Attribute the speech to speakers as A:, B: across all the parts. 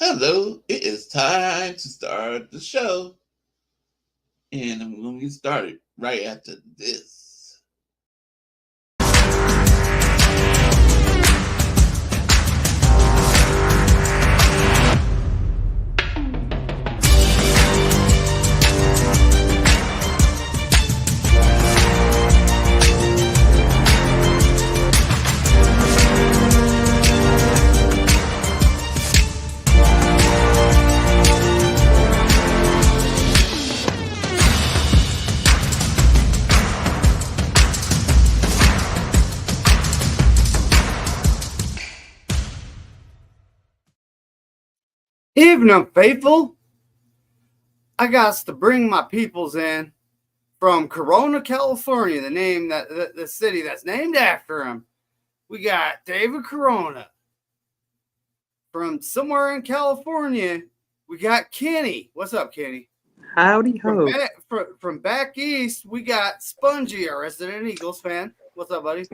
A: Hello, it is time to start the show. And I'm going to get started right after this.
B: Evening, faithful. I got to bring my peoples in from Corona, California, the city that's named after him. We got David Corona. From somewhere in California, we got Kenny. What's up, Kenny?
C: Howdy ho.
B: From back east, we got Spongy, our resident Eagles fan. What's up, buddy?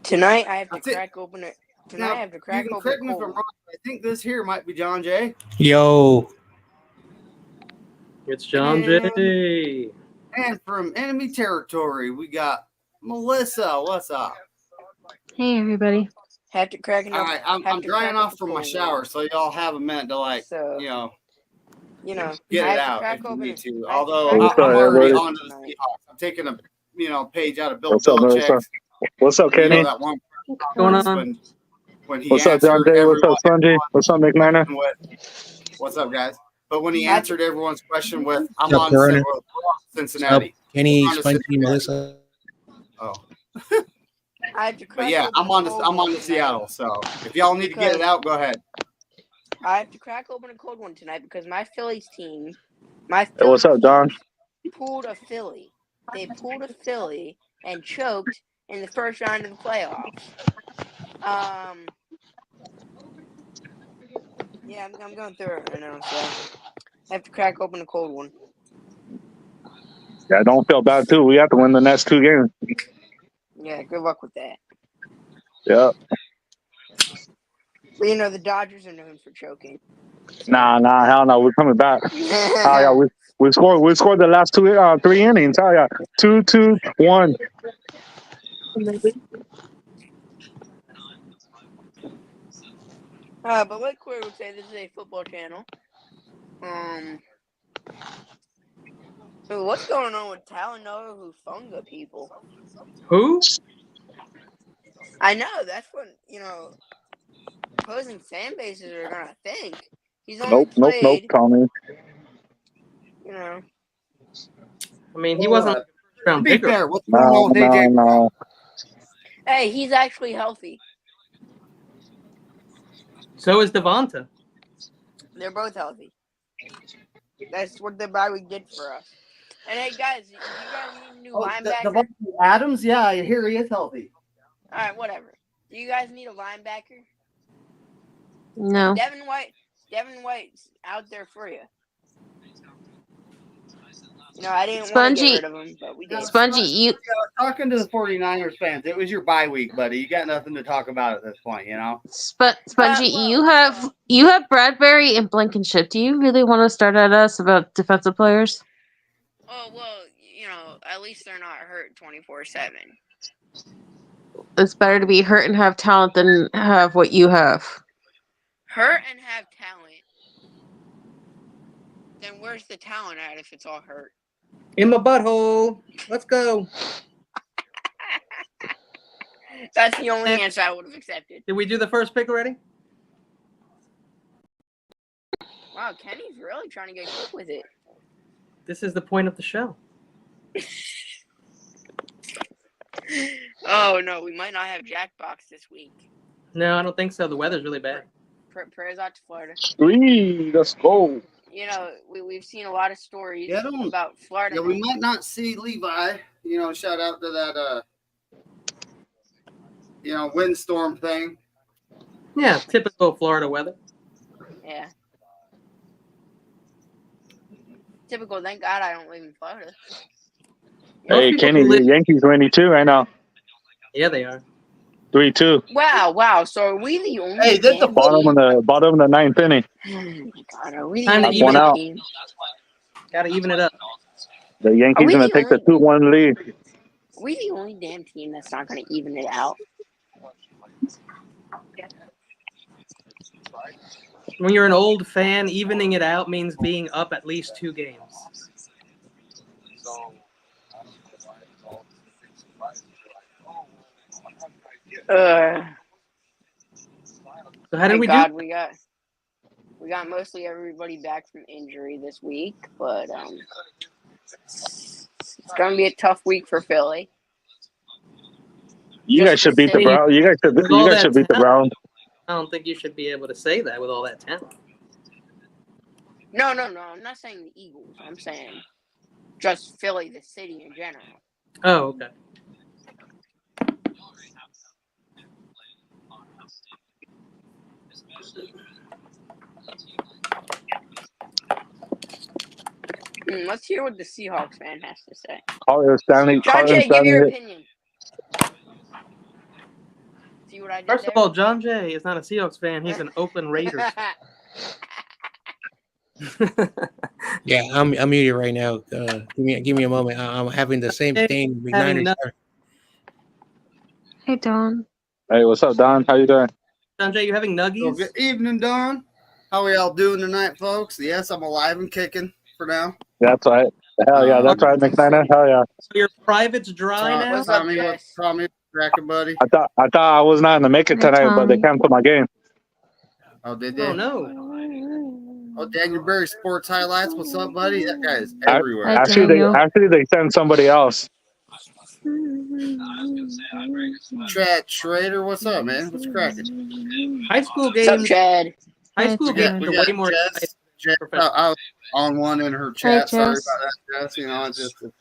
D: Tonight I have to crack open it. Tonight I have to crack open.
B: Correct me if I'm wrong. I think this here might be John Jay.
E: Yo.
C: It's John Jay.
B: And from enemy territory, we got Melissa. What's up?
F: Hey, everybody.
D: Have to crack it.
B: All right, I'm drying off from my shower, so y'all have a minute to get it out if you need to. Although I'm already on to the Seahawks. I'm taking a page out of Bill Belichick's.
E: What's up, Kenny?
B: That one
C: What's going on?
B: When he
E: What's up, John Jay? What's up, Spongy? What's up, McMahon?
B: What's up, guys? But when he answered everyone's question with, I'm
E: What's up,
B: on
E: Corona?
B: Cincinnati.
E: Kenny, Spongy, Melissa.
B: Oh.
D: I have to crack
B: But yeah,
D: open
B: I'm on to Seattle. So if y'all need to get it out, go ahead.
D: I have to crack open a cold one tonight because my Phillies team,
E: Hey, what's up, John?
D: pulled a Philly. They pulled a Philly and choked in the first round of the playoffs. Yeah, I'm going through it right now, so I have to crack open a cold one.
E: Yeah, don't feel bad, too. We have to win the next 2 games.
D: Yeah, good luck with that.
E: Yeah.
D: But the Dodgers are known for choking.
E: Nah, hell no. We're coming back. Oh, yeah, we scored the last 3 innings. Oh, yeah. 2-2-1.
D: But like Korey would say, this is a football channel. So what's going on with Talanoa Hufanga people?
C: Who?
D: I know, that's what, opposing fan bases are going to think. He's only played,
E: Nope, Tommy.
C: I mean, he wasn't around
B: Be
C: bigger.
B: fair, what's going on with AJ?
E: No.
D: Hey, he's actually healthy.
C: So is Devonta.
D: They're both healthy. That's what the bye week did for us. And hey, guys, you guys need a new linebacker?
B: Devontae Adams, yeah, I hear he is healthy.
D: All right, whatever. Do you guys need a linebacker?
F: No.
D: Devin White's out there for you. I didn't want to get rid of him, but we did.
F: Spongy,
B: Talking to the 49ers fans, it was your bye week, buddy. You got nothing to talk about at this point,
F: Spongy, you have Bradbury and Blankenship. Do you really want to start at us about defensive players?
D: Oh, well, at least they're not hurt 24/7.
F: It's better to be hurt and have talent than have what you have.
D: Hurt and have talent. Then where's the talent at if it's all hurt?
C: In my butthole. Let's go.
D: That's the only answer I would have accepted.
C: Did we do the first pick already?
D: Wow, Kenny's really trying to get quick with it.
C: This is the point of the show.
D: Oh, no, we might not have Jackbox this week.
C: No, I don't think so. The weather's really bad.
D: Prayers out to Florida.
E: Let's go.
D: We've seen a lot of stories
B: Yeah,
D: about Florida.
B: Yeah, we might not see Levi. Shout out to that, windstorm thing.
C: Yeah, typical Florida weather.
D: Yeah. Typical. Thank God I don't live in Florida.
E: Hey, Kenny, the Yankees winning too right now.
C: Yeah, they are.
E: 3-2.
D: Wow. So are we the only
B: Hey, that's the
D: damn
E: Bottom of the ninth inning.
D: Oh my God, are we the
C: Time to
D: only
C: even
E: One
C: it
E: out.
D: team?
C: Gotta even it up.
E: The
D: Are
E: Yankees
D: we
E: gonna
D: the
E: take the
D: only-
E: 2-1 lead.
D: Are we the only damn team that's not going to even it out?
C: When you're an old fan, evening it out means being up at least 2 games. So how did
D: Thank
C: we
D: God
C: do?
D: we got mostly everybody back from injury this week, but it's gonna be a tough week for Philly.
E: You
D: Just
E: guys should beat the
D: specific-
E: Browns. You
C: With all
E: guys
C: that
E: should beat the
C: talent.
E: Browns.
C: I don't think you should be able to say that with all that talent.
D: No. I'm not saying the Eagles. I'm saying just Philly, the city in general.
C: Oh, okay.
D: Let's hear what the Seahawks fan has to say.
E: Carter Stanley.
D: John
E: Carter
D: Jay, give
E: Stanley.
D: your opinion. See what I did
C: First
D: there?
C: of all, John Jay is not a Seahawks fan. He's an Oakland Raiders fan.
G: Yeah, I'm muted right now. Give me a moment. I'm having the same
C: Hey,
G: thing.
C: having
G: McNiners.
F: Hey, Dawn.
E: Hey, what's up, Don? How you doing?
C: John Jay, you having
B: Well,
C: nuggies?
B: good evening, Don. How are y'all doing tonight, folks? Yes, I'm alive and kicking for now.
E: That's right. Hell yeah, that's right, McNiners. Hell yeah.
C: So your private's dry now?
D: What's up,
B: Tommy,
D: Jess?
B: Tommy, cracking, buddy.
E: I thought I was not gonna make it
F: Hi,
E: tonight, but they
F: Tommy.
E: canceled my game.
B: Oh, did they?
C: Oh no.
B: Oh, Daniel Berry Sports Highlights. What's up, buddy? That guy is
E: I-
B: everywhere.
F: Hi,
E: Actually,
F: Daniel.
E: they sent somebody else.
B: Chad Schrader, what's up, man? What's cracking?
C: High school
D: What's up,
C: games.
D: Chad?
C: High school
F: Hi,
C: games
B: We
C: are
B: got
C: way more
B: Jess.
C: exciting.
B: Jess, I was on one in her
F: Hi,
B: chat. Sorry
F: Jess.
B: about that, Jess. You know,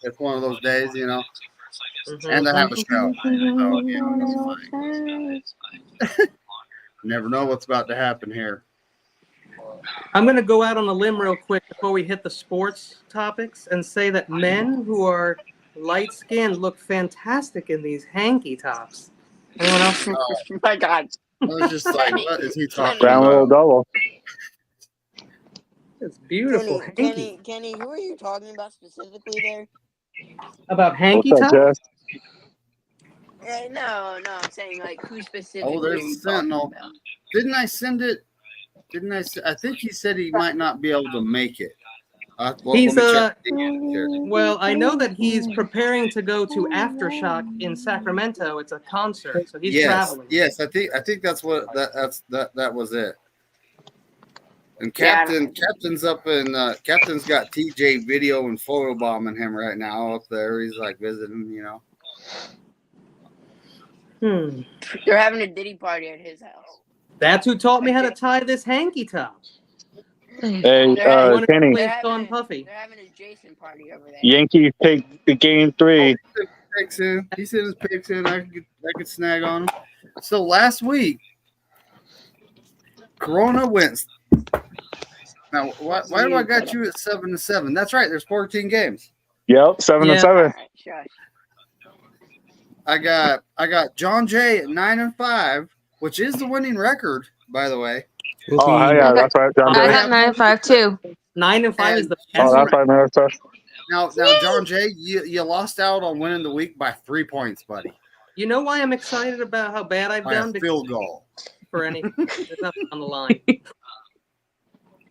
B: it's one of those days, you know.
C: Mhm.
B: And I have a show. So, you know, it's like, never know what's about to happen here.
C: I'm going to go out on a limb real quick before we hit the sports topics and say that men who are light-skinned look fantastic in these hanky tops. Anyone else?
D: My God.
B: I was just like, what is he talking
E: Brown little
B: about?
E: double.
C: It's beautiful hanky.
D: Kenny, who are you talking about specifically there?
C: About hanky
E: What's up,
C: tops?
E: Jess?
D: No, I'm saying like who specifically
B: Oh, there's
D: are you
B: the Sentinel.
D: talking about?
B: Didn't I send it? I think he said he might not be able to make it.
C: He's,
B: let me check.
C: Well, I know that he's preparing to go to Aftershock in Sacramento. It's a concert, so he's traveling.
B: Yes, I think that's what that was it. And
D: Yeah,
B: Captain's up in Captain's got TJ video and photo bombing him right now up there. He's like visiting, you know.
D: They're having a Diddy party at his house.
C: That's who taught me how to tie this hanky top.
E: Hey,
C: Kenny.
E: Kenny.
D: They're
C: Puffy.
D: They're having a Jason party over there.
E: Yankees take the game 3.
B: Picks in. He sent his picks in. I could snag on him. So last week, Corona wins. Now, why do I got you at 7-7? That's right. There's 14 games.
E: Yep, 7-7.
D: Alright, shush.
B: I got John Jay at 9-5, which is the winning record, by the way.
E: Oh, hell yeah, that's right, John
F: I
E: Jay.
F: got 9-5 too.
C: 9-5 is the
E: Oh,
C: best.
E: that's right, man. That's right.
B: Now, John Jay, you lost out on winning the week by 3 points, buddy.
C: You know why I'm excited about how bad I've
B: By
C: done?
B: a field goal.
C: For any, there's nothing on the line.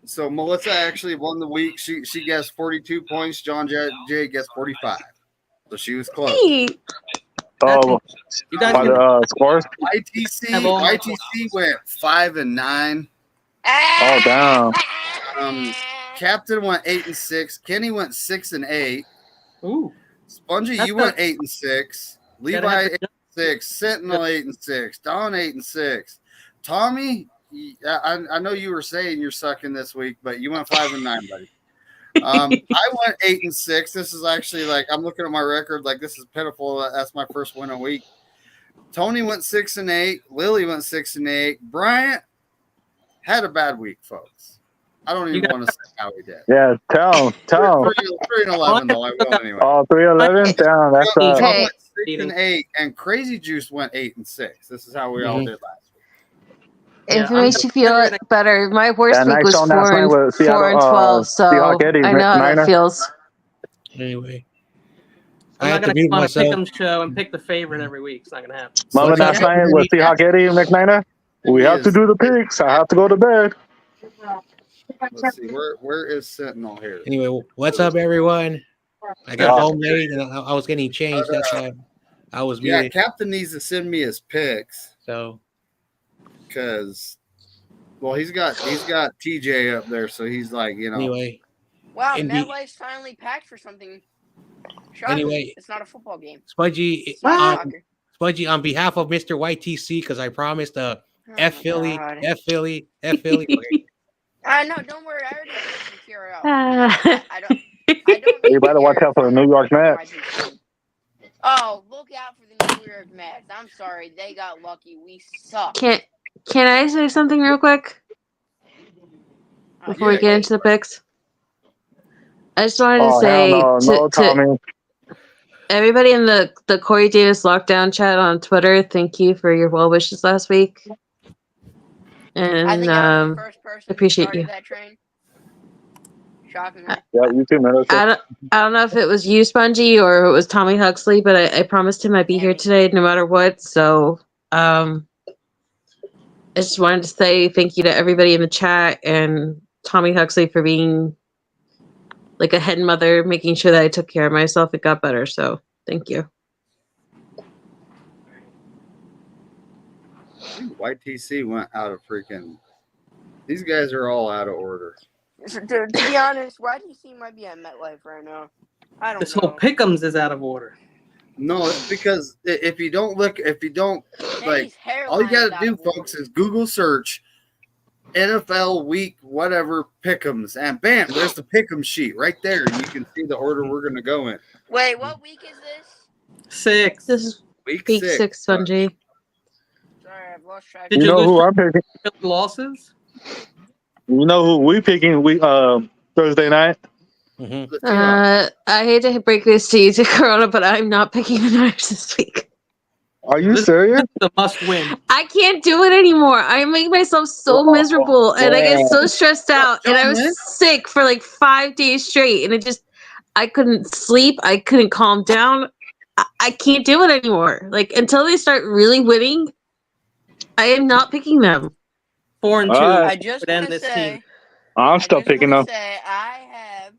B: So Melissa actually won the week. She guessed 42 points. John Jay guessed 45. So she was close.
F: Hey.
E: Oh,
C: You guys
E: by
C: can
E: the scores?
C: have all my
B: YTC went 5-9.
E: Oh, damn.
B: Captain went 8-6. Kenny went 6-8.
C: Ooh.
B: Spongy,
C: That's
B: you
C: not-
B: went 8-6.
C: Gotta
B: Levi
C: have the-
B: 8-6. Sentinel 8-6. Don 8-6. Tommy, I know you were saying you're sucking this week, but you went 5-9, buddy. I went 8-6. This is actually like I'm looking at my record, like this is pitiful. That's my first win a week. Tony went 6-8. Lily went 6-8. Bryant had a bad week, folks. I don't even want to say how he did.
E: Yeah, tell him.
B: 3-11 though. I will anyway.
E: Oh, 3-11? Damn, that's
B: Trump
F: Hey.
B: went 6-8, and Crazy Juice went 8-6. This is how we all did last week.
F: If it
C: I'm
F: makes you feel better, my worst
E: That
F: week
E: night
F: was
E: show last night with
F: 4-12, so
E: Seahawk Eddie
F: I know how
E: Niner.
F: that feels.
G: Anyway,
C: I'm
G: I
C: not
G: have to
C: going to
G: mute
C: come on a
G: myself.
C: pick'em show and pick the favorite every week. It's not going to happen.
E: Remember
G: What's up,
E: last night with Seahawk Eddie and McNiner? We have to do the picks. I have to go to bed.
B: Let's see. Where is Sentinel here?
G: Anyway, what's up, everyone? I got home late and I was getting changed. That's why I was
B: Yeah,
G: muted.
B: Captain needs to send me his picks
G: So
B: because, well, he's got TJ up there, so he's like,
G: anyway,
D: Wow,
G: NB
D: MetLife's finally packed for something. Shocking.
G: Anyway,
D: it's not a football game.
G: Spongy,
D: It's not soccer.
G: Spongy, on behalf of Mr. YTC, because I promised
D: Oh
G: F
D: my
G: Philly,
D: God.
G: F Philly, F Philly. Okay.
D: No, don't worry. I already put some QRL.
F: Ah.
D: I don't. I don't.
E: You better watch out for the New York Mets.
D: Oh, look out for the New York Mets. I'm sorry, they got lucky. We suck.
F: Can I say something real quick before we get into the picks? I just wanted to say
E: no, Tommy.
F: everybody in the Korey Davis lockdown chat on Twitter, thank you for your well wishes last week. And
D: I think I was the first person
F: appreciate
D: who started
F: you.
D: that train. Shockingly.
E: Yeah, you too, man.
F: I don't know if it was you, Spongy, or it was Tommy Huxley, but I promised him I'd be here today no matter what. So I just wanted to say thank you to everybody in the chat and Tommy Huxley for being like a head mother, making sure that I took care of myself. It got better. So thank you.
B: I think YTC went out of freaking. These guys are all out of order.
D: To be honest, YTC might be at MetLife right now. I don't
C: This
D: know.
C: whole pick'ems is out of order.
B: No, it's because if you don't like,
D: Kenny's hairline
B: all you
D: is
B: got to
D: out
B: do,
D: of order.
B: folks, is Google search NFL week whatever pick'ems, and bam, there's the pick'em sheet right there. You can see the order we're gonna go in.
D: Wait, what week is this?
C: 6.
F: This is
B: Week
F: week
B: 6,
F: 6, Spongy.
D: Sorry, I've lost track.
C: Did
E: You
C: you
E: know
C: lose
E: who I'm picking?
C: losses?
E: You know who we picking? Thursday night.
G: Mhm.
B: The Seahawks.
F: I hate to break this to you, to Corona, but I'm not picking the Niners this week.
E: Are you
C: This
E: serious?
C: is a must win.
F: I can't do it anymore. I make myself so miserable and I get so stressed out. And I was sick for like 5 days straight. And I couldn't sleep. I couldn't calm down. I can't do it anymore. Like until they start really winning, I am not picking them.
C: 4-2
E: Alright.
D: I just
C: would end
D: want to
C: this
D: say.
C: team.
E: I'm still picking them.
D: I have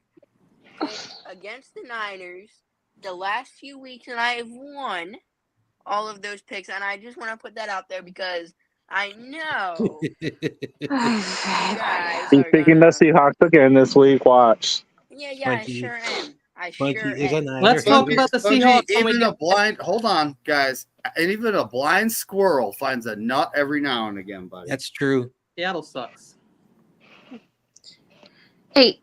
D: picked against the Niners the last few weeks, and I have won all of those picks. And I just want to put that out there because I know you guys
E: He's
D: are
E: picking the
D: gonna.
E: Seahawks again this week. Watch.
D: Yeah, I
G: Spongy.
D: sure am. I
G: Spongy
D: sure
G: is a
D: am.
G: Niner.
C: Let's talk about the
B: Spongy,
C: Seahawks when we
B: even
C: get
B: a blind. Hold on, guys. And even a blind squirrel finds a nut every now and again, buddy.
G: That's true.
C: Seattle sucks.
F: Hey,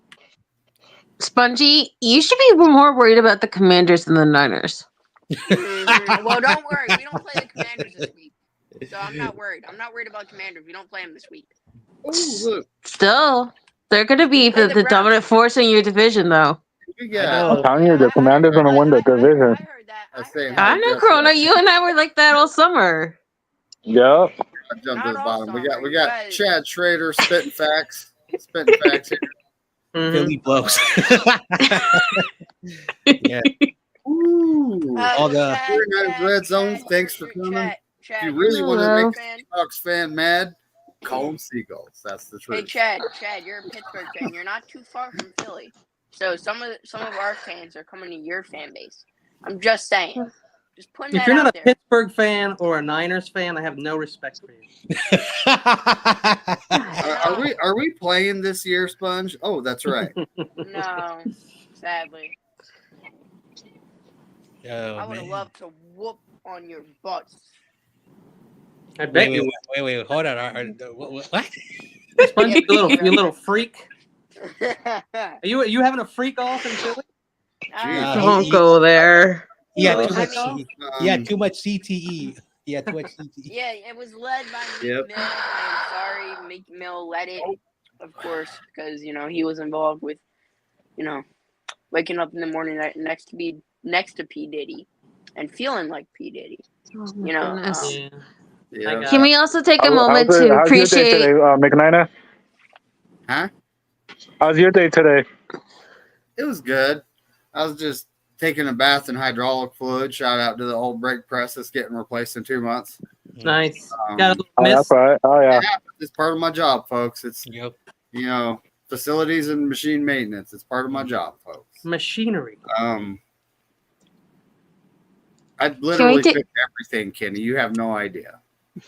F: Spongy, you should be more worried about the Commanders than the Niners.
D: Well, don't worry. We don't play the Commanders this week. So I'm not worried. I'm not worried about Commanders. We don't play them this week.
B: Oh, look.
F: Still, they're going to be
D: play
F: the
D: the Browns.
F: dominant force in your division, though.
B: Yeah.
E: I'm telling you, the Commanders gonna win the division.
D: I heard that.
B: I say
F: I know, Corona. You and I were like that all summer.
E: Yep.
B: I jumped
D: Not
B: to the
D: all
B: bottom. We
D: summer,
B: got
D: guys.
B: Chad Schrader spitting facts. Spitting facts here.
C: Mhm.
G: Philly blows. Yeah.
B: Ooh.
G: All the-
B: 49ers Red Zone, thanks for coming. If you really want to make a Seahawks fan mad, call them Seagulls. That's the truth.
D: Hey, Chad, you're a Pittsburgh fan. You're not too far from Philly. So some of our fans are coming to your fan base. I'm just saying. Just putting
C: If
D: that
C: you're not
D: out
C: a
D: there.
C: Pittsburgh fan or a Niners fan, I have no respect for you.
B: Are we playing this year, Sponge? Oh, that's right.
D: No, sadly.
G: Oh,
D: I would have
G: man.
D: loved to whoop on your butts.
C: I bet
G: Wait,
C: you
G: wait, hold on. What?
C: Spongy, you little freak. Are you having a freak off in Philly?
F: Don't go there.
G: He had
B: Well,
G: too much.
D: I mean-
G: He had too much CTE. He had too much CTE.
D: Yeah, it was led by Meek
B: Yep.
D: Mill. I'm sorry, Meek Mill let it of course, because he was involved with waking up in the morning next to P Diddy and feeling like P Diddy.
F: Oh my goodness.
C: Yeah.
B: Yeah.
F: Can we also take a moment to
E: how's your day
F: appreciate?
E: today, McNina?
B: Huh?
E: How's your day today?
B: It was good. I was just taking a bath in hydraulic fluid. Shout out to the old brake press that's getting replaced in 2 months.
C: Nice.
B: Um,
C: Got a little
E: Oh,
C: miss.
E: that's right. Oh, yeah.
B: It's part of my job, folks. It's
G: Yep.
B: facilities and machine maintenance. It's part of my job, folks.
C: Machinery.
B: I literally
F: take-
B: fix everything, Kenny. You have no idea.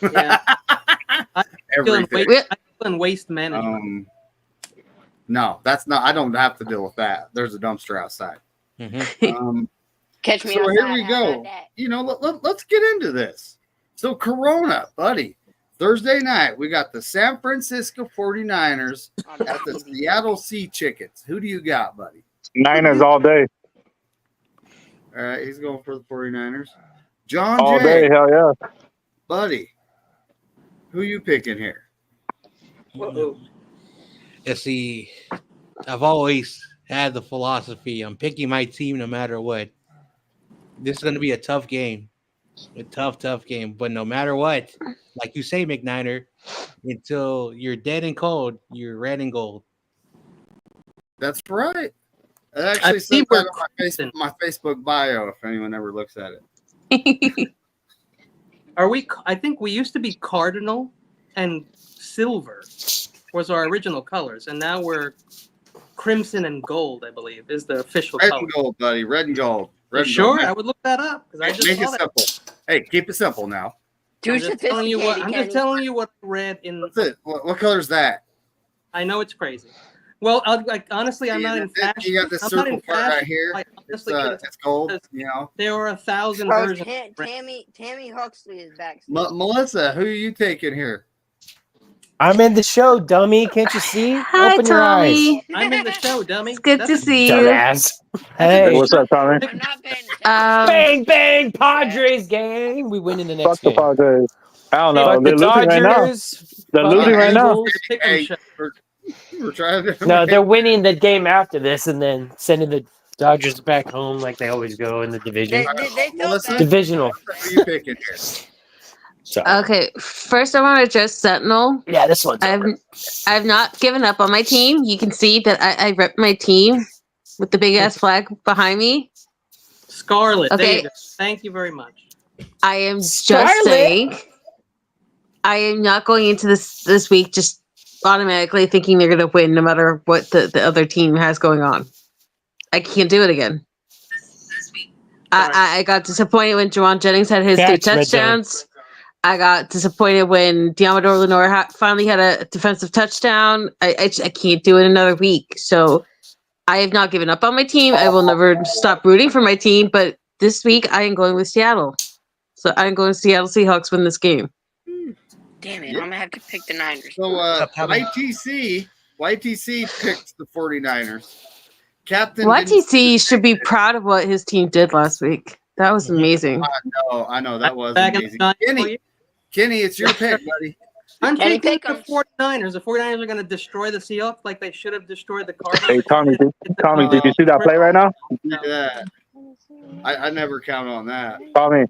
C: Yeah.
B: Everything.
C: I'm doing waste management.
B: No, that's not. I don't have to deal with that. There's a dumpster outside.
D: Catch me
B: So
D: outside.
B: here we
D: how
B: go.
D: about that?
B: Let's get into this. So Corona, buddy. Thursday night, we got the San Francisco 49ers at the Seattle Sea Chickens. Who do you got, buddy?
E: Niners all day.
B: All right, he's going for the 49ers. John
E: All
B: Jay,
E: day. Hell yeah.
B: buddy. Who you picking here?
C: Uh-oh.
G: See, I've always had the philosophy I'm picking my team no matter what. This is going to be a tough game. A tough game. But no matter what, like you say, McNiner, until you're dead and cold, you're red and gold.
B: That's right. It actually
C: see
B: says
C: where
B: that on my Facebook bio if anyone ever looks at it.
C: Are we? I think we used to be cardinal and silver was our original colors, and now we're crimson and gold. I believe is the official
B: Red
C: color.
B: and gold, buddy. Red and gold. Red and
C: Sure,
B: gold.
C: I would look that up because I just
B: Make it
C: saw that.
B: simple. Hey, keep it simple now.
D: Too
C: I'm just telling you what.
D: sophisticated,
C: I'm
D: Kenny.
C: just telling you what I read in.
B: What's it? What color is that?
C: I know it's crazy. Well, honestly, I'm not in fashion.
B: You got this
C: I'm not in
B: circle part right
C: fashion.
B: here.
C: I
B: It's
C: honestly,
B: gold.
C: there are 1,000
D: Oh,
C: versions.
D: Tammy Huxley is back.
B: Melissa, who are you taking here?
H: I'm in the show, dummy. Can't you see?
F: Hi,
H: Open your eyes.
F: Tommy.
C: I'm in the show, dummy.
F: It's good to
C: That's-
F: see you.
H: Dumbass.
E: Hey,
H: Hey.
E: what's up, Tommy?
D: I'm not paying attention.
H: Bang, bang, Padres gang. We win in the
E: Fuck
H: next
E: the
H: game.
E: Padres. I don't know.
H: Fuck the
E: They're losing right now.
H: Dodgers.
E: They're
H: fuck
E: losing
H: the
E: right now.
H: Eagles.
C: Pick 'em
B: Hey,
C: show.
B: we're trying to.
H: No, they're winning the game after this and then sending the Dodgers back home like they always go in the division.
D: They felt
B: Melissa?
D: that.
H: Divisional.
B: Who are you picking here?
H: So,
F: Okay, first I want to address Sentinel.
H: yeah, this one's over.
F: I've not given up on my team. You can see that I rep my team with the big ass flag behind me.
C: Scarlet. There
F: Okay.
C: you go. Thank you very much.
F: I am just
H: Scarlet.
F: saying. I am not going into this week just automatically thinking they're going to win no matter what the other team has going on. I can't do it again. I got disappointed when Juwan Jennings had his 3
H: Catch, Red Zone.
F: touchdowns. I got disappointed when Diamador Lenore finally had a defensive touchdown. I can't do it another week. So I have not given up on my team. I will never stop rooting for my team. But this week I am going with Seattle. So I'm going to Seattle Seahawks win this game.
D: Damn it, I'm gonna have to pick the Niners.
B: So YTC picked the 49ers. Captain
F: YTC should be proud of what his team did last week. That was amazing.
B: I know that was
C: Back in
B: amazing.
C: the time for you.
B: Kenny, it's your pick, buddy.
C: I'm
D: Kenny
C: taking the
D: Pick'em.
C: 49ers. The 49ers are going to destroy the Seahawks like they should have destroyed the Cardinals.
E: Hey, Tommy, did you see that play right now?
B: Look at that. I never count on that.
E: Tommy.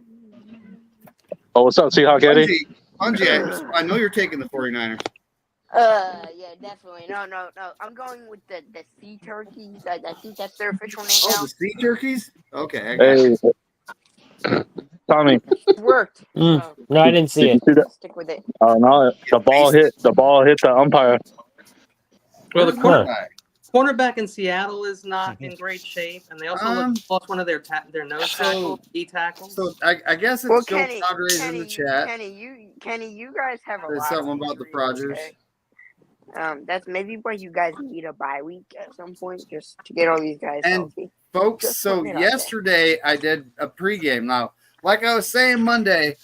E: Oh, what's up, Seahawk Eddie?
B: Bungie, I know you're taking the 49ers.
D: Yeah, definitely. No. I'm going with the sea turkeys. I think that's their official name
B: Oh,
D: now.
B: the sea turkeys? Okay, I got it.
E: Hey, Tommy.
D: It worked.
H: No, I didn't see
E: Did you
H: it.
E: see that?
D: Stick with it.
E: Oh no, the ball hit the umpire.
C: Well, the
H: Huh.
C: cornerback in Seattle is not in great shape, and they also lost one of their nose tackles, D tackles.
B: So I guess it's
D: Well,
B: still
D: Kenny,
B: Padres in the chat.
D: Kenny, you guys have a
B: There's
D: lot.
B: something
D: of
B: about the
D: injuries,
B: Padres.
D: okay? That's maybe why you guys need a bye week at some point, just to get all these guys
B: And-
D: healthy.
B: Folks,
D: Just
B: so
D: putting it out there.
B: yesterday I did a pregame. Now, like I was saying Monday,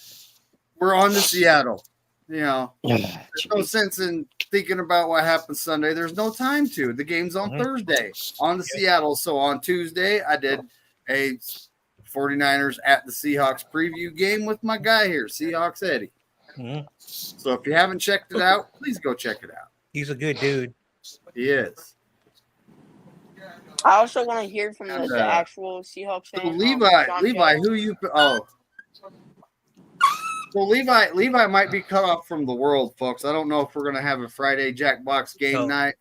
B: we're on to Seattle. You know, there's no sense in thinking about what happened Sunday. There's no time to. The game's on Thursday on the Seattle. So on Tuesday, I did a 49ers at the Seahawks preview game with my guy here, Seahawks Eddie.
G: Mhm.
B: So if you haven't checked it out, please go check it out.
G: He's a good dude.
B: He is.
D: I also want to hear from
B: And,
D: the actual Seahawks
B: So
D: fan.
B: Levi,
D: John
B: Levi,
D: Joe.
B: who you? Oh, so Levi might be cut off from the world, folks. I don't know if we're gonna have a Friday Jackbox game
G: So-
B: night.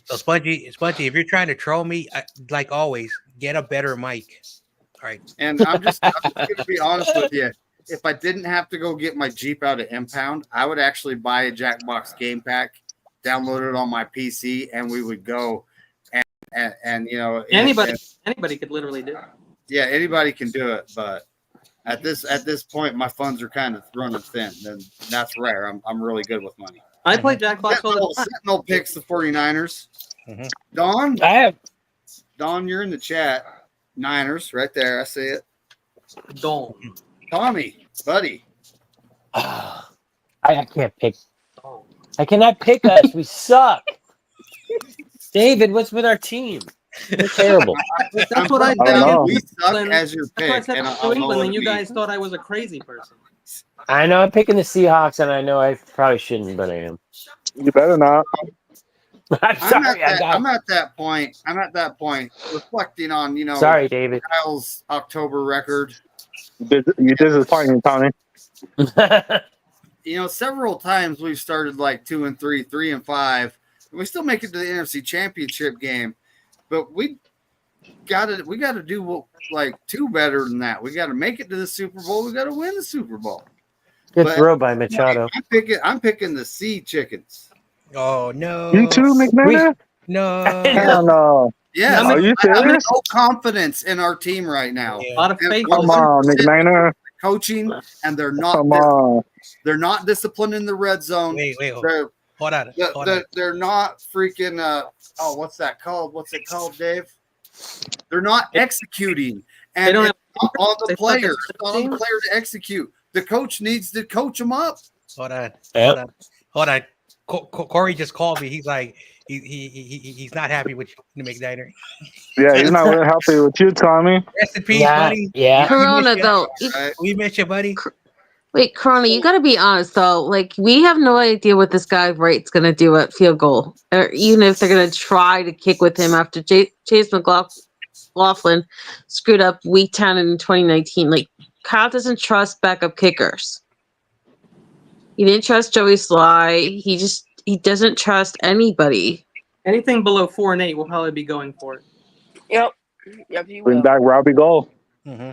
G: So Spongy, if you're trying to troll me, like always, get a better mic. All right.
B: And I'm just gonna be honest with you. If I didn't have to go get my Jeep out of Impound, I would actually buy a Jackbox game pack, download it on my PC, and we would go. And you know,
C: Anybody could literally do it.
B: yeah, anybody can do it, but at this point, my funds are kind of running thin, and that's rare. I'm really good with money.
C: I play Jackbox all the time.
B: Sentinel picks the 49ers.
G: Mhm.
B: Don,
H: I have.
B: Don, you're in the chat. Niners, right there. I see it.
C: Dome.
B: Tommy, buddy.
H: I can't pick. I cannot pick us. We suck. David, what's with our team? We're terrible.
C: That's what I
E: I don't
C: said.
E: know.
B: We suck
C: Then-
B: as your
C: That's why I
B: pick,
C: said
B: and
C: New
B: I'll know
C: England,
B: what
C: and
B: it
C: you guys
B: means.
C: thought I was a crazy person.
H: I know I'm picking the Seahawks, and I know I probably shouldn't, but I am.
E: You better not.
H: I'm sorry.
B: I'm at that point. I'm at that point, reflecting on
H: Sorry, David.
B: Kyle's October record.
E: You disappoint me, Tommy.
B: Several times we've started like 2-3, 3-5, and we still make it to the NFC Championship game. But we got to do two better than that. We got to make it to the Super Bowl. We got to win the Super Bowl.
H: Good
B: But-
H: throw by Machado.
B: I'm picking the Sea Chickens.
G: Oh no.
E: You too, McMahon?
G: No.
E: Hell no.
B: Yeah,
E: Are you
B: I have
E: serious?
B: no confidence in our team right now.
C: A lot of
B: And
C: faith.
E: Come on, McMahon.
B: coaching, and they're not.
E: Come on.
B: They're not disciplined in the red zone.
G: Wait.
B: They're,
G: Hold on.
B: they're not freaking. What's that called? What's it called, Dave? They're not executing,
C: They
B: and
C: don't
B: it's not on the
C: they suck at
B: player. It's not on the player to execute. The coach needs to coach them up.
G: Hold on.
H: Yep.
G: Hold on. Korey just called me. He's like, he's not happy with you, McDiner.
E: Yeah, he's not really happy with you, Tommy.
G: Rest in peace,
H: Yeah,
G: buddy.
H: yeah.
F: Corona, though.
B: Right?
G: We miss you, buddy.
F: Wait, Corona, you got to be honest, though. Like, we have no idea what this guy Wright's going to do at field goal, or even if they're going to try to kick with him after Chase McLaughlin screwed up Week 10 in 2019. Like, Kyle doesn't trust backup kickers. He didn't trust Joey Sly. He doesn't trust anybody.
C: Anything below 4-8, we'll probably be going for it.
D: Yep, you
E: Bring
D: will.
E: back Robbie Gold.
G: Mm-hmm.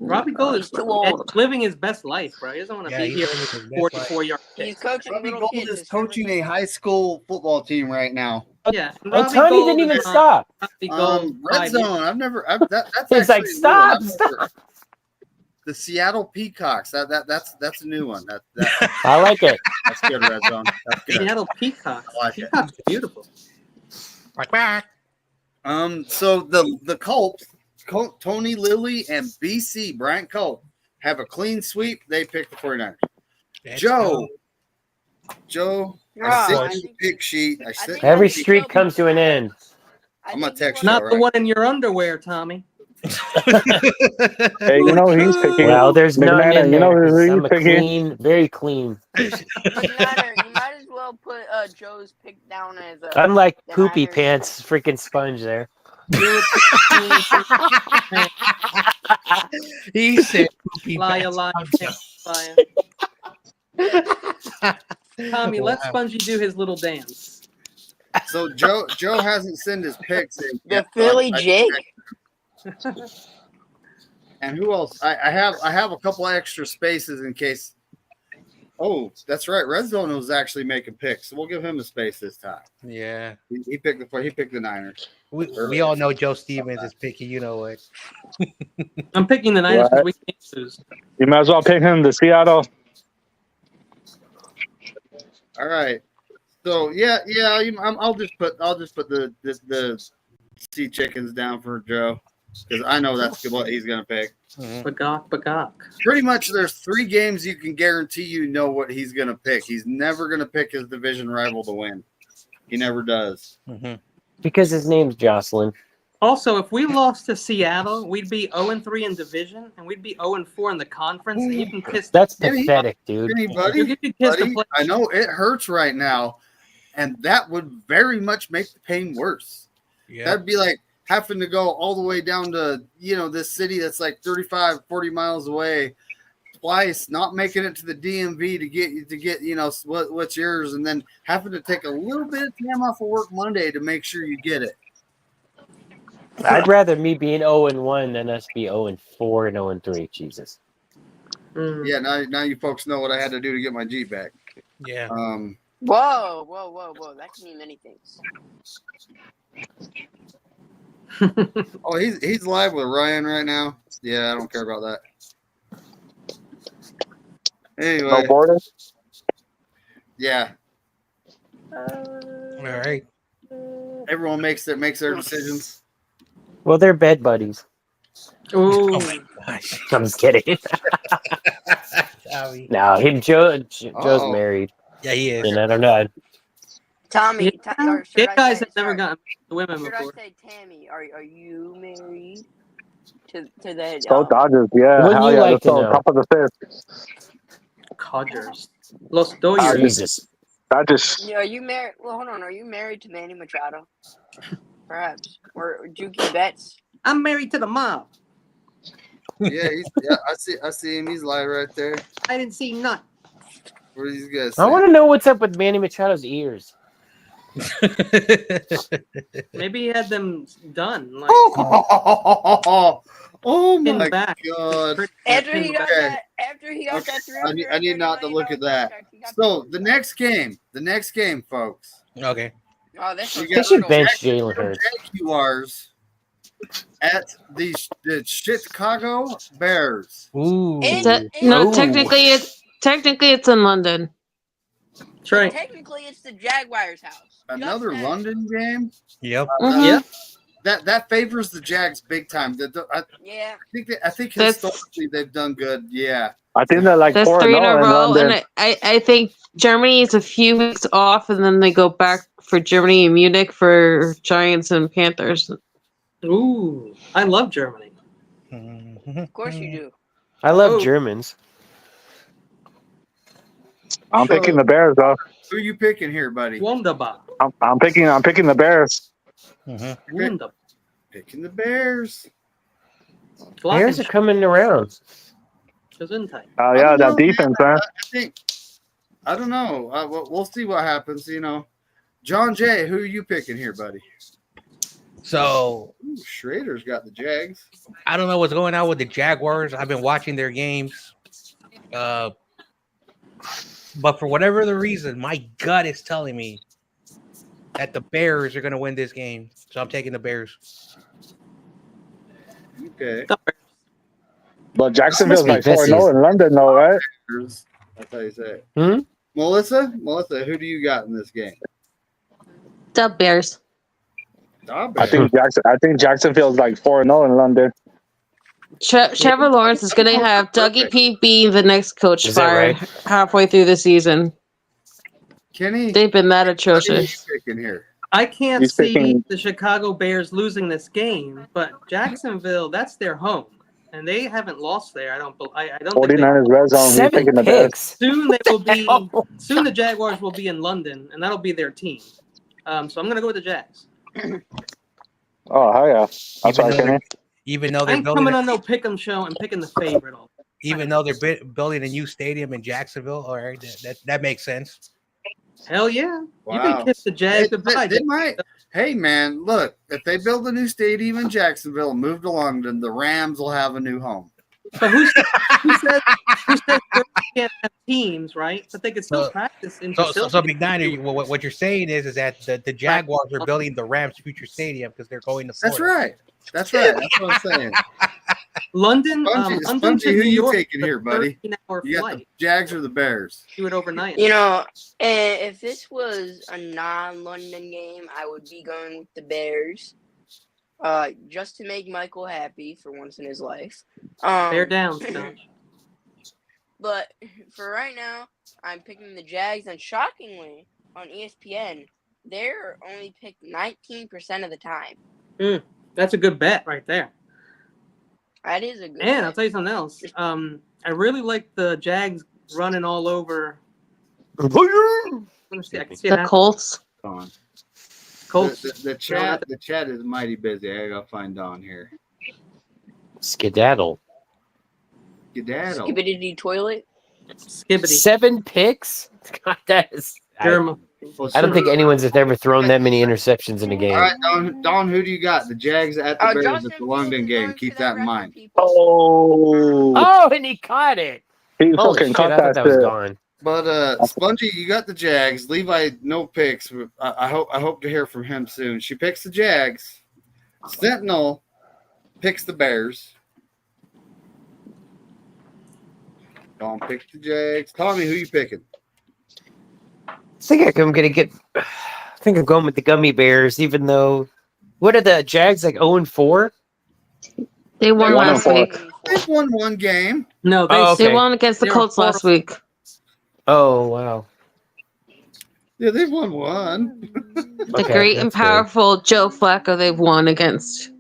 C: Robbie Gold is
D: Too old.
C: living his best life, bro. He doesn't want to be here
G: living his best
C: 44-yard
D: He's
C: kicks.
D: coaching
B: Robbie
D: little
B: Gold
D: kids.
B: is coaching a high school football team right now.
C: Yeah. and
H: And
C: Robbie
H: Tony
C: Gold
H: didn't even
C: is
H: stop.
C: Robbie Gold
B: Red
C: tried-
B: zone. I've never. That's
H: He's like,
B: actually a new one.
H: stop.
B: The Seattle Peacocks. That's a new one.
H: I like it.
B: That's good. Red zone. That's good.
C: Seattle Peacocks.
B: I like it.
C: Peacocks are beautiful.
G: Quack.
B: So the Colts, Tony Lilly and BC Bryant Cole have a clean sweep. They pick the 49ers. Joe,
D: No,
B: I sent
D: I
B: you the
D: think-
B: pick sheet. I
D: I
B: sent
D: think
B: you
H: Every
B: the pick
H: streak comes to an end.
B: I'm gonna text
C: Not
B: All
C: the
B: right.
C: one in your underwear, Tommy.
E: Hey, you know who he's picking.
H: Well, there's none
E: McMahon,
H: in
E: you know
H: there. 'cause
E: who he's
H: I'm a
E: picking.
H: clean, very clean.
D: McNatter, you might as well put Joe's pick down as a.
H: I'm like
D: The
H: poopy
D: Niners.
H: pants, freaking sponge there.
G: He said,
C: Liar, liar, liar. Tommy, let Spongy do his little dance.
B: So Joe hasn't sent his picks in
D: The
B: yet,
D: Philly
B: I-
D: Jig.
B: And who else? I have a couple extra spaces in case. Oh, that's right. Red Zone was actually making picks, so we'll give him a space this time.
G: Yeah.
B: He picked the Niners.
G: We all know Joe Stevens is picky. You know what?
C: I'm picking the Niners because we can't lose.
E: You might as well pick him, the Seattle.
B: All right. So yeah. I'll just put the Sea Chickens down for Joe because I know that's what he's gonna pick.
C: Bagok.
B: Pretty much, there's 3 games you can guarantee you know what he's gonna pick. He's never gonna pick his division rival to win. He never does.
G: Mm-hmm.
H: Because his name's Jocelyn.
C: Also, if we lost to Seattle, we'd be 0-3 in division, and we'd be 0-4 in the conference. And you can kiss.
H: That's
B: Jimmy,
H: pathetic, dude.
B: Anybody,
C: You could kiss the
B: buddy,
C: play.
B: I know it hurts right now. and that would very much make the pain worse.
G: Yeah.
B: That'd be like having to go all the way down to, this city that's like 35, 40 miles away twice, not making it to the DMV to get what's yours, and then having to take a little bit of time off of work Monday to make sure you get it.
H: I'd rather me being 0-1 than us be 0-4 and 0-3. Jesus.
B: Yeah, now you folks know what I had to do to get my Jeep back.
G: Yeah.
D: Whoa. That can mean many things.
B: Oh, he's live with Ryan right now. Yeah, I don't care about that. Anyway.
E: No border?
B: Yeah.
G: All right.
B: Everyone makes their decisions.
H: Well, they're bed buddies.
C: Ooh.
G: Oh my gosh.
H: I'm just kidding.
G: Tommy.
H: No, Joe's
B: Uh-oh.
H: married.
G: Yeah, he is.
H: And I don't know.
D: Tommy, or should
C: Gay
D: I
C: guys
D: say,
C: have never
D: sorry,
C: gotten the women
D: should
C: before.
D: I say Tammy? Are you married to the?
E: Go Dodgers, yeah.
H: Wouldn't
E: Hell
H: you
E: yeah.
H: like
E: Let's
H: to
E: go.
H: know?
E: Top of the fifth.
C: Codgers. Los Doyers.
H: Jesus.
E: Dodgers.
D: Are you married? Well, hold on. Are you married to Manny Machado? Perhaps, or Juki Betts?
C: I'm married to the mob.
B: Yeah, I see him. He's live right there.
C: I didn't see none.
B: What are these guys
H: I
B: saying?
H: want to know what's up with Manny Machado's ears.
C: Maybe he had them done. Like,
B: Oh
C: in
B: my
C: back.
B: god!
D: After he got
B: Okay.
D: that,
B: Okay,
D: 300,
B: I need not to look at that. So the next game, folks.
G: Okay.
D: Oh, this
B: We
D: was
B: got-
H: They should
D: brutal.
H: bench Jalen Hurts.
B: Jaguars at the Chicago Bears.
G: Ooh.
F: No,
H: Ooh.
F: technically it's in London.
C: That's right.
D: Technically, it's the Jaguars' house. Just
B: Another
D: saying.
B: London game.
G: Yep.
F: Mhm.
C: Yep.
B: That favors the Jags big time.
D: Yeah.
B: I think
F: That's-
B: historically they've done good. Yeah.
E: I think they're like
F: That's
E: 4-0
F: 3 in a
E: in
F: row,
E: London.
F: and I think Germany is a few weeks off, and then they go back for Germany and Munich for Giants and Panthers.
C: Ooh, I love Germany.
D: Of course you do.
H: I love
C: Oh.
H: Germans.
E: I'm picking the Bears, though.
B: Who you picking here, buddy?
C: Wunderbar.
E: I'm picking the Bears.
C: Wunderbar.
B: Picking the Bears.
H: Bears are coming around.
C: Gesundheit.
E: Oh
B: I
E: yeah,
B: don't
E: that
B: know,
E: defense, man.
B: I don't know. We'll see what happens. John Jay, who are you picking here, buddy?
G: So
B: Ooh, Schrader's got the Jags.
G: I don't know what's going on with the Jaguars. I've been watching their games. But for whatever the reason, my gut is telling me that the Bears are going to win this game. So I'm taking the Bears.
B: Okay.
E: But Jacksonville's like
H: Must be
E: 4-0 in London, though, right?
B: That's how you say it.
H: Hmm?
B: Melissa, who do you got in this game?
F: The Bears.
E: I think Jacksonville's like 4-0 in London.
F: Trevor Lawrence is going to have Dougie P being the next coach
H: Is that
F: fired
H: right?
F: halfway through the season.
B: Kenny,
F: They've been that
B: who are you
F: atrocious.
B: picking here?
C: I can't
E: He's
C: see
E: picking-
C: the Chicago Bears losing this game, but Jacksonville, that's their home, and they haven't lost there. I don't think
E: 49ers red zone. He's
H: 7
E: picking the Bears.
H: picks.
C: soon they will be.
H: Oh,
C: Soon the Jaguars will be in London, and that'll be their team. So I'm going to go with the Jags.
E: Oh, hell yeah. That's right, Kenny.
G: Even though
C: I
G: they're
C: ain't
G: building,
C: coming on no pick'em show and picking the favorite.
G: even though they're building a new stadium in Jacksonville, all right, that makes sense.
C: Hell yeah! You
B: Wow.
C: can kiss the Jags goodbye.
B: They might. Hey, man, look, if they build a new stadium in Jacksonville and move to London, the Rams will have a new home.
C: So who says they can't have teams, right? But they could still practice in
G: So
C: facilities.
G: McNiner, what you're saying is that the Jaguars are building the Rams' future stadium because they're going to
B: That's
G: Florida.
B: right. That's right. That's what I'm saying.
C: London,
B: Spongy,
C: London
B: Spongy,
C: to
B: who
C: New
B: you
C: York,
B: taking here, buddy?
C: 13-hour
B: You got the
C: flight.
B: Jags or the Bears?
C: Do it overnight.
D: If this was a non-London game, I would be going with the Bears. Just to make Michael happy for once in his life.
C: Bear down, Sponge.
D: But for right now, I'm picking the Jags, and shockingly, on ESPN, they're only picked 19% of the time.
C: That's a good bet right there.
D: That is a good
C: And
D: bet.
C: I'll tell you something else. I really like the Jags running all over. Let me see. I can see it
F: The
C: happen.
F: Colts.
B: Dawn.
C: Colts.
B: The chat is mighty busy. I gotta find Dawn here.
H: Skedaddle.
B: Skedaddle.
D: Skibbity toilet.
C: Skibbity.
H: 7 picks? God, that is.
C: Germa.
H: I don't think anyone's ever thrown that many interceptions in a game.
B: All right, Dawn, who do you got? The Jags at the Bears
D: Justin
B: at the London
D: Fields is
B: game.
D: going
B: Keep
D: for
B: that in
D: record,
B: mind.
D: people.
E: Oh,
H: Oh, and he caught it.
E: he
H: Holy
E: fucking
H: shit,
E: caught
H: I thought that was
E: shit.
H: gone.
B: But Spongy, you got the Jags. Levi, no picks. I hope to hear from him soon. She picks the Jags. Sentinel picks the Bears. Dawn picks the Jags. Tommy, who you picking?
H: I think I'm going with the Gummy Bears, even though. What are the Jags like 0-4?
F: They won
B: They
F: last
B: won.
F: week.
B: They've won one game.
C: No, they
H: Oh, okay.
F: They won against the
C: They were
F: Colts last week.
H: Oh, wow.
B: Yeah, they've won one.
F: The
H: Okay,
F: great and
H: that's good.
F: powerful Joe Flacco they've won against.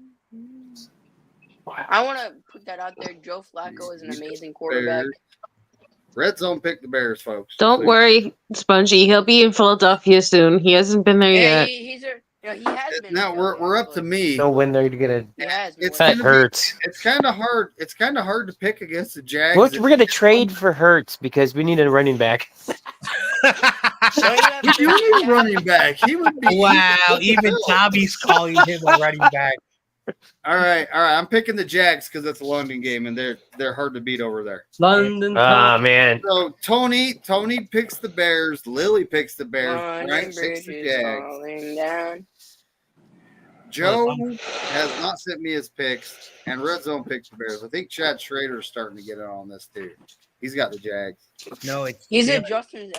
D: I want to put that out there. Joe Flacco is an amazing quarterback.
B: Bears. Red Zone picked the Bears, folks.
F: Don't worry, Spongy. He'll be in Philadelphia soon. He hasn't been there
D: Yeah,
F: yet.
D: he has been.
B: Now we're up to me.
H: No win there to get a
D: He has.
B: It's
H: cut
B: gonna
H: Hurts.
B: It's kind of hard. It's kind of hard to pick against the Jags.
H: We're going to trade for Hurts because we need a running back.
B: If you need a running back, he would be.
G: Wow, even Tommy's calling him a running back.
B: All right. I'm picking the Jags because it's a London game and they're hard to beat over there.
C: London.
H: Ah, man.
B: So Tony picks the Bears. Lily picks the Bears.
D: London
B: Frank picks the
D: Bridge is
B: Jags.
D: falling down.
B: Joe has not sent me his picks, and Red Zone picks the Bears. I think Chad Schrader's starting to get in on this too. He's got the Jags.
G: No, it's
D: He's a Justin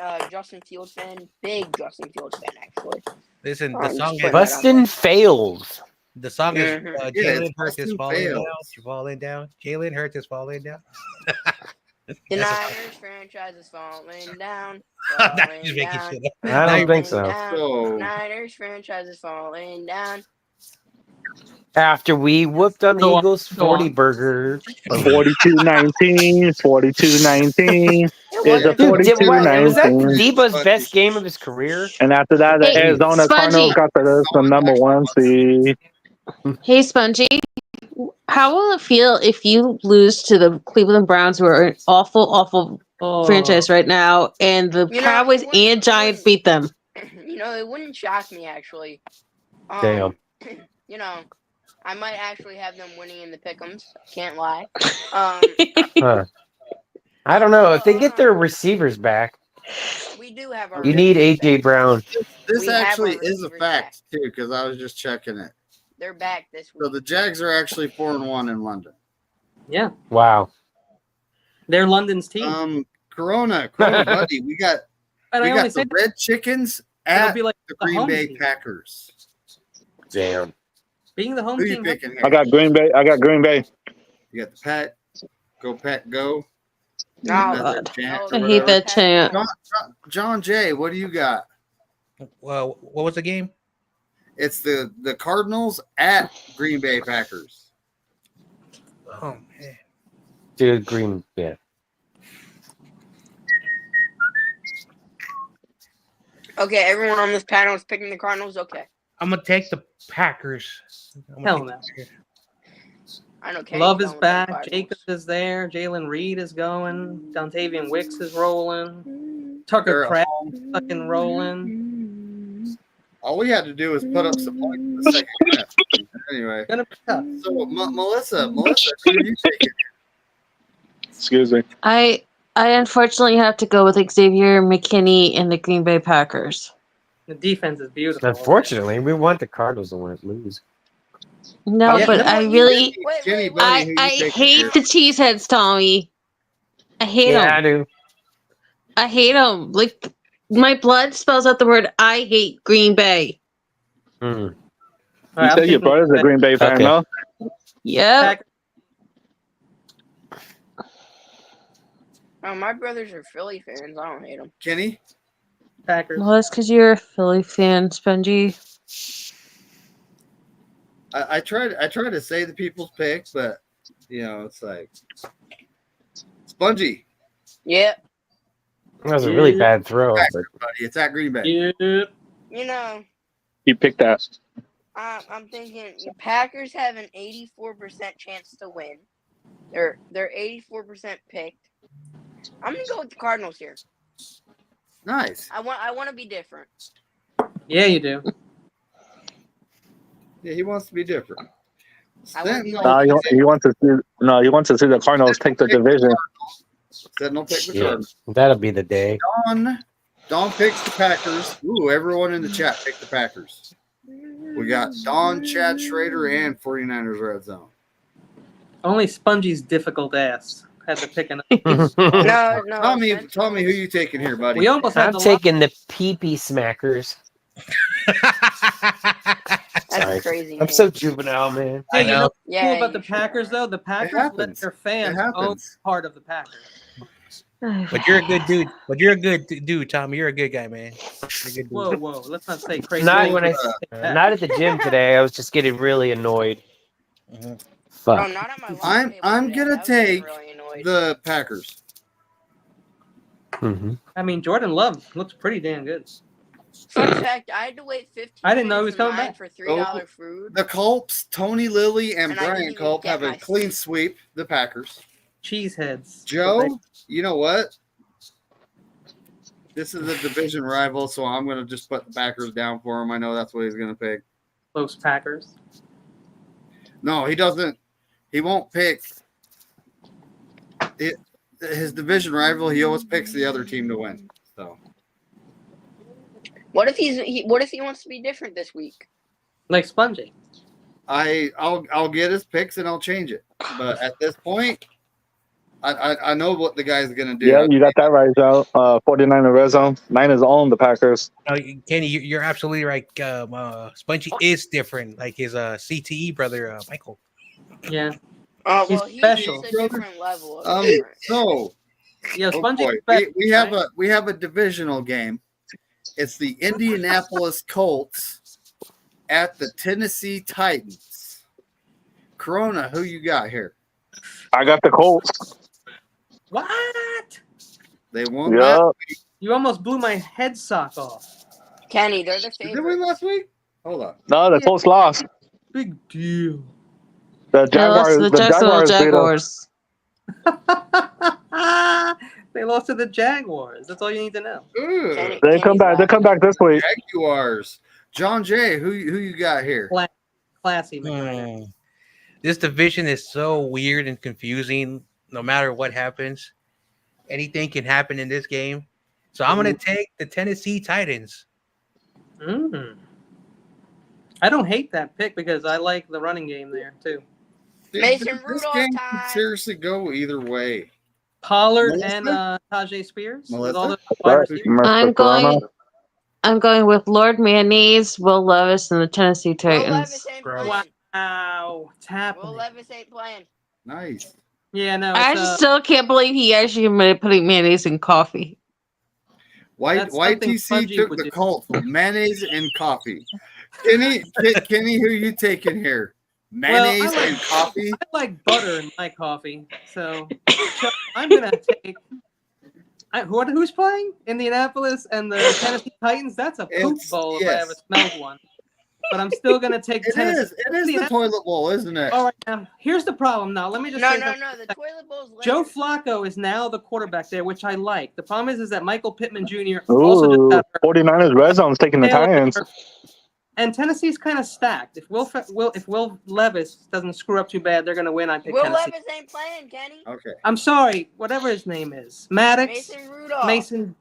D: Fields fan. Big Justin Fields fan, actually.
G: listen.
D: Oh,
G: The
D: I'm
G: song
D: just
G: is
D: putting
H: Bustin' fails.
G: the song is
D: Mhm.
B: Yeah,
G: Jalen
B: it's
G: Hurts is
B: Justin
G: falling
B: Fields.
G: down. You're falling down. Jalen Hurts is falling down.
D: The
G: That's
D: Niners franchise is falling down.
G: Now
D: Falling
G: he's making
D: down.
G: shit up.
H: I don't think so.
D: Down.
B: So
D: Niners franchise is falling down.
H: After we whooped on the
C: Go on,
H: Eagles
C: go on.
H: 40 burger.
E: 42-19, 42-19. It's a
H: Dude, was that
E: 42-19.
H: Debo's best game of his career?
E: And after that, the
F: Hey,
E: Arizona
F: Spongy.
E: Cardinals got the number 1 seed.
F: Hey, Spongy. How will it feel if you lose to the Cleveland Browns, who are an awful
C: Oh.
F: franchise right now, and the
D: You know,
F: Cowboys
D: it wouldn't-
F: and Giants beat them?
D: You know, it wouldn't shock me actually.
H: Damn.
D: You know, I might actually have them winning in the pick'ems. Can't lie.
H: Huh. I don't know. If they get their receivers back,
D: We do have our.
H: you need A.J. Brown.
B: this
D: We have
B: actually
D: our
B: is a
D: receivers
B: fact too, because I was just checking it.
D: They're back this
B: So
D: week.
B: the Jags are actually 4-1 in London.
C: Yeah,
H: Wow.
C: they're London's team.
B: Corona, buddy, we got
C: and I only say
B: the Red Chickens
C: it'll
B: at
C: be like
B: the
C: the
B: Green
C: home
B: Bay
C: team.
B: Packers.
H: Damn.
C: Being the home
B: Who you
C: team.
B: picking here?
E: I got Green Bay.
B: You got the Pack. Go Pack, go.
D: No,
F: God.
B: Chant
F: I
B: or
F: hate
B: whatever.
F: that chant.
B: John Jay, what do you got?
G: Well, what was the game?
B: It's the Cardinals at Green Bay Packers.
G: Oh man.
H: Dude, Green. Yeah.
D: Okay, everyone on this panel is picking the Cardinals. Okay,
G: I'm gonna take the Packers.
C: Hell no.
D: I know. Kenny's
C: Love is
D: going with the
C: back.
D: Cardinals.
C: Jacobs is there. Jalen Reed is going. Dontavian Wicks is rolling. Tucker
B: They're at
C: Craft
B: home.
C: is fucking rolling.
B: All we had to do was put up some points in the second half. Anyway,
C: Gonna be tough.
B: so Melissa, who are you taking?
E: Excuse me.
F: I unfortunately have to go with Xavier McKinney and the Green Bay Packers.
C: The defense is beautiful.
H: Unfortunately, we want the Cardinals to lose.
F: No,
C: Yeah,
F: but
C: no,
F: I
C: you
F: really,
B: Jenny, buddy, who you
F: I
B: taking
F: hate
B: here?
F: the cheeseheads, Tommy. I hate them.
H: Yeah, I do.
F: I hate them. Like, my blood spells out the word I hate Green Bay.
H: Hmm.
C: All
E: You
C: right, I'm
E: said your
C: taking
E: brother's a Green Bay fan,
H: Okay.
E: no?
F: Yep.
D: Oh, my brothers are Philly fans. I don't hate them.
B: Kenny?
C: Packers.
F: Well, that's because you're a Philly fan, Spongy.
B: I try to say the people's pick, but it's like Spongy.
D: Yep.
H: That was a really bad throw. But
B: Buddy, it's at Green Bay.
C: Yep.
D: You know,
E: You picked that.
D: I'm thinking Packers have an 84% chance to win. They're 84% picked. I'm gonna go with the Cardinals here.
B: Nice.
D: I want to be different.
C: Yeah, you do.
B: Yeah, he wants to be different.
D: I wanna be
B: Sentinel,
D: like-
E: He wants to see the Cardinals take the division.
B: Sentinel pick the
H: Shit.
B: Cardinals.
H: That'll be the day.
B: Dawn picks the Packers. Ooh, everyone in the chat picked the Packers. We got Dawn, Chad Schrader, and 49ers Red Zone.
C: Only Spongy's difficult ass had to pick an.
D: No.
B: Tommy, who you taking here, buddy?
C: We almost had
H: I'm
C: the
H: taking the pee-pee smackers.
D: That's
H: Sorry.
D: crazy.
H: I'm so juvenile, man.
C: Hey, you know what's
D: Yeah,
C: cool about
D: you
C: the
D: sure
C: Packers
D: are.
C: though? The Packers let
B: happens.
C: their
B: It
C: fans own
B: happens.
C: part of the Packers.
G: But you're a good dude. But you're a good dude, Tommy. You're a good guy, man. You're a good dude.
C: Whoa! Let's not say crazy.
H: Not
C: things.
H: when not at the gym today. I was just getting really annoyed.
G: Mhm.
H: Fuck.
D: Oh, not at my lunch
B: I'm
D: table
B: I'm
D: today.
B: gonna
D: I was getting
B: take
D: really annoyed.
B: the Packers.
H: Mm-hmm.
C: I mean, Jordan Love looks pretty damn good.
D: Fun fact: I had to wait 15
C: I didn't know he was
D: minutes in
C: coming
D: line
C: back.
D: for $3 food.
B: The Colts, Tony Lilly and
D: And I didn't
B: Brian
D: even
B: Culp
D: get
B: have a
D: my
B: clean
D: seat.
B: sweep. The Packers.
C: Cheeseheads.
B: Joe, you know what? This is a division rival, so I'm going to just put the Packers down for him. I know that's what he's going to pick.
C: Close Packers.
B: No, he doesn't. He won't pick it. His division rival. He always picks the other team to win. So
D: What if what if he wants to be different this week?
C: Like Spongy.
B: I'll get his picks and I'll change it. But at this point, I know what the guy's going to do.
E: Yeah, you got that right, Joe. 49er Red Zone. Niners own the Packers.
G: No, Kenny, you're absolutely right. Spongy is different, like his CTE brother, Michael.
C: Yeah.
D: Oh,
C: He's
D: well, he's
C: special.
D: just a different level of different.
B: So
C: Yeah,
B: oh
C: Spongy.
B: boy, we have a divisional game. It's the Indianapolis Colts at the Tennessee Titans. Corona, who you got here?
E: I got the Colts.
C: What?
B: They won
E: Yeah.
B: last week.
C: You almost blew my head sock off.
D: Kenny, they're the
B: Did they win
D: favorites.
B: last week? Hold on.
E: No, the Colts lost.
C: Big deal.
E: The
F: They lost
E: Jaguars.
F: to the
E: The
F: Jacksonville
E: Jaguars beat them.
F: Jaguars.
C: They lost to the Jaguars. That's all you need to know.
B: Ooh,
D: Kenny-
E: They come
D: Kenny's
E: back. They
D: laughing.
E: come back this week.
B: Jaguars. John Jay, who you got here?
C: Classy, McGregor.
G: Hmm. This division is so weird and confusing. No matter what happens, anything can happen in this game. So I'm going to take the Tennessee Titans.
C: Mm. I don't hate that pick because I like the running game there too.
D: Mason
B: This
D: Rudolph
B: game
D: time.
B: could seriously go either way.
C: Pollard
B: Melissa?
C: and Tajay Spears. With
B: Melissa?
C: all the wide
E: Right.
C: receivers.
F: I'm
E: Mr. Corona.
F: going with Lord Mayonnaise, Will Levis, and the Tennessee
D: Will
F: Titans.
D: Levis ain't
G: Gross.
D: playing.
C: Wow, it's
D: Will
C: happening.
D: Levis ain't playing.
B: Nice.
C: Yeah, no.
F: I
C: It's,
F: just still can't believe he actually admitted putting mayonnaise in coffee.
C: That's something
B: YTC
C: Spongy
B: took
C: would
B: the
C: do.
B: Colts with mayonnaise and coffee. Kenny, who you taking here? Mayonnaise
C: like-
B: and coffee?
C: I like butter in my coffee, so I'm gonna take. Who's playing? Indianapolis and the Tennessee Titans. That's a poop
B: It's-
C: bowl if I
B: yes.
C: ever smelled one. But I'm still gonna take
B: It
C: Tennessee.
B: is. It is the toilet bowl, isn't it?
C: All right, now here's the problem. Now let me just
D: No,
C: say
D: no,
C: something.
D: no. The toilet bowl's later.
C: Joe Flacco is now the quarterback there, which I like. The problem is that Michael Pittman Jr. also just
E: Ooh,
C: got hurt.
E: 49ers Red Zone's taking the
C: Taylor
E: Titans.
C: hurt. And Tennessee's kind of stacked. If Will Levis doesn't screw up too bad, they're going to win. I pick
D: Will
C: Tennessee.
D: Levis ain't playing, Kenny.
B: Okay.
C: I'm sorry, whatever his name is, Maddox,
D: Mason Rudolph.
C: Mason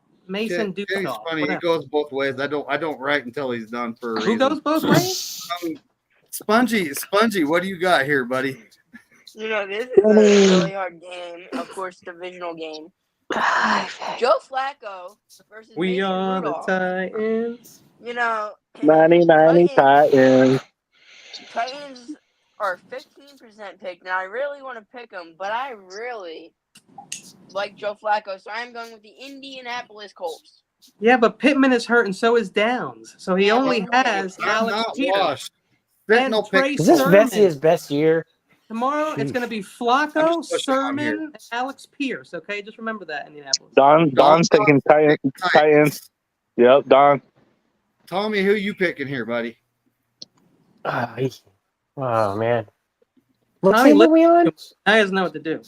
B: Kenny's
C: Dukoff.
B: funny. He
C: whatever.
B: goes both ways. I don't write until he's done for a
C: Who
B: reason.
C: goes both ways?
B: Spongy, what do you got here, buddy?
D: You know, this is a really hard game. Of course, divisional game. Joe Flacco versus
C: We
D: Mason
C: are
D: Rudolph.
C: the Titans.
D: You know,
E: 90 Titans.
D: Titans are 15% picked. Now, I really want to pick them, but I really like Joe Flacco, so I'm going with the Indianapolis Colts.
C: Yeah, but Pittman is hurt and so is Downs. So he
D: Yeah,
C: only
D: but-
C: has
B: I'm
C: Alex
B: not
C: Peters.
B: washed.
C: And
B: Sentinel
C: Trey
B: picked
H: Is this
C: Sermon.
H: Vessia's best year?
C: Tomorrow it's
H: Jeez.
C: going to be
B: I'm
C: Flacco,
B: just pushing on here.
C: Sermon, and Alex Pierce. Okay, just remember that, Indianapolis.
E: Don's taking Titans. Yep, Don.
B: Tommy, who you picking here, buddy?
H: Oh man. What
C: Tommy,
H: team are we on?
C: I doesn't know what to do.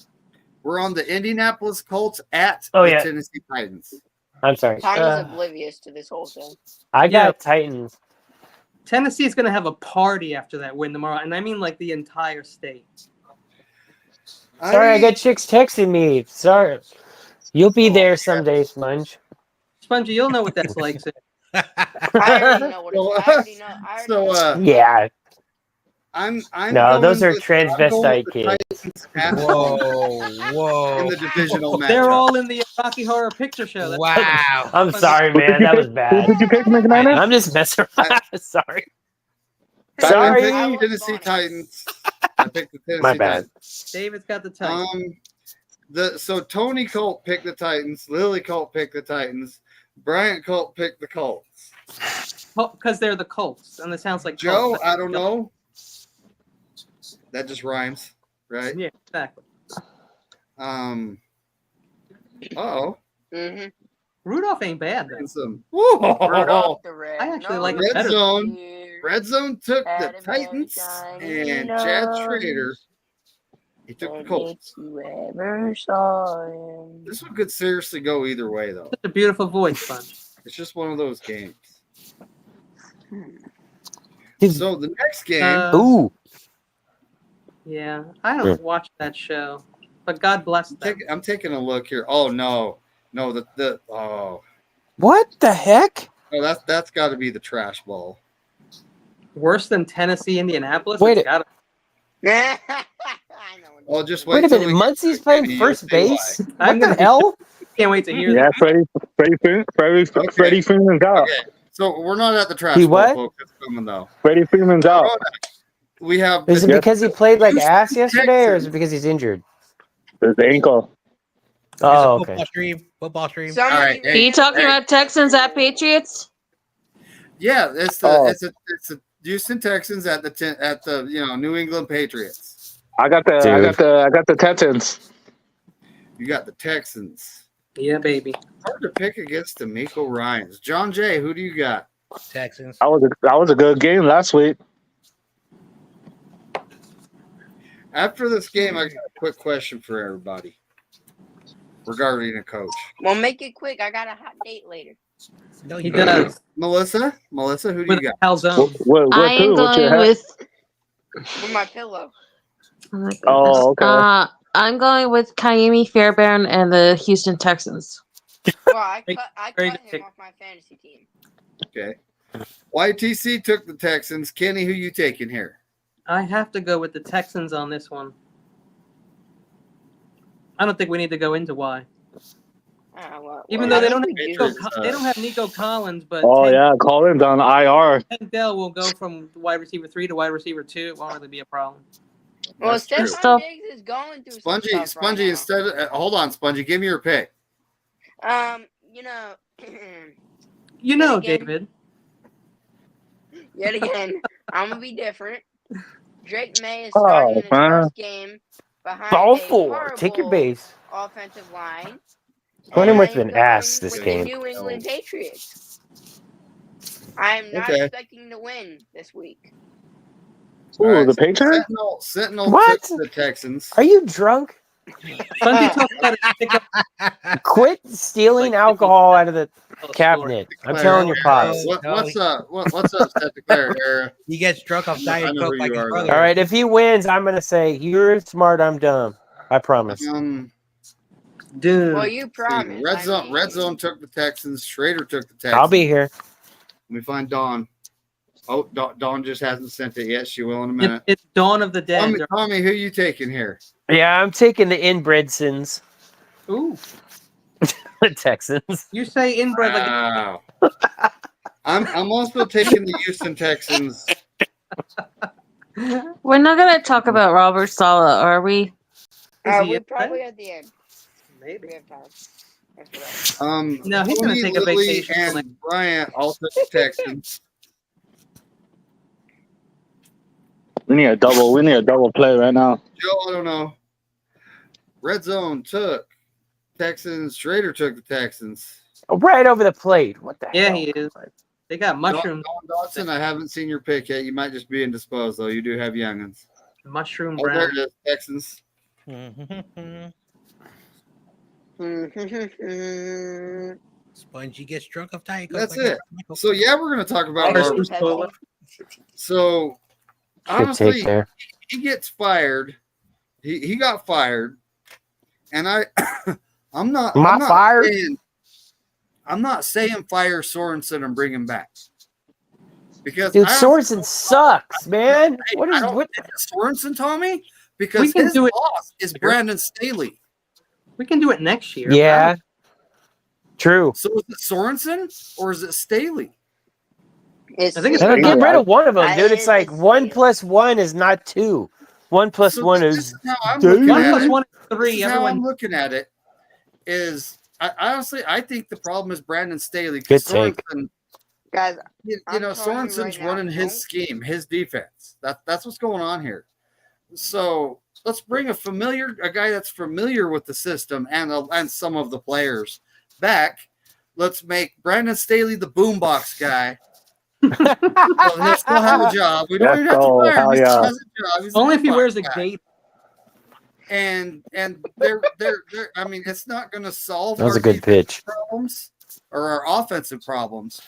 B: We're on the Indianapolis Colts at
H: Oh,
B: the
H: yeah.
B: Tennessee Titans.
H: I'm sorry.
D: Tommy's oblivious to this whole thing.
H: I got
C: Yeah.
H: Titans.
C: Tennessee's going to have a party after that win tomorrow, and I mean like the entire state.
H: Sorry, I got chicks texting me. Sorry. You'll be there someday, Sponge.
C: Spongy, you'll know what that's like. Soon.
D: I already know what it's. I already know.
H: Yeah.
B: I'm
H: No, those
B: going
H: are
B: with-
H: transvestite
B: I'm going with the
H: kids.
B: Titans at
G: Whoa.
B: in the divisional matchup.
C: They're all in the Rocky Horror Picture Show. That's
G: Wow.
H: I'm sorry, man. That was
E: Who
H: bad.
E: did you pick, McNiner?
H: I'm just messing around. Sorry.
B: I
H: Sorry.
B: picked the Tennessee Titans. I picked the Tennessee
H: My bad.
B: Titans.
C: David's got the Titans.
B: So Tony Colt picked the Titans. Lily Colt picked the Titans. Bryant Colt picked the Colts.
C: Because they're the Colts, and it sounds like
B: Joe,
C: Colts.
B: I don't know. That just rhymes, right?
C: Yeah, exactly.
B: Uh-oh.
D: Mm-hmm.
C: Rudolph ain't bad though.
B: And some.
D: Rudolph the Red.
C: I actually
D: Nose
C: like it
B: Red
C: better.
B: Zone.
D: Reindeer
B: Red Zone took the
D: had a very
B: Titans,
D: shiny
B: and Chad
D: nose.
B: Schrader, he took the
D: And
B: Colts.
D: if you ever saw him.
B: This one could seriously go either way, though.
C: Such a beautiful voice, Sponge.
B: It's just one of those games.
H: Did-
B: So the next game,
H: Ooh.
C: Yeah, I don't watch that show, but God bless them.
B: I'm taking a look here. Oh no, oh
H: What the heck?
B: no, that's got to be the trash ball.
C: Worse than Tennessee, Indianapolis.
H: Wait
C: It's gotta-
D: I know.
B: Well, just
H: Wait a
B: till
H: minute.
B: we get
H: Muncie's
B: to
H: playing
B: it,
H: first
B: you'll see
H: base?
C: I'm
H: What the
C: gonna be-
H: hell?
C: Can't wait to hear
E: Yeah,
C: that.
E: Freddie Freeman's out.
B: Okay, so we're not at the trash
H: He
B: ball,
H: what?
B: folks. It's coming though.
E: Freddie Freeman's out.
B: We have
H: Is it
B: the-
H: because he played like
B: Houston
H: ass yesterday, or is
B: Texans.
H: it because he's injured?
E: His ankle.
H: Oh,
G: Football
H: okay.
G: stream. Football stream.
B: All right,
F: Are you talking about Texans at Patriots?
B: Yeah, it's the
E: Oh.
B: it's the Houston Texans at the New England Patriots.
E: I got the Texans.
B: You got the Texans.
C: Yeah, baby.
B: Hard to pick against the Miko Ryans. John Jay, who do you got?
G: Texans.
E: That was a good game last week.
B: After this game, I got a quick question for everybody regarding a coach.
D: Well, make it quick. I got a hot date later.
G: No,
C: He
G: you don't.
C: does.
B: Melissa, who do
C: With
B: you got?
C: calzone.
E: What
F: I am
E: What's your
F: going
E: hat?
F: with.
D: With my pillow.
F: Oh, my
E: Oh,
F: goodness.
E: okay.
F: I'm going with Kaimi Fairbairn and the Houston Texans.
D: Well, I
C: Very
D: cut
C: good
D: him
C: pick.
D: off my fantasy team.
B: Okay. YTC took the Texans. Kenny, who you taking here?
C: I have to go with the Texans on this one. I don't think we need to go into why. Even though they don't have they don't have Nico Collins, but
E: Oh yeah, Collins on IR.
C: Tank Dell will go from wide receiver 3 to wide receiver 2. It won't really be a problem.
D: Well,
B: That's true.
D: Stephon Diggs is going through some
B: Spongy,
D: stuff
B: Spongy,
D: right now.
B: instead of hold on, Spongy, give me your pick.
D: You know,
C: You know,
D: again.
C: David.
D: yet again, I'm gonna be different. Drake May is
E: Oh,
D: starting in his
E: man.
D: first game behind
H: Ball
D: a
H: four. Take your
D: horrible
H: base.
D: offensive line.
H: Wentworth's
D: And I'm
H: been ass
D: going
H: this
D: with
H: game.
D: The New England Patriots. I am not
B: Okay.
D: expecting to win this week.
E: Ooh,
B: All right,
E: the Patriots?
B: Sentinel
H: What?
B: took the Texans.
H: Are you drunk?
C: Spongy talked about his pickup
H: Quit stealing alcohol out of the cabinet. I'm telling your pops.
B: What's up? What's up, Seth Declare era?
G: He gets drunk off
B: I
G: Diet
B: know
G: Coke
B: who
G: like
B: you
G: his
B: are,
G: brother.
B: though.
H: All right, if he wins, I'm gonna say you're smart, I'm dumb. I promise.
C: dude.
D: Well, you promised.
B: Red Zone took the Texans. Schrader took the Texans.
H: I'll be here.
B: Let me find Dawn. Oh, Dawn just hasn't sent it yet. She will in a minute.
C: It's Dawn of the Dead.
B: Tommy, who you taking here?
H: Yeah, I'm taking the inbred sins.
C: Ooh,
H: The Texans.
C: you say inbred like
B: Wow. I'm also taking the Houston Texans.
F: We're not going to talk about Robert Saleh, are we?
C: Is he
D: We
C: in
D: probably
C: there?
D: at the end.
C: maybe.
D: We have time. That's what
C: No, he's gonna
B: Tony,
C: take a
B: Lily,
C: vacation from
B: and Bryant all took the Texans.
E: We need a double play right now.
B: Joe, I don't know. Red Zone took Texans. Schrader took the Texans.
H: Right over the plate. What the
C: Yeah,
H: hell?
C: he is. They got mushroom
B: Dawson, I haven't seen your pick yet. You might just be indisposed, though. You do have youngins.
C: mushroom
B: Oh, there
C: brown.
B: it is, Texans.
G: Spongy gets drunk of Diet Coke.
B: That's
G: like
B: it. So, yeah, we're going to talk about
D: Actually,
B: Robert.
D: Pepsi.
C: Cola.
B: So,
H: Good
B: honestly,
H: take there.
B: he gets fired. He got fired. And I'm not
H: fired.
B: I'm not saying fire Sorensen and bring him back. Because
H: Dude, Sorensen sucks, man. What is what?
B: Sorensen, Tommy?
C: We
B: Because
C: can
B: his
C: do it.
B: boss is Brandon Staley.
C: We can do it next year.
H: Yeah, true.
B: So is it Sorensen or is it Staley?
D: It's
C: I think it's
H: Then
C: Staley.
H: get rid of one of them, dude.
D: I-
H: It's like
D: it's-
H: 1 + 1 is not 2. 1 +
B: So
H: 1
B: this
H: is
B: how I'm
H: dude.
B: looking
C: One
B: at
C: plus
B: it.
C: one is
B: This
C: three.
B: is how
C: Everyone.
B: I'm looking at it. Is honestly, I think the problem is Brandon Staley.
H: Good
B: Because
H: take.
B: Sorensen,
D: Guys,
B: you
D: I'm
B: know,
D: telling you
B: Sorensen's
D: right now,
B: running his
D: don't-
B: scheme, his defense. That's what's going on here. So let's bring a guy that's familiar with the system and some of the players back. Let's make Brandon Staley the boombox guy. Well, he'll still have a job. We don't
E: Let's
B: even have to
E: go.
B: fire him.
E: Hell
B: He still
E: yeah.
B: has a job. He's the
C: Only if he
B: boombox
C: wears a
B: guy.
C: gate.
B: And they're I mean, it's not going to solve
H: That was
B: our
H: a good pitch.
B: problems or our offensive problems,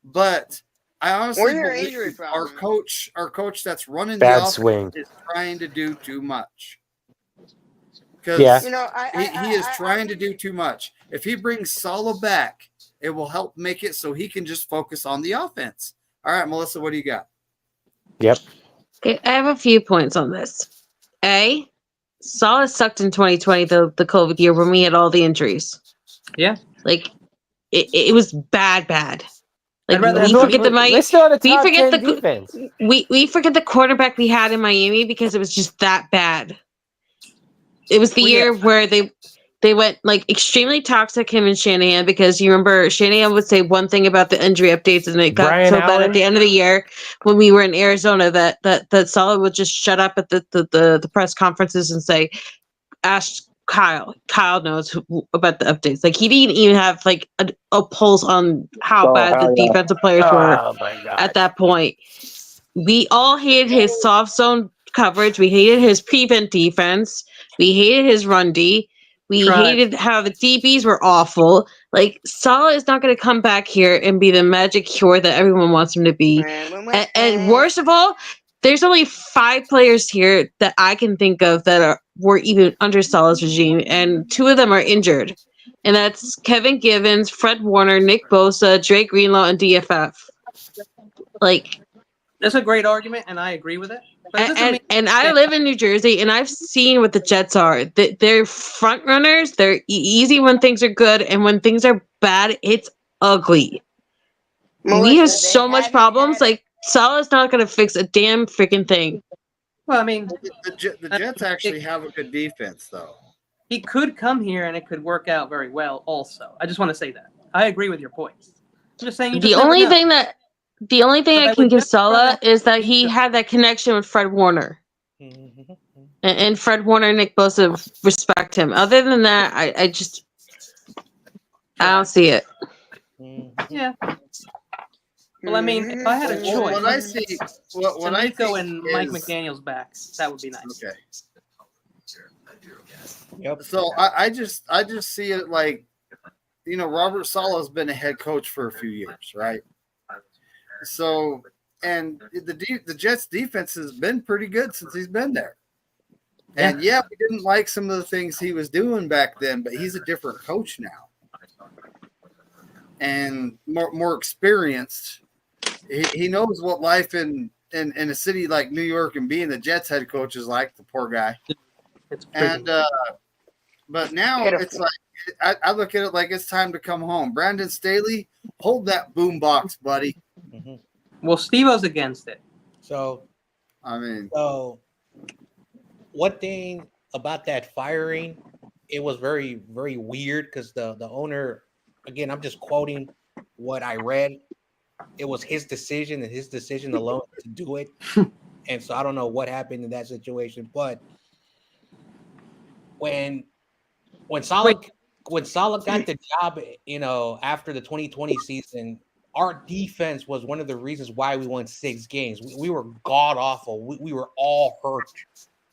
B: but I honestly
D: Or your
B: believe
D: injury
B: our
D: problems.
B: coach that's running
H: Bad
B: the offense
H: swing.
B: is trying to do too much. Because
H: Yeah.
D: You know,
B: he is trying to do too much. If he brings Sala back, it will help make it so he can just focus on the offense. All right, Melissa, what do you got?
H: Yep.
F: Okay, I have a few points on this. A, Salah sucked in 2020, the COVID year when we had all the injuries.
C: Yeah.
F: Like it was bad. Like
C: I'd rather
F: we
C: have
F: forget the
C: Miami.
H: We're still on a
F: we
H: top
F: forget
H: 10
F: the
H: defense.
F: we forget the quarterback we had in Miami because it was just that bad. It was the
C: Well,
F: year
C: yeah.
F: where they went like extremely toxic, him and Shanahan, because you remember Shanahan would say one thing about the injury updates and it got
H: Brian
F: so bad
H: Allen?
F: at the end of the year when we were in Arizona that Salah would just shut up at the press conferences and say, ask Kyle. Kyle knows about the updates. Like he didn't even have like a pulse on how
E: Oh,
F: bad the
E: hell yeah.
F: defensive players were
H: Oh my god.
F: at that point. We all hated his soft zone coverage. We hated his prevent defense. We hated his run D. We
C: Tried.
F: hated how the DBs were awful. Like Salah is not going to come back here and be the magic cure that everyone wants him to be. And worst of all, there's only 5 players here that I can think of that were even under Salah's regime, and 2 of them are injured. And that's Kevin Givens, Fred Warner, Nick Bosa, Drake Greenlaw, and DFF. Like,
C: That's a great argument, and I agree with it. But it doesn't mean
F: and I live in New Jersey, and I've seen what the Jets are. They're front runners. They're easy when things are good, and when things are bad, it's ugly. We have so much problems. Like Salah's not going to fix a damn freaking thing.
C: Well, I mean,
B: The Jets actually have a good defense, though.
C: he could come here and it could work out very well. Also, I just want to say that I agree with your points. I'm just saying.
F: The only thing
C: But
F: I
C: I
F: can
C: would
F: give
C: just
F: Salah
C: rather
F: is that
C: need
F: he
C: to-
F: had that connection with Fred Warner. And Fred Warner and Nick Bosa respect him. Other than that, I don't see it.
C: Yeah. Well, I mean, if I had a
B: Well,
C: choice,
B: what I see, what I
C: D'Amico
B: think
C: and Mike
B: is-
C: McDaniel's back, that would be nice.
B: Okay.
G: Yep.
B: So I just see it like, you know, Robert Saleh's been a head coach for a few years, right? So, and the Jets defense has been pretty good since he's been there. And yeah, we didn't like some of the things he was doing back then, but he's a different coach now, and more experienced. He knows what life in a city like New York and being the Jets head coach is like. The poor guy.
C: It's
B: And but now it's like I look at it like it's time to come home. Brandon Staley, hold that boom box, buddy.
C: well, Steve-O's against it.
G: So
B: I mean,
G: one thing about that firing, it was very, very weird because the owner, again, I'm just quoting what I read. It was his decision and his decision alone to do it. And so I don't know what happened in that situation. But when Saleh got the job, you know, after the 2020 season, our defense was one of the reasons why we won 6 games. We were god awful. We were all hurt.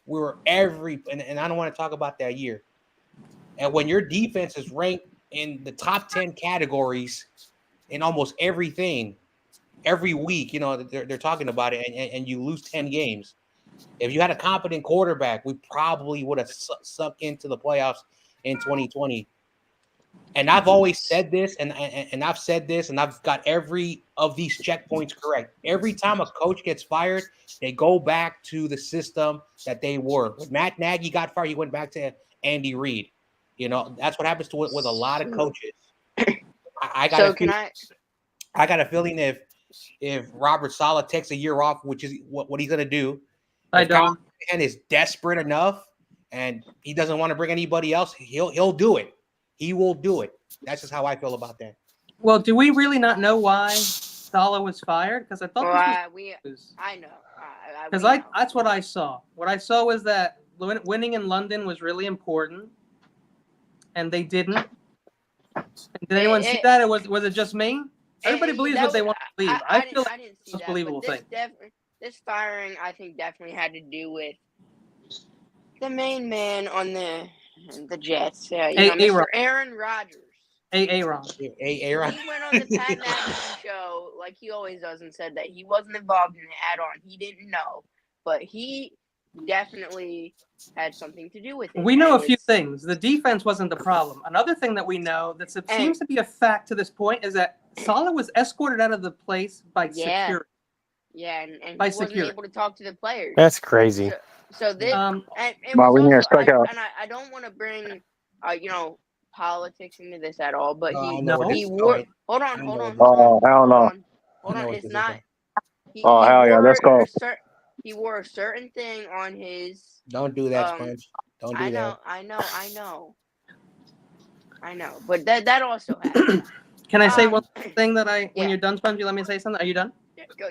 G: We were and I don't want to talk about that year. And when your defense is ranked in the top 10 categories in almost everything, every week, they're talking about it, and you lose 10 games. If you had a competent quarterback, we probably would have sunk into the playoffs in 2020. And I've always said this, and I've said this, and I've got every of these checkpoints correct. Every time a coach gets fired, they go back to the system that they were. When Matt Nagy got fired, he went back to Andy Reid. That's what happens with a lot of coaches. I got a feeling if Robert Saleh takes a year off, which is what he's going to do, if Kyle Shanahan is desperate enough and he doesn't want to bring anybody else, he'll do it. He will do it. That's just how I feel about that.
C: Well, do we really not know why Saleh was fired? Because I thought
D: I know.
C: Because that's what I saw. What I saw was that winning in London was really important, and they didn't. Did anyone see that, or was it just me? Everybody believes what they want to believe. I feel like it's the most believable thing.
D: This firing, I think, definitely had to do with the main man on the Jets, Mr. Aaron Rodgers.
C: Aaron.
D: He went on the Pat McAfee show like he always does and said that he wasn't involved in it at all. He didn't know, but he definitely had something to do with it.
C: We know a few things. The defense wasn't the problem. Another thing that we know that seems to be a fact to this point is that Saleh was escorted out of the place by security.
D: Yeah, and he wasn't able to talk to the players.
H: That's crazy.
D: So this,
E: we need to strike out.
D: And I don't want to bring, politics into this at all, but he wore. Hold on.
E: Oh, hell no.
D: Hold on, it's not.
E: Hell yeah, let's go.
D: He wore a certain thing on his.
G: Don't do that, Sponge. Don't do that.
D: I know. But that also happened.
C: Can I say one thing when you're done, Sponge, you let me say something? Are you done?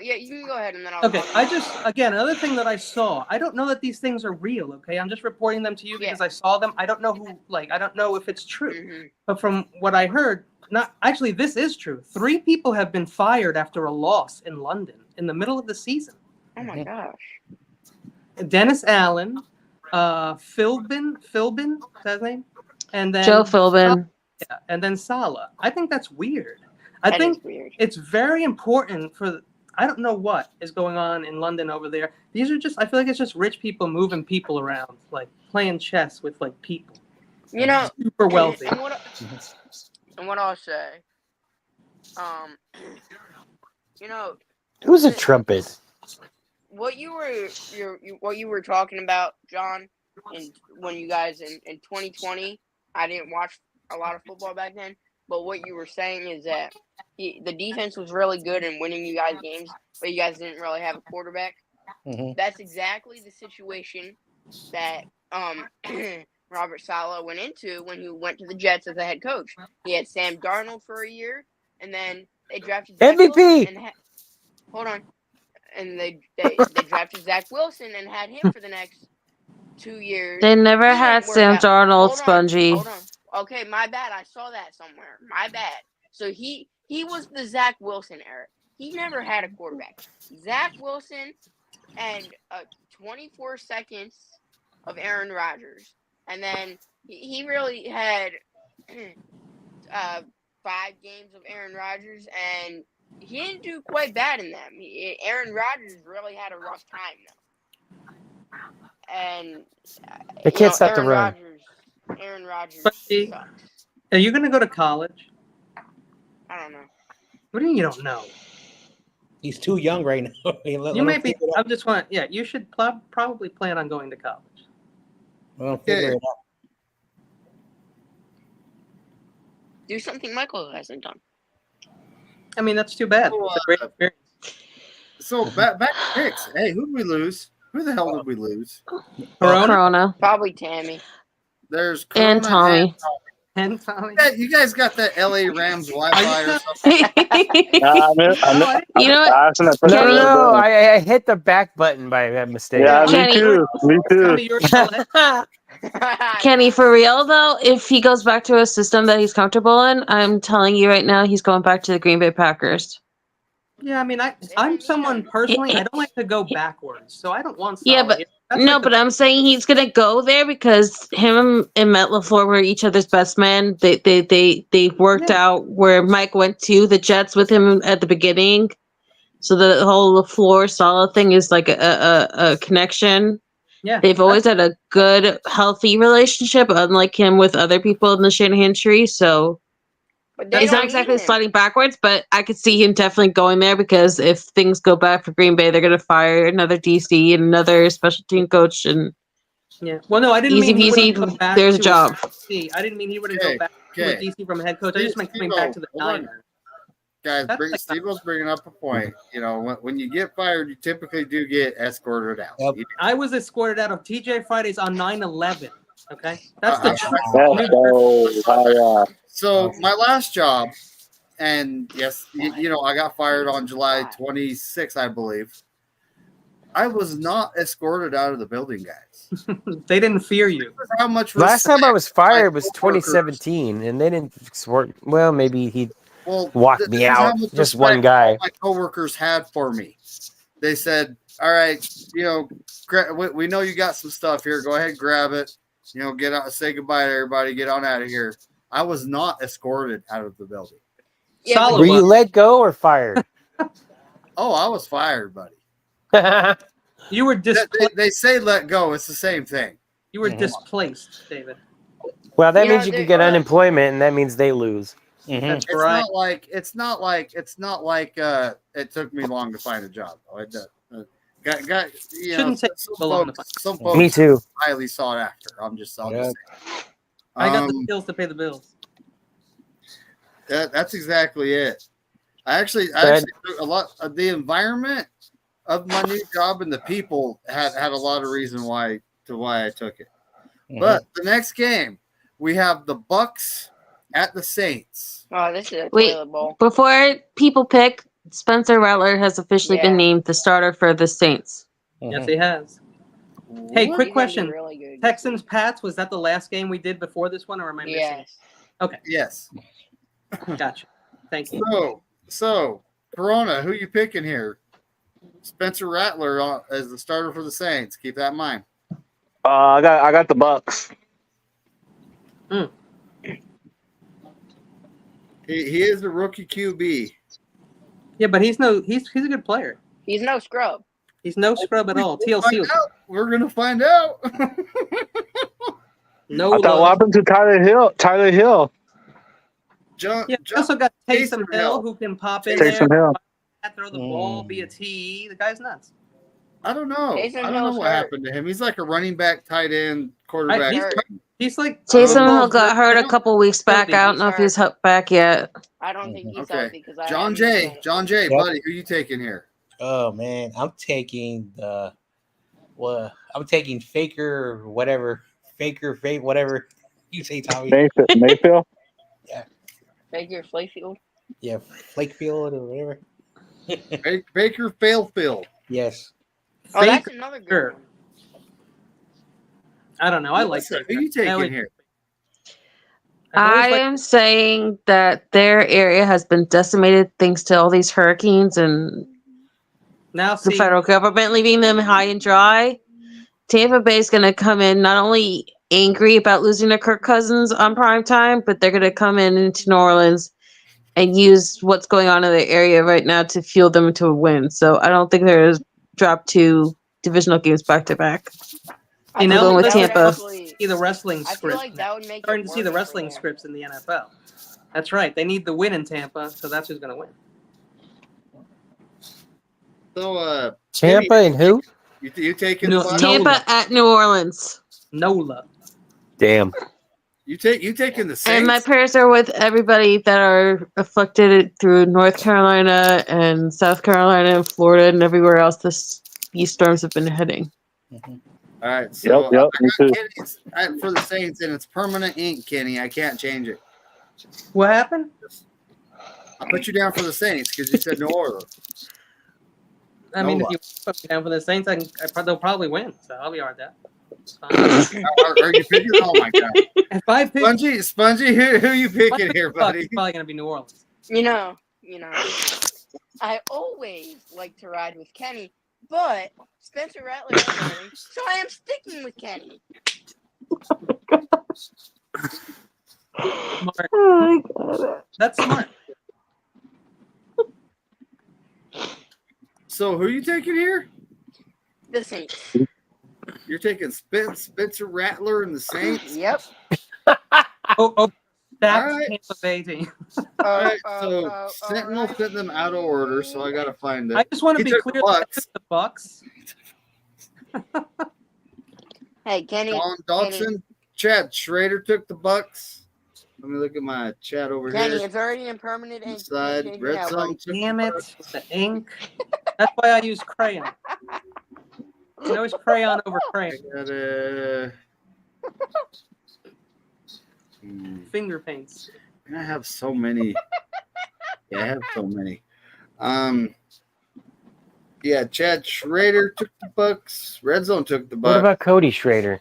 D: Yeah, you can go ahead and then I'll.
C: Okay, another thing that I saw. I don't know that these things are real. Okay, I'm just reporting them to you because I saw them. I don't know I don't know if it's true. Mm-hmm. But from what I heard, this is true. 3 people have been fired after a loss in London in the middle of the season.
D: Oh my gosh.
C: Dennis Allen, Philbin, is that his name? And then
F: Joe Philbin.
C: And then Saleh. I think that's weird. I think it's very important I don't know what is going on in London over there. These are I feel like it's just rich people moving people around, like playing chess with people. Super wealthy.
D: And what I'll say,
H: who's a trumpet?
D: What you were talking about, John, when you guys in 2020, I didn't watch a lot of football back then, but what you were saying is that the defense was really good in winning you guys games, but you guys didn't really have a quarterback. Mm-hmm. That's exactly the situation that Robert Saleh went into when he went to the Jets as a head coach. He had Sam Darnold for a year, and then they drafted Zach
H: MVP.
D: Hold on, and they drafted Zach Wilson and had him for the next 2 years.
F: They never had Sam Darnold, Spongy.
D: Hold on. Okay, my bad. I saw that somewhere. My bad. So he was the Zach Wilson era. He never had a quarterback. Zach Wilson and 24 seconds of Aaron Rodgers. And then he really had 5 games of Aaron Rodgers, and he didn't do quite bad in them. Aaron Rodgers really had a rough time, though. And
H: the kid stopped to run.
D: Aaron Rodgers
C: sucks. Are you going to go to college?
D: I don't know.
C: What do you mean you don't know?
G: He's too young right now.
C: You might be. I'm just want. Yeah, you should probably plan on going to college.
G: Well, figure it out.
D: Do something Michael hasn't done.
C: I mean, that's too bad. It's a great experience.
B: So back to picks. Hey, who did we lose? Who the hell did we lose?
F: Corona.
D: Probably Tammy.
B: There's Corona
F: and Tommy.
C: And Tommy.
B: Yeah, you guys got that LA Rams Wi-Fi or something?
F: You know what?
H: No, I hit the back button by mistake.
E: Yeah, me too.
C: Tommy, you're
F: Kenny, for real though, if he goes back to a system that he's comfortable in, I'm telling you right now, he's going back to the Green Bay Packers.
C: Yeah, I mean, I'm someone personally, I don't like to go backwards, so I don't want solid.
F: Yeah, but
C: That's
F: no,
C: like the-
F: but I'm saying he's gonna go there because him and Matt LaFleur were each other's best men. They worked out where Mike went to the Jets with him at the beginning. So the whole LaFleur solid thing is like a connection.
C: yeah,
F: They've always had a good, healthy relationship, unlike him with other people in the Shanahan tree. So
D: But they
F: he's
D: don't
F: not
D: need
F: exactly
D: him.
F: sliding backwards, but I could see him definitely going there because if things go bad for Green Bay, they're going to fire another DC and another special team coach, and
C: yeah. Well, no, I didn't
F: easy
C: mean he wouldn't
F: peasy.
C: go back
F: There's a
C: to
F: job.
C: DC. I didn't mean he wouldn't go back to a DC from a head coach. I just meant coming back to the
I: Steve-O, hold on.
C: Niners.
I: Guys,
C: That's like-
I: Steve-O's bringing up a point. You know, when you get fired, you typically do get escorted out.
G: Yep.
C: I was escorted out of TJ Fridays on 9/11. Okay, that's the truth.
E: Let's go.
I: So my last job, and yes, you know, I got fired on July 26th, I believe. I was not escorted out of the building, guys.
C: They didn't fear you.
I: How much
H: Last time I was fired
I: my
H: was
I: coworkers-
H: 2017, and they didn't work. Well, maybe he
I: Well,
H: walked me
I: this is how
H: out.
I: much
H: Just one
I: respect
H: guy.
I: all my coworkers had for me. They said, "All right, you know, we know you got some stuff here. Go ahead, grab it. You know, get out, say goodbye to everybody. Get on out of here." I was not escorted out of the building.
D: Yeah,
C: Solid
H: Were you
C: one.
H: let go or fired?
I: Oh, I was fired, buddy.
C: You were displaced.
I: They say let go. It's the same thing.
C: You were displaced, David.
H: Well, that
D: Yeah,
H: means you could get unemployment, and that means they lose.
C: That's
I: It's
C: right.
I: not like it took me long to find a job. Got you know,
C: Shouldn't take
I: some
C: so long to
I: folks, some folks
H: Me too.
I: highly sought after. I'm just saying.
C: I got the skills to pay the bills.
I: That's exactly it. I actually a lot of the environment of my new job and the people had a lot of reason why I took it. But the next game we have the Bucks at the Saints.
D: Oh, this is a
F: Wait,
D: toilet bowl.
F: before people pick, Spencer Rattler has officially
D: Yeah.
F: been named the starter for the Saints.
C: Yes, he has. Hey,
D: He's
C: quick
D: gonna be
C: question.
D: really good.
C: Texans Pats, was that the last game we did before this one, or am I missing?
D: Yes.
C: Okay,
I: Yes.
C: gotcha. Thank you.
I: So Corona, who you picking here? Spencer Rattler as the starter for the Saints. Keep that in mind.
E: I got the Bucks.
I: He is the rookie QB.
C: Yeah, but he's a good player.
D: He's no scrub.
C: He's no scrub at all.
I: We'll
C: TLC
I: find
C: was
I: out. We're gonna find out.
C: no
E: I thought what
C: love.
E: happened to Tyler Hill? Tyler Hill.
C: Yeah, we also got Taysom Hill, who can pop in
E: Taysom
C: there,
E: Hill.
C: throw the ball, be a TE. The guy's nuts.
I: I don't know.
D: Taysom
I: I don't know
D: Hill's
I: what
D: hurt.
I: happened to him. He's like a running back, tight end, quarterback.
C: He's like
F: Taysom
C: football
F: Hill got hurt a couple weeks back. I don't know if he's back yet.
D: I don't think he's
I: Okay.
D: healthy because
I: John J, buddy, who you taking here?
G: Oh man, I'm taking I'm taking Faker, whatever you say, Tommy.
E: Mayfield.
D: Baker Flayfield.
G: Yeah, Flakefield or whatever.
I: Baker Failfield.
G: Yes.
D: Oh, that's another good one.
C: I don't know. I like
I: Who
C: Faker.
I: you taking
C: always-
I: here?
F: I am saying that their area has been decimated thanks to all these hurricanes and
C: Now
F: the federal government leaving them high and dry. Tampa Bay is going to come in not only angry about losing to Kirk Cousins on prime time, but they're going to come into New Orleans and use what's going on in the area right now to fuel them to a win. So I don't think they're drop 2 divisional games back to back.
C: You know,
F: going with
C: let's
F: Tampa.
C: see the wrestling
D: I feel
C: script.
D: like that would make
C: Starting
D: it
C: to see the
D: worse
C: wrestling
D: for them.
C: scripts in the NFL. That's right. They need the win in Tampa, so that's who's going to win.
I: So,
H: Tampa and who?
I: You taking
C: No,
I: the Bucks?
F: Tampa at New Orleans.
C: Nola.
H: Damn.
I: You taking the Saints?
F: And my prayers are with everybody that are afflicted through North Carolina and South Carolina and Florida and everywhere else these storms have been heading.
I: All right, so
E: Yep, me
I: I
E: too.
I: got Kenny's for the Saints, and it's permanent ink, Kenny. I can't change it.
C: What happened?
I: I put you down for the Saints because you said New Orleans.
C: I mean,
I: Nola.
C: if you put me down for the Saints, they'll probably win. So I'll be all right with that.
I: Are you picking? Oh my god!
C: If I pick
I: Spongy, who you picking here,
C: Bucks,
I: buddy?
C: it's probably gonna be New Orleans.
D: You know. I always like to ride with Kenny, but Spencer Rattler is starting, so I am sticking with Kenny.
C: Smart.
F: Oh my God.
C: That's smart.
I: So who are you taking here?
D: The Saints.
I: You're taking Spencer Rattler and the Saints.
D: Yep.
C: That's
I: All right.
C: Tampa Bay team.
I: All right, so Sentinel sent them out of order, so I got to find it.
C: I just want to
I: He
C: be
I: took the
C: clear that I
I: Bucks.
C: took the Bucks.
D: Hey, Kenny.
I: Colin Dodson, Chad Schrader took the Bucks. Let me look at my chat over
D: Kenny,
I: here.
D: it's already in permanent ink.
I: Side Red Zone. took
C: Damn
I: the
C: it,
I: Bucks.
C: the ink. That's why I use crayon. You can always crayon over crayon.
I: Got
C: Finger paints.
I: I have so many. Yeah, I have so many. Yeah, Chad Schrader took the Bucks. Red Zone took the Bucks.
H: What about Cody Schrader?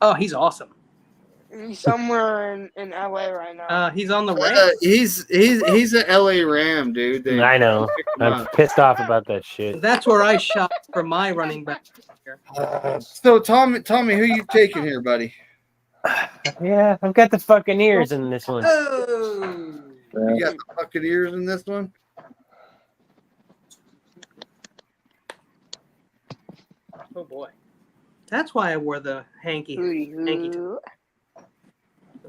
C: Oh, he's awesome.
D: He's somewhere in LA right now.
C: He's on the Rams.
I: He's an LA Ram, dude. They
H: I know.
I: picked him
H: I'm
I: up.
H: pissed off about that shit.
C: That's where I shop for my running back.
I: So Tommy, who you taking here, buddy?
H: Yeah, I've got the fucking ears in this one.
C: Oh.
I: You got the Buccaneers in this one?
C: Oh boy. That's why I wore the hanky
D: Hoo-dee-hoo.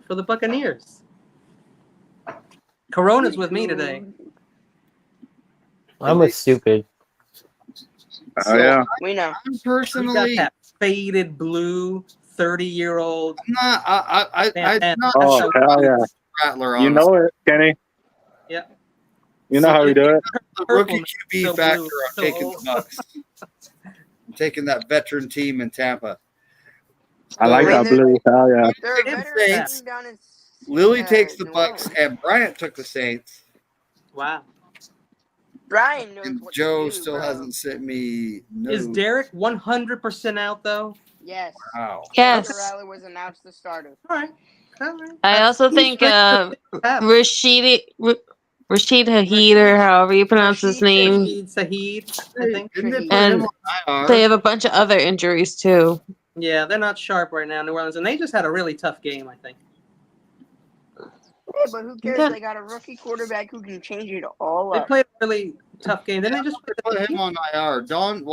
C: for the Buccaneers. Corona's with me today.
H: I'm with stupid.
E: Oh yeah.
D: We know.
I: I'm
C: We got
I: personally
C: that faded blue 30-year-old.
I: not. I'm not
E: Oh hell yeah.
I: Rattler on
E: You know it, Kenny.
C: Yeah.
E: You know how we do it.
I: the rookie
C: Purple,
I: QB
C: so
I: factor.
C: blue,
I: I'm
C: so
I: taking
C: old.
I: the Bucks. I'm taking that veteran team in Tampa.
E: I like that blue. Hell yeah.
D: They're a
I: Taking
D: veteran
I: Saints.
D: team down in
I: Lily takes the
D: New
I: Bucks,
D: Orleans.
I: and Bryant took the Saints.
C: Wow.
D: Brian knows
I: And
D: what
I: Joe
D: to do,
I: still
D: bro.
I: hasn't sent me. No.
C: Is Derek 100% out though?
D: Yes.
I: Wow.
F: Yes.
D: Spencer Rattler was announced the starter.
C: All right. All right.
F: I also think Rashid Haheed, or however you pronounce his name,
C: Rashid Saheed, I think.
I: Didn't they put
F: And
I: him on IR?
F: they have a bunch of other injuries too.
C: Yeah, they're not sharp right now, New Orleans, and they just had a really tough game, I think.
D: Yeah, but who cares?
F: Yeah.
D: They got a rookie quarterback who can change it all
C: They
D: up.
C: played a really tough game. Didn't they just
I: Put him on IR. Dawn,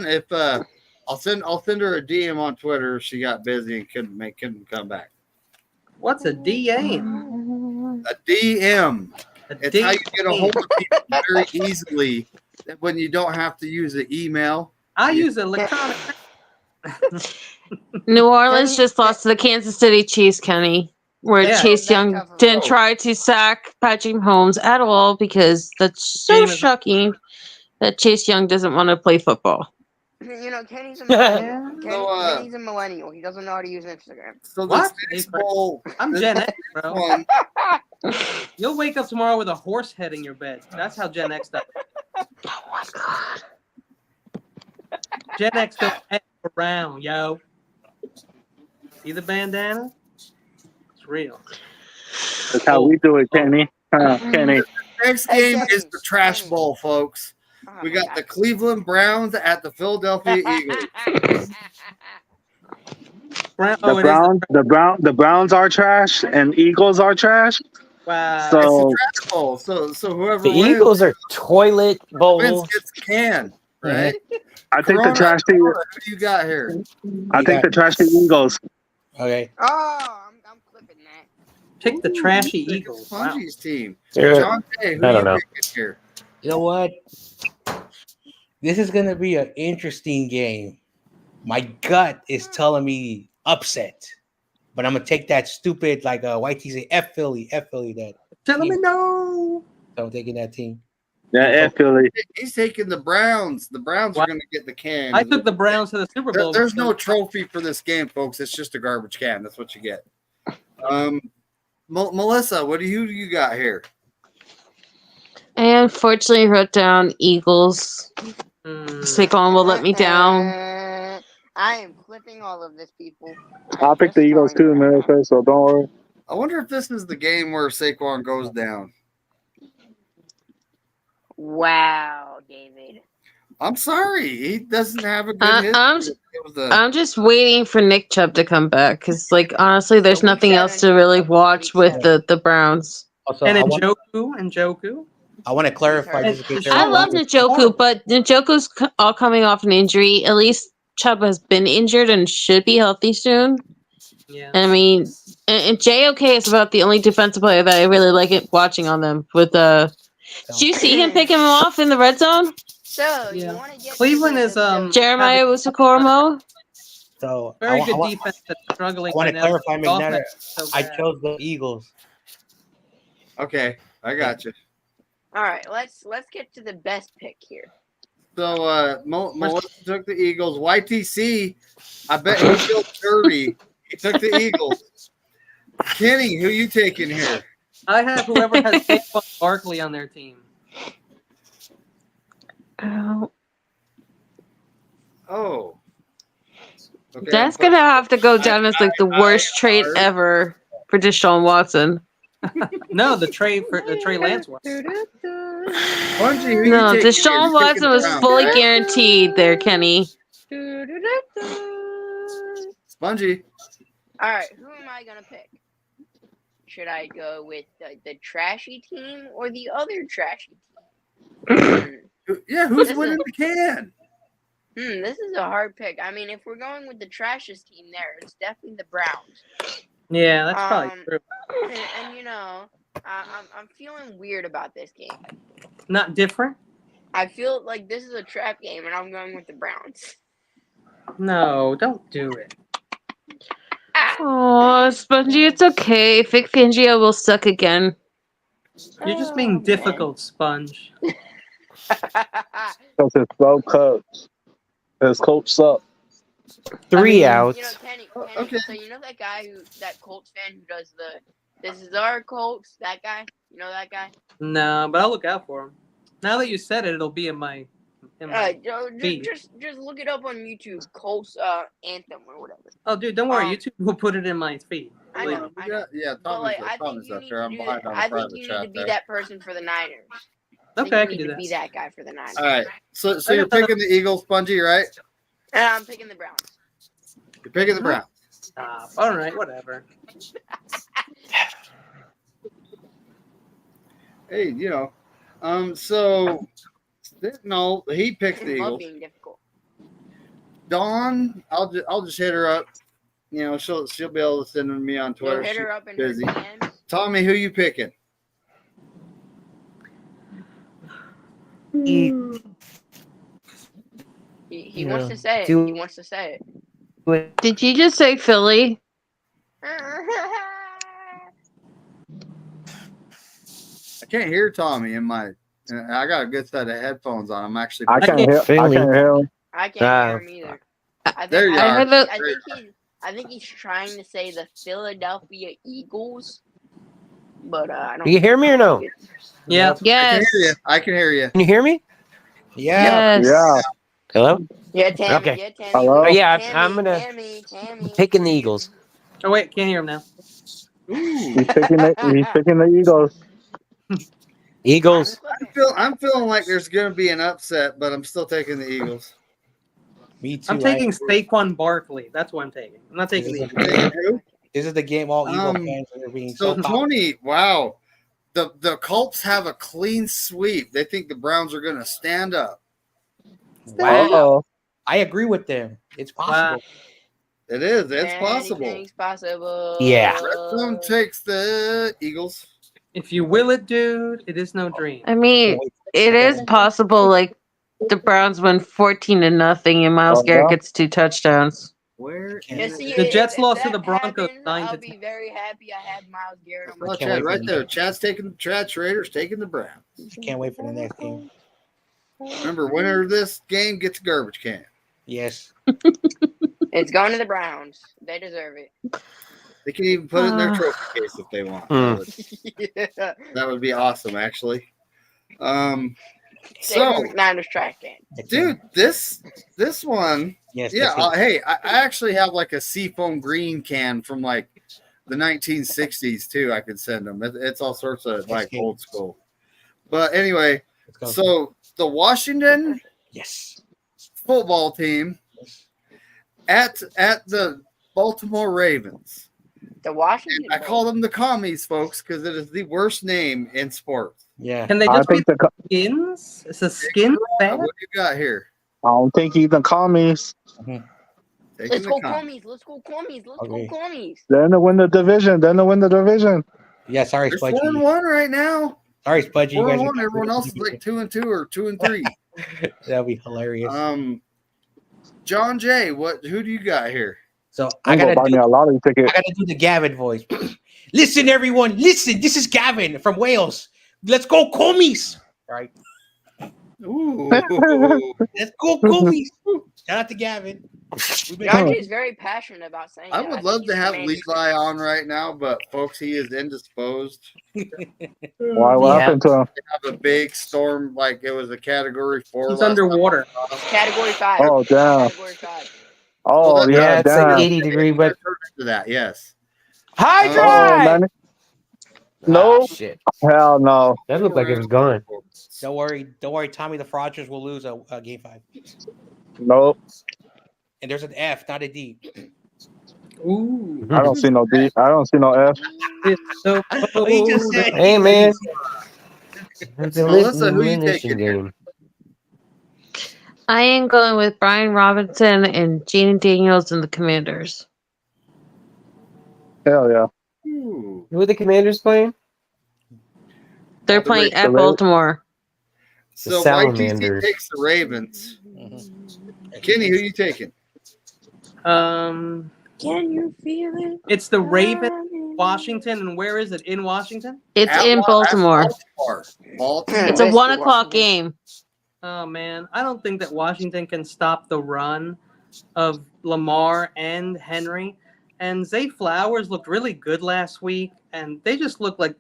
I: if I'll send her a DM on Twitter if she got busy and couldn't come back.
C: What's a DA?
I: A DM. It's how you get a hold of people very easily when you don't have to use an email.
C: I use electronic.
F: New Orleans just lost to the Kansas City Chiefs, Kenny, where
C: Yeah.
F: Chase Young didn't try to sack Patrick Mahomes at all because that's so
C: Game is-
F: shocking that Chase Young doesn't want to play football.
D: You know, Kenny's a millennial.
I: So,
D: Kenny's a millennial. He doesn't know how to use Instagram.
I: So
C: What?
I: this baseball,
C: I'm
I: this
C: Gen X, bro.
I: one,
C: You'll wake up tomorrow with a horse head in your bed. That's how Gen X does.
F: Oh my god.
C: Gen X don't F around, yo. See the bandana? It's real.
E: That's how we do it, Kenny. Kenny.
I: next
D: Hey,
I: game
D: Kenny,
I: is the trash
D: Kenny.
I: bowl, folks.
D: Oh
I: We
D: my
I: got
D: God.
I: the Cleveland Browns at the Philadelphia Eagles.
E: The Browns are trash and Eagles are trash.
C: Wow.
I: It's
E: So
I: the trash bowl. So whoever
H: The
I: wins,
H: Eagles are toilet bowl.
I: wins gets a can, right?
E: I think
I: Corona,
E: the trash
I: who do you got here?
E: I think the trash Eagles.
G: Okay.
D: Oh, I'm clipping that.
C: Pick the trashy Eagles. Wow.
I: Spongy's team.
H: Yeah.
I: John Day, who
H: I
I: you
H: don't know.
I: picking here?
G: You know what? This is gonna be an interesting game. My gut is telling me upset, but I'm gonna take that stupid YT say F Philly. That
C: Tell me no.
G: so I'm taking that team.
E: Yeah, Philly.
I: He's taking the Browns. The Browns
C: What?
I: are going to get the can.
C: I took the Browns to the Super Bowl.
I: There's no trophy for this game, folks. It's just a garbage can. That's what you get. Melissa, who do you got here?
F: I unfortunately wrote down Eagles. Saquon will let me down.
D: I am clipping all of this, people.
E: I'll pick the Eagles too, America, so don't worry.
I: I wonder if this is the game where Saquon goes down.
D: Wow, David.
I: I'm sorry, he doesn't have a good history.
F: I'm just waiting for Nick Chubb to come back because, like, honestly, there's
D: So week
F: nothing else to
D: 7,
F: really watch
D: week
F: with
D: 7.
F: the Browns.
H: Also,
C: And
H: I want,
C: Njoku.
G: I want to clarify
D: And
G: just in case
F: I
G: everyone
F: love
G: wonders.
F: Njoku, but Njoku's all coming off an injury. At least Chubb has been injured and should be healthy soon.
C: Yeah.
F: And I mean, and JOK is about the only defensive player that I really like it watching on them. With did you see him pick him off in the red zone?
D: So
C: Yeah.
D: you want to get
C: Cleveland
D: to
C: is
F: Jeremiah Usakoromo.
G: So
C: very good defense that's struggling.
G: I want
C: right
G: to
C: now.
G: clarify,
C: The
G: McNair.
C: offense is so
G: I
C: bad.
G: chose the Eagles.
I: Okay, I got you.
D: All right, let's get to the best pick here.
I: So Melissa took the Eagles. YTC, I bet he feels dirty. He took the Eagles. Kenny, who you taking here?
C: I have whoever has Saquon Barkley on their team.
I: Oh. Okay,
F: That's gonna have to go down as like the worst trade
I: I-
F: ever for Deshaun Watson.
C: No, the Trey Lance one.
I: Bungie, who
F: No,
I: you taking
F: Deshaun
I: here?
F: Watson
I: Picking
F: was
I: Browns,
F: fully
I: right?
F: guaranteed there, Kenny.
I: Bungie.
D: All right, who am I gonna pick? Should I go with the trashy team or the other trashy team?
I: Yeah, who's
D: This
I: winning
D: is-
I: the can?
D: This is a hard pick. I mean, if we're going with the trashiest team there, it's definitely the Browns.
C: Yeah, that's probably true.
D: And you know, I'm feeling weird about this game.
C: Not different?
D: I feel like this is a trap game, and I'm going with the Browns.
C: No, don't do it.
F: Oh, Spongy, it's okay. Vic Fangio will suck again.
C: You're just being difficult, Sponge.
E: Because his slow coach. His coach sucks.
H: 3
D: You
H: outs.
D: know, Kenny,
I: okay.
D: so you know that guy that Colts fan who does this is our Colts, that guy? You know that guy?
C: No, but I'll look out for him. Now that you said it, it'll be in my feed.
D: Just look it up on YouTube, Colts anthem or whatever.
C: Oh, dude, don't worry. YouTube will put it in my feed.
D: I
C: Believe
D: know,
C: me.
D: I know.
I: Yeah,
D: But like,
I: Tommy's up there. I'm
D: I
I: behind on a
D: think
I: private
D: you need
I: chat
D: to be
I: there.
D: that person for the Niners.
C: Okay, I
D: you
C: can
D: need
C: do
D: to be
C: that.
D: that guy for the Niners.
I: All right. So you're picking the Eagles, Bungie, right?
D: And I'm picking the Browns.
I: You're picking the Browns.
C: Stop. All right, whatever.
I: Hey, you know, so no, he picked the
D: I love
I: Eagles.
D: being difficult.
I: Dawn, I'll just hit her up. You know, she'll be able to send me on
D: You'll
I: Twitter.
D: hit
I: She's
D: her up in
I: busy.
D: her DMs.
I: Tommy, who you picking?
D: He wants to say it. He wants to say it.
F: Did you just say Philly?
I: I can't hear Tommy in my. I got a good set of headphones on. I'm actually.
E: I can't hear him.
D: I can't hear him either.
I: There you are.
D: I think he's trying to say the Philadelphia Eagles, but I don't.
H: Do you hear me or no?
C: Yeah.
F: Yes.
I: I can hear you.
H: Can you hear me?
F: Yes.
E: Yeah.
H: Hello?
D: Yeah, Tammy.
H: Okay.
D: Yeah, Tammy.
E: Hello?
H: Oh, yeah,
D: Tammy,
H: I'm gonna
D: Tammy.
H: picking the Eagles.
C: Oh, wait, can't hear him now.
E: He's picking the Eagles.
H: Eagles.
I: I'm feeling like there's going to be an upset, but I'm still taking the Eagles.
G: Me too.
C: I'm taking Saquon Barkley. That's what I'm taking. I'm not taking the Eagles.
G: This is the game all Eagle fans are being
I: So
G: so
I: Tony, wow, the Colts have a clean sweep. They think the Browns are going to stand up.
G: Wow. I agree with them. It's possible.
I: It is. It's possible.
D: Anything's possible.
H: Yeah.
I: Red Zone takes the Eagles.
C: If you will it, dude, it is no dream.
F: I mean, it is possible. Like the Browns win 14-0, and Myles Garrett gets 2 touchdowns.
I: Where
D: Yeah, see,
C: The Jets
D: if
C: lost to
D: that
C: the Broncos
D: happens,
C: 9
D: I'll
C: to
D: be
C: 10.
D: very happy. I had Myles Garrett on my
I: Well,
G: can't
I: Chad,
G: wait
I: right
G: for
I: there. Chad Schrader's taking the Browns.
G: Can't wait for the next game.
I: Remember, winner of this game gets a garbage can.
G: Yes.
D: It's going to the Browns. They deserve it.
I: They can even put it in their trophy case if they want.
D: Yeah.
I: That would be awesome, actually.
D: David
I: So,
D: McNinder's trash can.
I: dude, this one,
G: Yes.
I: Yeah.
G: that's it.
I: Hey, I actually have like a seafoam green can from like the 1960s too. I could send them. It's all sorts of like
G: Escape.
I: old school. But anyway,
G: Let's go.
I: so the Washington
G: Yes.
I: football team at the Baltimore Ravens.
D: The Washington.
I: I call them the commies, folks, because it is the worst name in sports.
G: Yeah.
C: Can they
E: I
C: just be
E: think the
C: skins? Is the skin bad?
I: What do you got here?
E: I don't think even commies.
I: Taking
D: Let's
I: the
D: go
I: commies.
D: commies. Let's go commies. Let's
G: Okay.
D: go commies.
E: They're gonna win the division. They're gonna win the division.
G: Yeah. Sorry,
I: They're
G: Spudgy.
I: 4-1 right now.
G: Sorry, Spudgy. You guys
I: 4-1. Everyone else is like 2-2 or 2-3.
G: That'd be hilarious.
I: John Jay, who do you got here?
G: So
E: I'm gonna buy me a lottery ticket.
G: I gotta do the Gavin voice. Listen, everyone, listen. This is Gavin from Wales. Let's go, commies. Right.
I: Ooh.
G: Let's go, commies. Shout out to Gavin.
D: John Jay's very passionate about saying
I: I
D: that.
I: would
D: think
I: love
D: he's
I: to have
D: Commanders
I: Levi on right now, but folks, he is indisposed.
E: Why? What
H: Yeah.
E: happened to him?
I: They have a big storm, like it was a Category 4.
C: He's
I: last
C: underwater.
I: time.
D: Category 5.
E: Oh damn!
D: Category 5.
E: Oh
I: Well,
E: yeah,
H: Yeah, it's
E: damn!
H: like 80 degree, but
I: To that, yes.
H: high
E: Oh
H: drive.
E: man,
H: Ah,
E: no,
H: shit.
E: hell no.
H: That looked like it was gone.
G: Don't worry. Tommy the Fraudsters will lose a game 5.
E: Nope.
G: And there's an F, not a D.
C: Ooh.
E: I don't see no D. I don't see no F.
C: It's so
G: He just
C: cold.
G: said.
H: Hey, man. It's a
I: Melissa, who you
H: elimination
I: taking here?
H: game.
F: I am going with Brian Robinson and Gene Daniels and the Commanders.
E: Hell yeah.
I: Ooh.
H: Who are the Commanders playing?
F: They're
I: The
F: playing at
E: Ravens.
F: Baltimore.
I: So YTC
H: Salamanders.
I: takes the Ravens.
G: Mhm.
I: Kenny, who you taking?
C: Um,
D: Can you feel it?
C: it's the Ravens, Washington, and where is it? In Washington?
F: It's
I: At
F: in
I: Wa- at
F: Baltimore.
I: Baltimore.
F: It's a
D: West
F: 1 o'clock
D: Washington.
F: game.
C: Oh man, I don't think that Washington can stop the run of Lamar and Henry. And Zay Flowers looked really good last week, and they just look like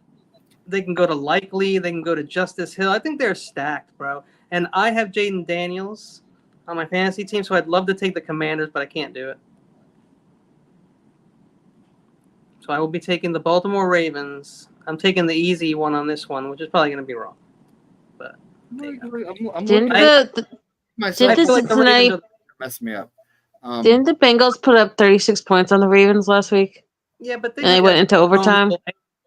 C: they can go to Likely, they can go to Justice Hill. I think they're stacked, bro. And I have Jaden Daniels on my fantasy team, so I'd love to take the Commanders, but I can't do it. So I will be taking the Baltimore Ravens. I'm taking the easy one on this one, which is probably going to be wrong. But there you go.
I: I'm
F: Didn't
I: looking at
F: the
I: myself.
C: I
F: did
C: feel like the
F: Cincinnati-
C: Ravens are,
I: Mess me up.
F: didn't the Bengals put up 36 points on the Ravens last week?
C: yeah, but
F: And they went into overtime?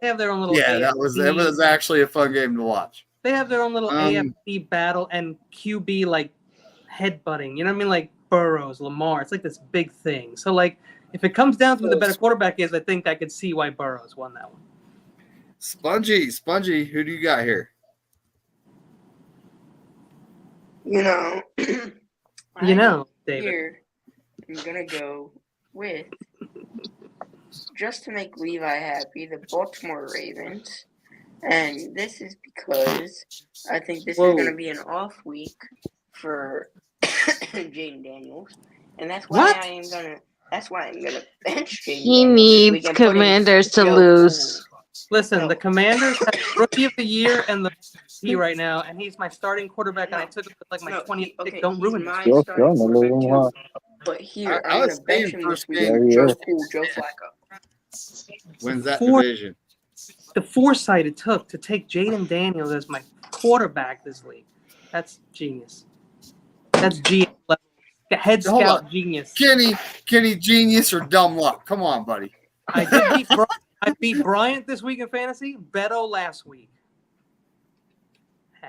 C: They have their own little
I: Yeah,
C: AFC.
I: it was actually a fun game to watch.
C: They have their own little
I: Um,
C: AFC battle and QB like headbutting. You know what I mean? Like Burrows, Lamar. It's like this big thing. So like, if it comes down to who the better quarterback is, I think I could see why Burrows won that one.
I: Spongy, who do you got here?
D: You know.
C: You know, David.
D: Here, I'm gonna go with, just to make Levi happy, the Baltimore Ravens. And this is because I think this
C: Whoa.
D: is gonna be an off week for Jaden Daniels. And that's why I'm gonna bench Jaden
F: He
D: Daniels this
F: needs
D: week and put in
F: Commanders to
D: Joe
F: lose.
C: Listen,
D: No.
C: the Commanders have Rookie of the Year and the MVP right now, and he's my starting quarterback, and I took him with like my 20th pick. Don't
D: he's
C: ruin
D: my
C: this.
E: Sure,
D: starting
E: sure,
D: quarterback
E: no,
D: too.
E: no.
D: But here,
I: I
D: I'm
I: was
D: gonna bench
I: saying
D: him
I: first
D: this week.
I: game,
E: Yeah,
D: Joe
E: yeah.
D: Joe Flacco.
I: Wins that
C: Four-
I: division.
C: The foresight it took to take Jaden Daniels as my quarterback this league. That's genius. That's GM level. Head
I: Hold
C: scout
I: on.
C: genius.
I: Kenny, genius or dumb luck? Come on, buddy.
C: I did beat I beat Bryant this week in fantasy. Beto last week.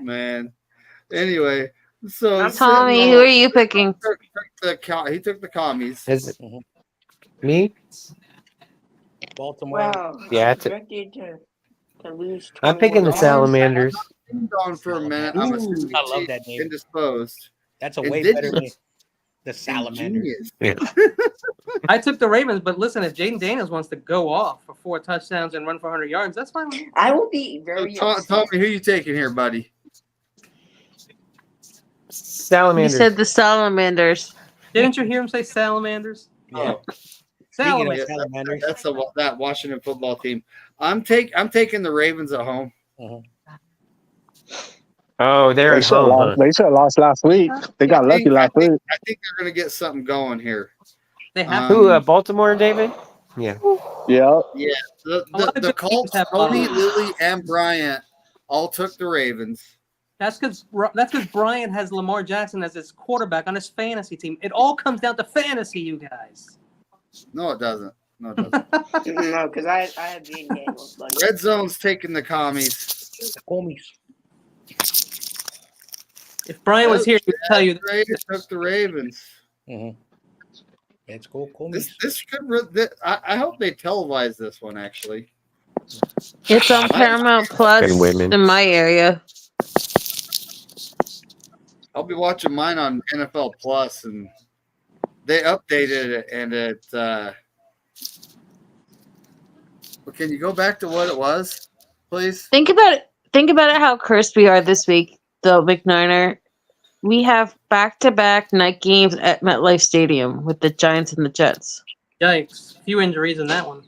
I: Man. Anyway, so
F: Tommy, who are you picking?
I: he took the commies.
H: Is it me?
G: Baltimore.
D: Wow.
H: Yeah,
D: I'm
H: it's a-
D: projected to lose.
H: I'm picking the
D: 21.
H: Salamanders.
I: Been gone for a minute. I'm assuming
G: I love that name.
I: indisposed.
G: That's a
I: And
G: way
I: did
G: better
I: you-
G: name. The Salamanders.
I: Genius.
C: I took the Ravens, but listen, if Jaden Daniels wants to go off for 4 touchdowns and run for 100 yards, that's fine with me.
D: I will be very upset.
I: Tommy, who you taking here, buddy?
F: You
H: Salamanders.
F: said the Salamanders.
C: Didn't you hear him say salamanders?
G: Yeah.
I: Oh,
G: Speaking of
C: Salamanders.
G: Salamanders.
I: that's that Washington football team. I'm taking the Ravens at home.
H: Oh, they're
E: They
H: at
E: should have
H: home,
E: lost.
H: huh?
E: They should have lost last week. They got lucky last week.
I: I think they're going to get something going here.
C: They have
H: Who? Baltimore, David? Yeah.
E: Yeah.
I: Yeah,
C: A lot of
I: the
C: good teams
I: Colts,
C: have a lot of
I: Tony,
C: them.
I: Lily, and Bryant all took the Ravens.
C: That's because Brian has Lamar Jackson as his quarterback on his fantasy team. It all comes down to fantasy, you guys.
I: No, it doesn't. No, it doesn't.
D: No, because I have Jaden Daniels, buddy.
I: Red Zone's taking the commies.
G: The Commies.
C: If Brian was here, he would tell you.
I: Raiders took the Ravens.
G: Mm-hmm. Let's go, Commies.
I: This could. I hope they televise this one. Actually,
F: It's on Paramount Plus
H: women.
F: in my area.
I: I'll be watching mine on NFL Plus, and they updated it, and it. Well, can you go back to what it was, please?
F: Think about it. Think about it. How cursed we are this week, though, McNiner. We have back-to-back night games at MetLife Stadium with the Giants and the Jets.
C: Yikes! Few injuries in that one.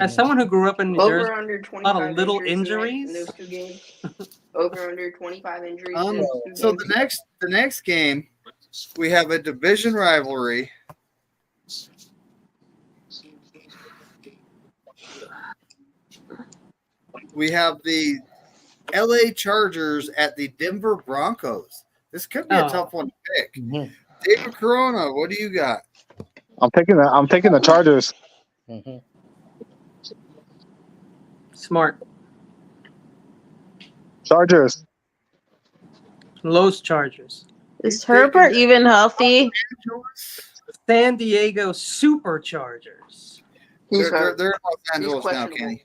C: As someone who grew up in New Jersey,
D: Over under 25
C: a lot of little
D: injuries
C: injuries.
D: in those 2 games. Over under 25 injuries. in those 2
I: So
D: games.
I: the next game, we have a division rivalry. We have the LA Chargers at the Denver Broncos. This could be a tough one to pick.
G: Mm-hmm.
I: David Corona, what do you got?
E: I'm taking the Chargers.
G: Mm-hmm.
C: Smart.
E: Chargers.
C: Los Chargers.
F: Is Herbert even healthy?
C: San Diego Superchargers.
I: They're in Los
D: He's
I: Angeles now,
D: questionable.
I: Kenny.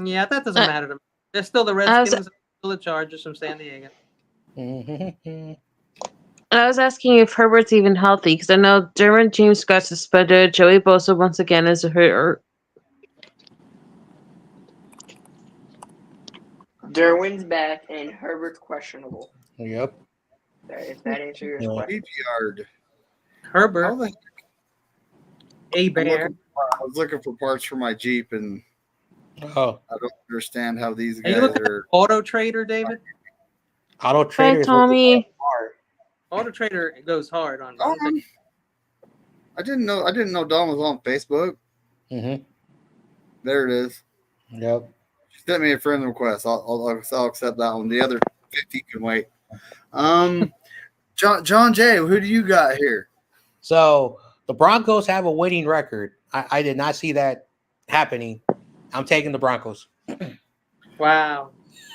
C: Yeah, that doesn't matter to me. They're still the Redskins, still the Chargers from San Diego.
G: Mm-hmm.
F: I was asking if Herbert's even healthy because I know Derwin James got suspended. Joey Bosa once again is hurt.
D: Derwin's back and Herbert's questionable.
G: Yep.
D: If that answers your question.
I: Yard.
C: Herbert. A Bear.
I: I was looking for parts for my Jeep, and
G: Oh,
I: I don't understand how these
C: Are you
I: guys
C: looking
I: are.
C: at Auto Trader, David?
G: Auto
F: Hi,
G: Trader.
F: Tommy.
C: Auto Trader goes hard on.
I: I didn't know Don was on Facebook.
G: Mm-hmm.
I: There it is.
G: Yep.
I: She sent me a friend request. I'll accept that one. The other 50 can wait. John Jay, who do you got here?
G: So the Broncos have a winning record. I did not see that happening. I'm taking the Broncos.
C: Wow.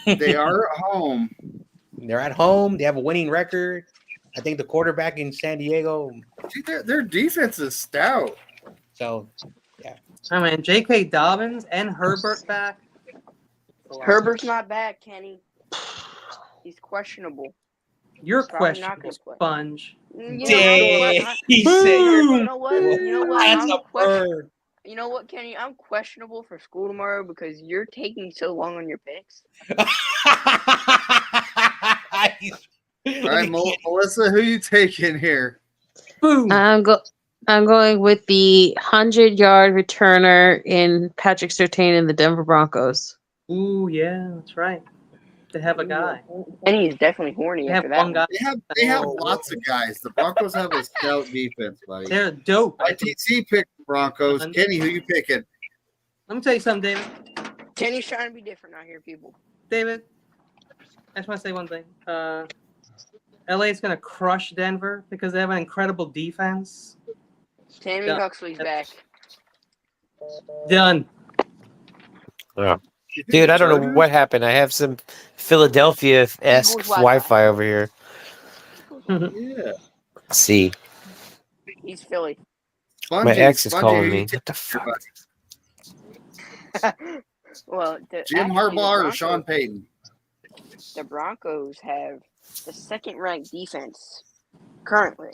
I: They are at home.
G: They're at home. They have a winning record. I think the quarterback in San Diego.
I: See, their defense is stout.
G: So,
C: I mean, J.K. Dobbins and Herbert back.
D: Herbert's not back, Kenny. He's questionable.
C: You're
D: Probably not
C: questionable,
D: gonna play.
C: Sponge.
G: he said
D: You know what?
G: That's a bird.
D: You know what, Kenny? I'm questionable for school tomorrow because you're taking so long on your picks.
I: All right, Melissa, who you taking here?
C: Boom.
F: I'm going with the 100-yard returner in Patrick Surtain in the Denver Broncos.
C: Ooh, yeah, that's right. They have a guy.
D: And he's definitely horny
C: They
D: after
C: have
D: that.
C: one guy.
I: They have lots of guys. The Broncos have a stout defense, buddy.
C: They're dope.
I: ITC picked the Broncos. Kenny, who you picking?
C: Let me tell you something, David.
D: Kenny's trying to be different out here, people.
C: David, I just want to say one thing. LA is going to crush Denver because they have an incredible defense.
D: Tammy
C: Done.
D: Huxley's back.
C: Done.
H: Yeah. Dude, I don't know what happened. I have some Philadelphia-esque
D: Eagles
H: Wi-Fi over here.
I: Yeah.
H: See,
D: He's Philly.
H: my ex is calling me. What the fuck?
D: Well,
I: Jim
D: actually,
I: Harbaugh or Sean Payton?
D: The Broncos have the second-ranked defense currently.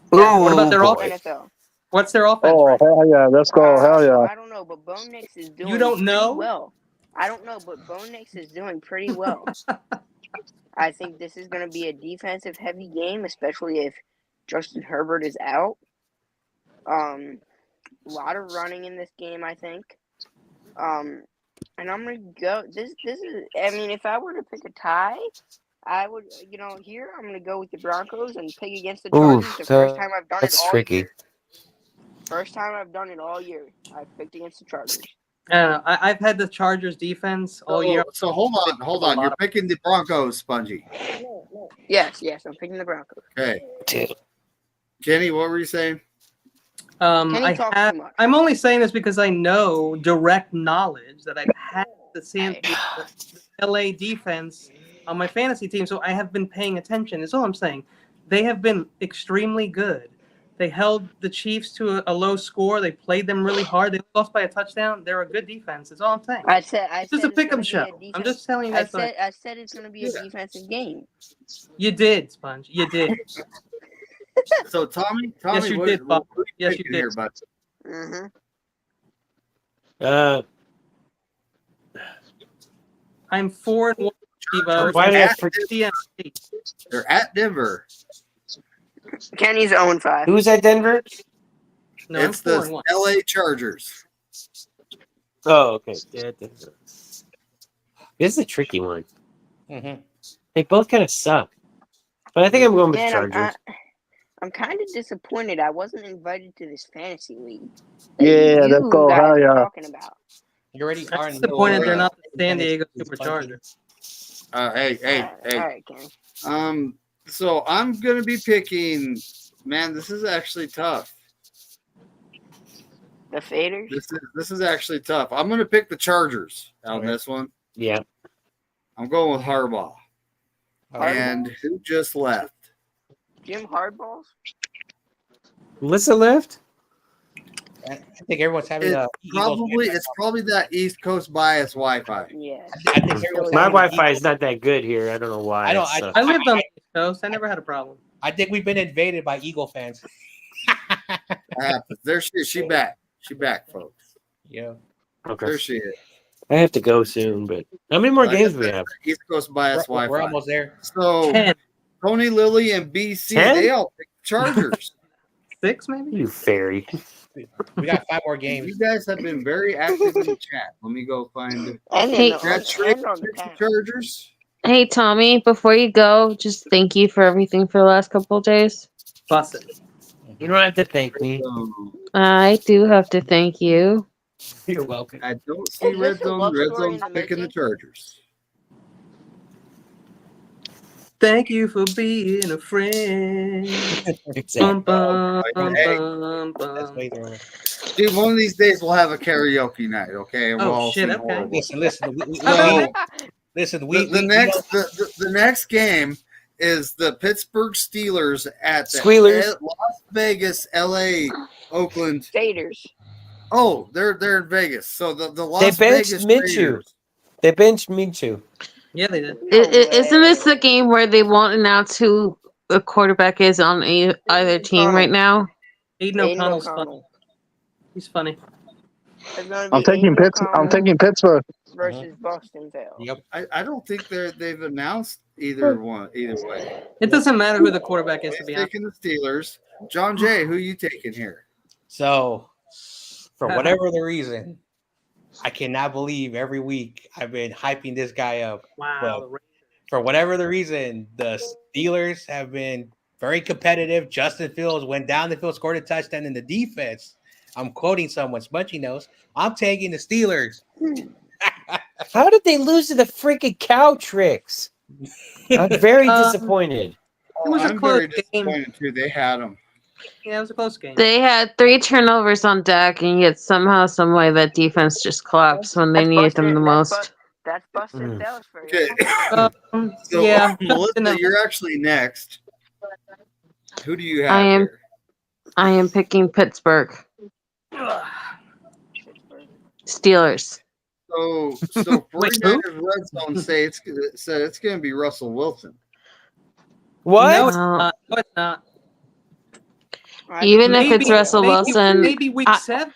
C: What about their
H: boy.
C: offense?
D: NFL.
C: What's their offense?
E: Oh,
C: right?
E: hell yeah. Let's go. Hell yeah.
D: I don't know, but Bo Nix is doing
C: You don't
D: pretty
C: know?
D: well. I don't know, but Bo Nix is doing pretty well. I think this is going to be a defensive-heavy game, especially if Justin Herbert is out. A lot of running in this game, I think. And I'm gonna go. This is. I mean, if I were to pick a tie, I would. Here I'm gonna go with the Broncos and pick against the Chargers.
H: Oof,
D: The first time I've done it
H: that's
D: all
H: tricky.
D: year. First time I've done it all year. I've picked against the Chargers.
C: I don't know. I've had the Chargers defense all year.
I: So hold on. You're picking the Broncos, Spongy.
D: Yes, I'm picking the Broncos.
I: Okay. Kenny, what were you saying?
D: Kenny talks too much.
C: I'm only saying this because I know direct knowledge that I've had the LA defense on my fantasy team, so I have been paying attention. That's all I'm saying. They have been extremely good. They held the Chiefs to a low score. They played them really hard. They lost by a touchdown. They're a good defense. That's all I'm saying.
D: I said
C: this is a pick'em show. I'm just telling you that.
D: I said it's going to be a defensive game.
C: You did, Sponge. You did.
I: So Tommy,
C: yes, you did, Bob. Yes, you did.
I: Here, bud?
C: I'm 4-1.
H: Why did I
I: They're at Denver.
D: Kenny's 0-5.
H: Who's at Denver?
C: No,
I: it's the LA Chargers.
H: Oh, okay. Yeah, Denver. This is a tricky one.
G: Mm-hmm.
H: They both kind of suck. But I think I'm going with the Chargers.
D: I'm kind of disappointed I wasn't invited to this fantasy league.
E: Yeah, let's go. Hell yeah.
D: Talking about.
G: You already are
C: disappointed they're not the San Diego Superchargers.
I: Hey.
D: All right, Kenny.
I: So I'm gonna be picking. Man, this is actually tough.
D: The Faders.
I: This is actually tough. I'm gonna pick the Chargers on this one.
H: Yeah.
I: I'm going with Harbaugh. And who just left?
D: Jim Harbaugh.
H: Melissa left.
G: I think everyone's having
I: it's probably that East Coast bias Wi-Fi.
D: Yeah.
G: I think
H: my Wi-Fi is not that good here. I don't know why.
C: I lived on the East Coast. I never had a problem.
G: I think we've been invaded by Eagle fans.
I: There she back. She back, folks.
G: Yeah.
H: Okay.
I: There she is.
H: I have to go soon, but how many more games do we have?
I: East Coast bias Wi-Fi.
G: We're almost there.
I: So
C: 10.
I: Tony, Lily, and BC,
H: 10?
I: they all picked Chargers.
C: 6 maybe?
H: You fairy.
G: We got 5 more games.
I: You guys have been very active in the chat. Let me go find it.
F: Hey,
I: Chargers.
F: Hey, Tommy, before you go, just thank you for everything for the last couple of days.
C: Bust it.
H: You don't have to thank me.
F: I do have to thank you.
H: You're welcome.
I: I don't see Red Zone. Red Zone's picking the Chargers.
C: Thank you for being a friend.
H: Exactly.
I: Dude, one of these days we'll have a karaoke night, okay? And we'll all
C: shit,
I: sing
C: okay.
I: horrible.
G: Listen.
I: The next game is the Pittsburgh Steelers at the
H: Squealers.
I: Las Vegas, LA, Oakland.
D: Faders.
I: Oh, they're in Vegas. So the Las
H: They benched
I: Vegas
H: Minshew.
I: Raiders.
H: They benched Minshew.
C: Yeah, they did.
F: Isn't this the game where they won't announce who the quarterback is on either team right now?
C: Aiden O'Connell's funny. He's funny.
E: I'm taking Pittsburgh.
D: Versus Bostonville.
G: Yep.
I: I don't think they've announced either way.
C: It doesn't matter who the quarterback is, to be honest.
I: Taking the Steelers. John Jay, who are you taking here?
G: So, for whatever the reason, I cannot believe every week I've been hyping this guy up.
C: Wow.
G: But for whatever the reason, the Steelers have been very competitive. Justin Fields went down the field, scored a touchdown in the defense. I'm quoting someone, Spunchy knows. I'm taking the Steelers.
H: How did they lose to the freaking cow tricks? I'm very disappointed.
C: It was a
I: I'm
C: close
I: very disappointed too. They had them.
C: Yeah, it was a close game.
F: They had 3 turnovers on deck, and yet somehow, some way, that defense just collapsed when they needed them the most.
D: That's busted Dallas for you.
I: Okay. So,
C: yeah.
I: Melissa, you're actually next. Who do you have?
F: I am picking Pittsburgh. Steelers.
I: So 49ers Red Zone said it's going to be Russell Wilson.
H: What?
C: No, it's not. No, it's not.
F: Even if it's Russell Wilson,
C: maybe week 7.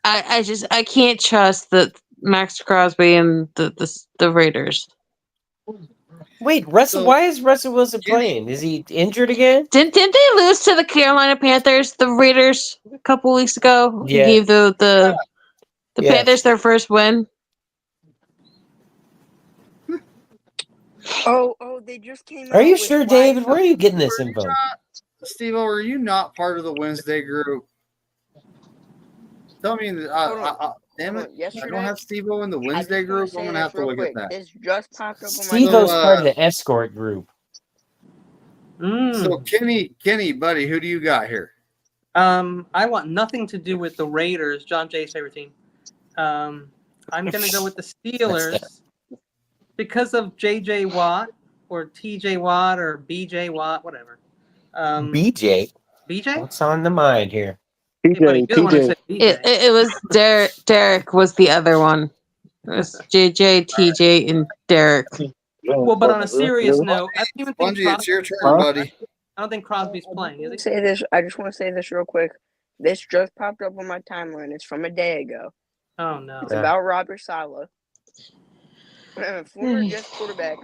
F: I can't trust that Max Crosby and the Raiders.
H: Wait, Russell. Why is Russell Wilson playing? Is he injured again?
F: Didn't they lose to the Carolina Panthers, the Raiders, a couple weeks ago?
H: Yeah.
F: He gave the The
H: Yes.
F: Panthers, their first win.
D: Oh, they just came out.
H: Are you
D: with
H: sure,
D: flags
H: David? Where are you getting
I: Were
H: this
I: you
H: info?
I: not, Steve, were you not part of the Wednesday group? Tell me,
D: Hold on.
I: damn
D: Hold
I: it,
D: on.
I: I
D: Yesterday,
I: don't have Steve-O in the
D: I
I: Wednesday
D: just want
I: group.
D: to
I: I'm
D: say
I: gonna have
D: this
I: to
D: real
I: look
D: quick.
I: at that.
D: This just popped up on my
H: Steve-O's
I: So,
H: part of the escort group.
I: So Kenny, buddy, who do you got here?
C: I want nothing to do with the Raiders, John Jay's favorite team. I'm gonna go with the Steelers because of J.J. Watt or T.J. Watt or B.J. Watt, whatever.
H: BJ.
C: B.J.
H: What's on the mind here?
C: Hey, buddy, you're the one who said B.J.
F: It was Derek. Derek was the other one. It was JJ, TJ, and Derek.
C: Well, but on a serious note, I don't even think
I: Spongy, it's your turn,
C: Crosby's
I: buddy.
C: playing. I don't think Crosby's playing, is he?
D: Say this. I just want to say this real quick. This just popped up on my timeline. It's from a day ago.
C: Oh no.
D: It's about Robert Saleh, former Jets quarterback.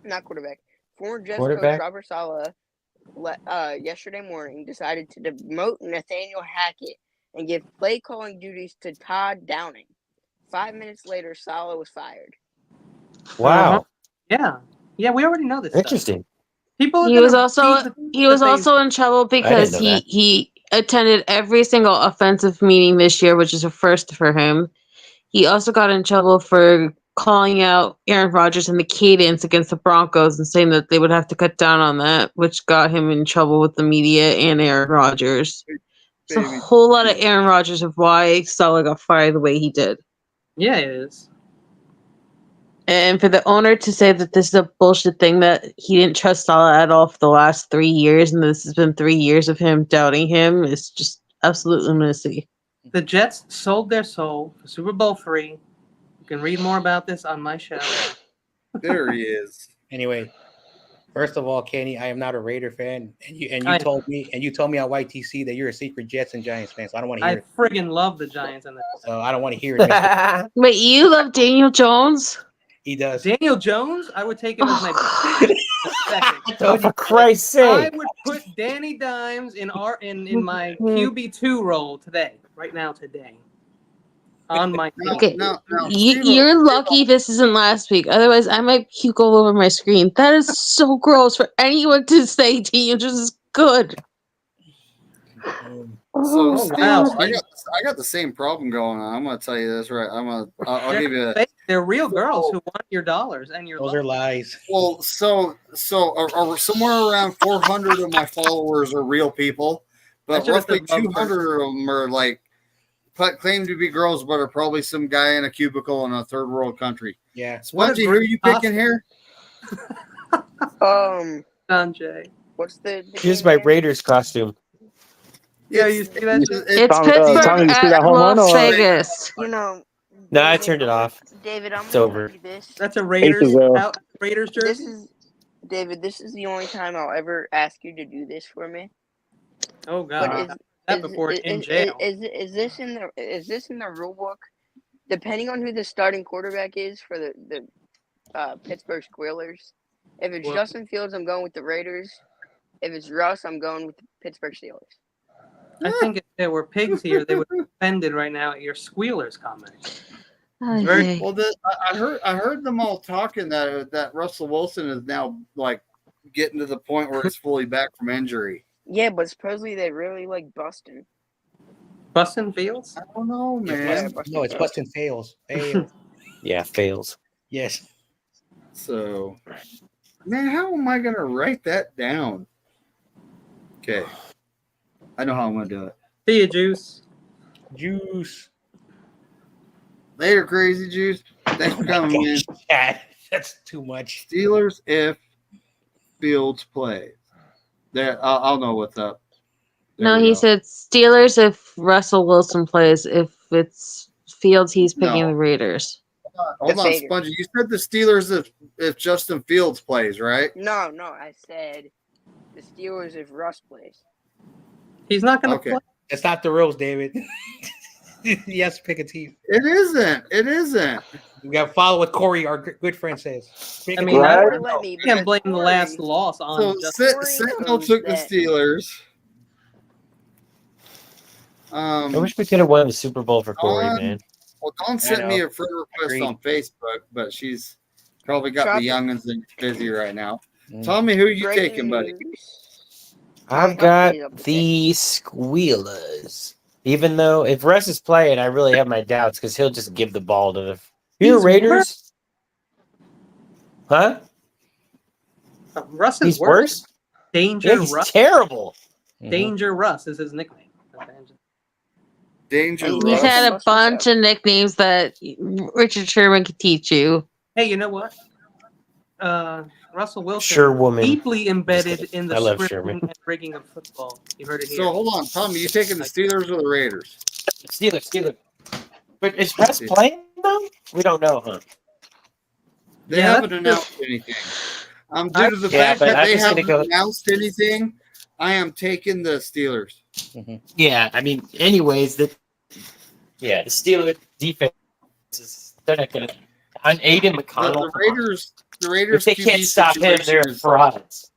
D: Not quarterback. Former Jets coach Robert Saleh. Yesterday morning decided to demote Nathaniel Hackett and give play calling duties to Todd Downing. 5 minutes later, Saleh was fired.
H: Wow.
C: Yeah, we already know this.
H: Interesting.
C: People.
F: He was also in trouble because he attended every single offensive meeting this year, which is a first for him. He also got in trouble for calling out Aaron Rodgers and the cadence against the Broncos and saying that they would have to cut down on that, which got him in trouble with the media and Aaron Rodgers. It's a whole lot of Aaron Rodgers of why Saleh got fired the way he did.
C: Yeah, it is.
F: And for the owner to say that this is a bullshit thing, that he didn't trust Saleh at all for the last 3 years, and this has been 3 years of him doubting him, is just absolute lunacy.
C: The Jets sold their soul for Super Bowl III. You can read more about this on my show.
I: There he is.
G: Anyway, first of all, Kenny, I am not a Raider fan, and you told me on YTC that you're a secret Jets and Giants fan, so I don't want to hear it.
C: I friggin' love the Giants and the.
G: So I don't want to hear it.
F: Wait, you love Daniel Jones?
G: He does.
C: Daniel Jones, I would take him as my second.
H: Oh, for Christ's sake!
C: I would put Danny Dimes in my QB2 role today, right now, today. On my team.
F: Okay, you're lucky this isn't last week. Otherwise, I might puke all over my screen. That is so gross for anyone to say Daniel Jones is good.
I: So,
F: Oh,
I: Steve,
F: wow.
I: I got the same problem going on. I'm gonna tell you this right. I'll give you.
C: They're real girls who want your dollars and your.
G: Those are lies.
I: Well, so somewhere around 400 of my followers are real people, but roughly 200 of them are like claim to be girls, but are probably some guy in a cubicle in a third world country.
G: Yeah.
I: Spongy, who are you picking here?
C: Sanjay.
D: What's the
H: Here's my Raiders costume.
C: Yeah, you see that?
F: It's Pittsburgh at Las Vegas.
D: You know.
H: No, I turned it off.
D: David, I'm
H: it's
D: gonna
H: over.
D: tell you this.
C: That's a Raiders jersey.
D: This is the only time I'll ever ask you to do this for me.
C: Oh God! In jail.
D: Is this in the rule book? Depending on who the starting quarterback is for the Pittsburgh Squealers. If it's Justin Fields, I'm going with the Raiders. If it's Russ, I'm going with the Pittsburgh Steelers.
C: I think if there were pigs here, they would be offended right now at your Squealers comment.
I: Well, I heard them all talking that Russell Wilson is now like getting to the point where he's fully back from injury.
D: Yeah, but supposedly they really like Bustin.
C: Bustin Fields?
I: I don't know, man.
G: No, it's Bustin fails.
H: Yeah, fails.
G: Yes.
I: So, man, how am I gonna write that down? Okay, I know how I'm gonna do it.
C: See you, Juice.
G: Juice.
I: Later, Crazy Juice. Thanks for coming in.
G: That's too much.
I: Steelers if Fields plays. There, I'll know what's up.
F: No, he said Steelers if Russell Wilson plays. If it's Fields, he's picking the Raiders.
I: Hold on, Spongy. You said the Steelers if Justin Fields plays, right?
D: No, I said the Steelers if Russ plays.
C: He's not going to play.
G: It's not the rules, David. You have to pick a team.
I: It isn't.
G: We got to follow what Korey, our good friend, says.
C: I mean, I can't blame the last loss on.
I: So Sentinel took the Steelers.
H: I wish we could have won the Super Bowl for Korey, man.
I: Well, Dawn sent me a friend request on Facebook, but she's probably got
D: Tropic.
I: the youngins and busy right now.
G: Mm.
I: Tell me who you
D: Breaking
I: taking, buddy.
D: news.
H: I've got the Squealers. Even though if Russ is playing, I really have my doubts because he'll just give the ball to the Raiders. Huh?
C: Russ is
H: He's worse.
C: Danger
H: Yeah, he's
C: Russ.
H: terrible.
C: Danger Russ is his nickname.
I: Danger
F: He's
I: Russ.
F: had a bunch of nicknames that Richard Sherman could teach you.
C: Hey, you know what? Russell Wilson,
H: Sure woman.
C: deeply embedded in the
H: I love
C: scripting
H: Sherman.
C: and rigging of football. You heard it here.
I: So hold on, Tommy. You taking the Steelers or the Raiders?
H: Steelers. But is Russ playing though? We don't know, huh?
I: They haven't announced anything. Due to the fact that they haven't announced anything, I am taking the Steelers.
H: Yeah, I mean, anyways, the Steelers defense they're not gonna on Aiden McConnell.
I: The Raiders.
H: If they can't stop him, they're frauds.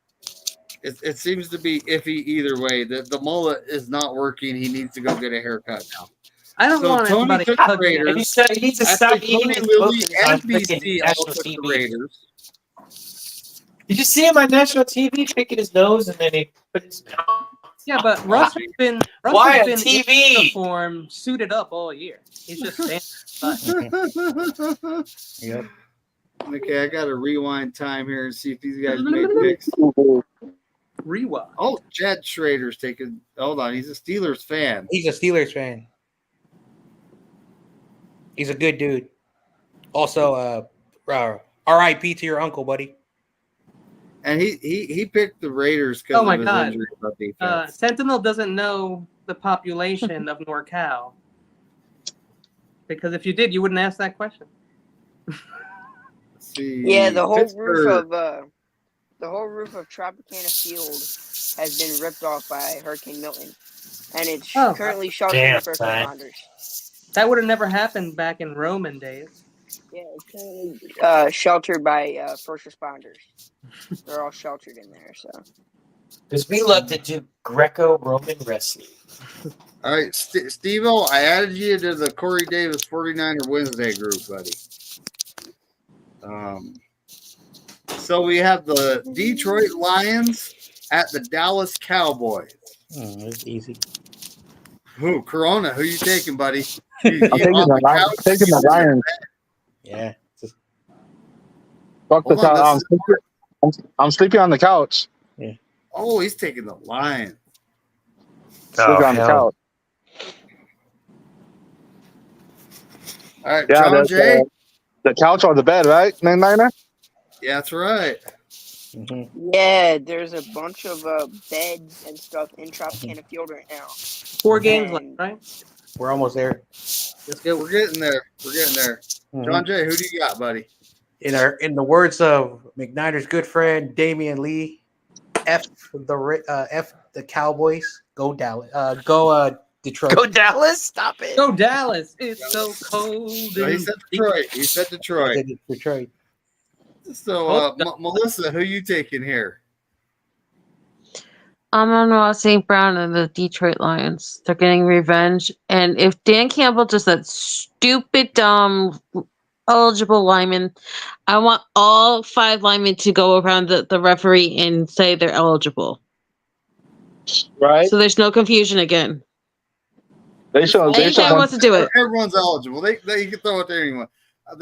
I: It seems to be iffy either way. The mullet is not working. He needs to go get a haircut now.
C: I don't want
I: Tony
C: anybody
I: took
C: hugging
I: the
C: him.
I: Raiders.
H: He needs to stop
I: Actually,
H: eating
I: Tony,
H: his
I: Lily,
H: cookies
I: and
H: on
I: BC
H: freaking
I: all
H: national
I: took the
H: TV.
I: Raiders.
H: Did you see him on national TV picking his nose and then he put his mouth?
C: Yeah, but Russ has been
H: Why on
C: in
H: TV?
C: uniform, suited up all year. He's just standing.
G: Yep.
I: Okay, I got to rewind time here and see if these guys made picks.
C: Rewind.
I: Oh, Chad Schrader's taking. Hold on, he's a Steelers fan.
G: He's a Steelers fan. He's a good dude. Also, R.I.P. to your uncle, buddy.
I: And he picked the Raiders because
C: Oh my
I: of his
C: God.
I: injury on defense.
C: Sentinel doesn't know the population of NorCal. Because if you did, you wouldn't ask that question.
I: Let's see.
D: Yeah, the whole
I: Pittsburgh.
D: roof of Tropicana Field has been ripped off by Hurricane Milton, and it's
C: Oh.
D: currently sheltering first responders.
C: That would have never happened back in Roman days.
D: Yeah, it's currently sheltered by first responders. They're all sheltered in there, so.
H: Because we love to do Greco-Roman wrestling.
I: All right, Steve-O, I added you to the Corey Davis 49er Wednesday group, buddy. So we have the Detroit Lions at the Dallas Cowboys.
G: That's easy.
I: Who? Corona, who you taking, buddy?
E: I'm taking the Lions.
G: Yeah.
E: Fuck the couch. I'm sleeping on the couch.
G: Yeah.
I: Oh, he's taking the Lions.
E: Sleeping on the couch.
I: All right,
E: Yeah,
I: John Jay.
E: the couch or the bed, right? Niner?
I: Yeah, that's right.
D: Yeah, there's a bunch of beds and stuff in Tropicana Field right now.
C: 4 games left, right?
G: We're almost there.
C: Let's go.
I: We're getting there. John Jay, who do you got, buddy?
G: In the words of McNider's good friend Damian Lee, F the Cowboys, go Dallas, go Detroit.
H: Go Dallas! Stop it!
C: Go Dallas! It's so cold.
I: No, he said Detroit. He said Detroit.
G: Detroit.
I: So, Melissa, who you taking here?
F: I'm on St. Brown and the Detroit Lions. They're getting revenge. And if Dan Campbell just that stupid, dumb, eligible lineman, I want all 5 linemen to go around the referee and say they're eligible.
E: Right.
F: So there's no confusion again.
E: Anytime
F: wants to do it.
I: Everyone's eligible. They can throw it to anyone.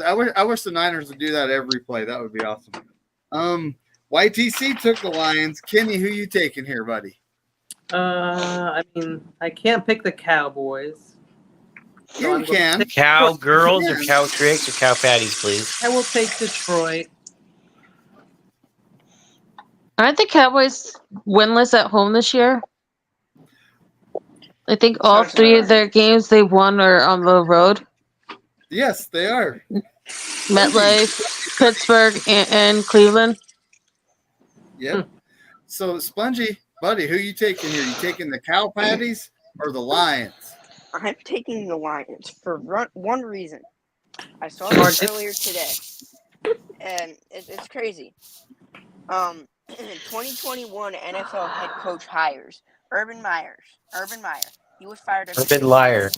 I: I wish the Niners would do that every play. That would be awesome. YTC took the Lions. Kenny, who you taking here, buddy?
C: I mean, I can't pick the Cowboys.
I: You can.
H: Cowgirls or cow tricks or cow patties, please.
C: I will take Detroit.
F: Aren't the Cowboys winless at home this year? I think all 3 of their games they won are on the road.
I: Yes, they are.
F: MetLife, Pittsburgh, and Cleveland.
I: Yep. So, Spongy, buddy, who you taking here? You taking the cow patties or the Lions?
D: I'm taking the Lions for one reason. I saw this earlier today, and it's crazy. 2021 NFL head coach hires Urban Meyer. He was fired.
H: Urban liar.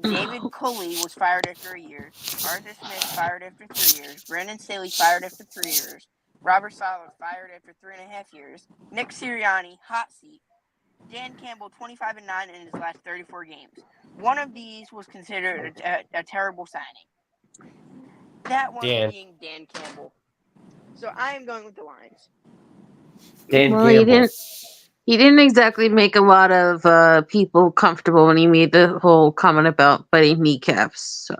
D: David Culley was fired after a year. Arthur Smith fired after 3 years. Brandon Staley fired after 3 years. Robert Sala fired after 3.5 years. Nick Sirianni, hot seat. Dan Campbell, 25-9 in his last 34 games. One of these was considered a terrible signing. That one being Dan Campbell. So I am going with the Lions.
H: Dan
F: Well,
H: Campbell.
F: he didn't exactly make a lot of people comfortable when he made the whole comment about biting kneecaps.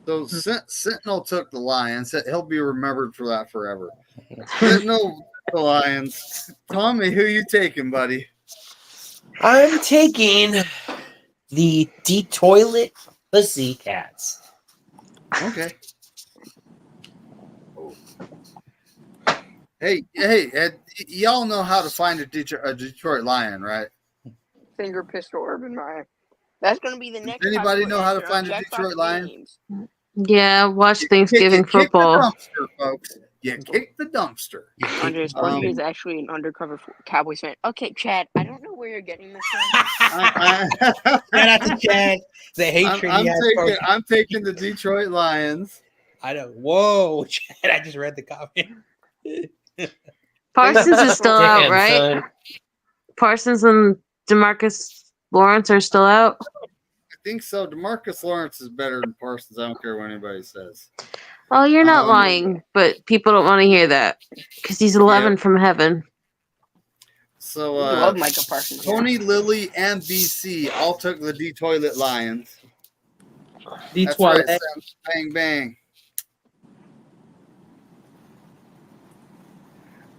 F: So
I: Sentinel took the Lions. He'll be remembered for that forever. Sentinel, the Lions. Tommy, who you taking, buddy?
H: I'm taking the Detroit Pussycats.
I: Okay. Hey, y'all know how to find a Detroit Lion, right?
D: Finger pistol Urban Meyer. That's going to be the next.
I: Does anybody
D: popular
I: know how to
D: answer on
I: find a
D: Jackbox
I: Detroit Lion?
D: Games.
F: yeah, watch Thanksgiving
I: You kick
F: football.
I: the dumpster, folks. You kick the dumpster.
D: Andre Spongy is actually an undercover Cowboys fan. Okay, Chad, I don't know where you're getting this from.
G: Shout out to Chad. The hatred he has.
I: I'm taking the Detroit Lions.
G: I don't. Whoa, Chad! I just read the comment.
F: Parsons is still out,
H: Damn,
F: right?
H: son.
F: Parsons and DeMarcus Lawrence are still out.
I: I think so. DeMarcus Lawrence is better than Parsons. I don't care what anybody says.
F: Well, you're not lying, but people don't want to hear that because he's 11 from heaven.
I: So,
D: love Micah Parsons.
I: Tony, Lilly, and BC all took the Detroit Lions. That's right, Sam. Bang, bang.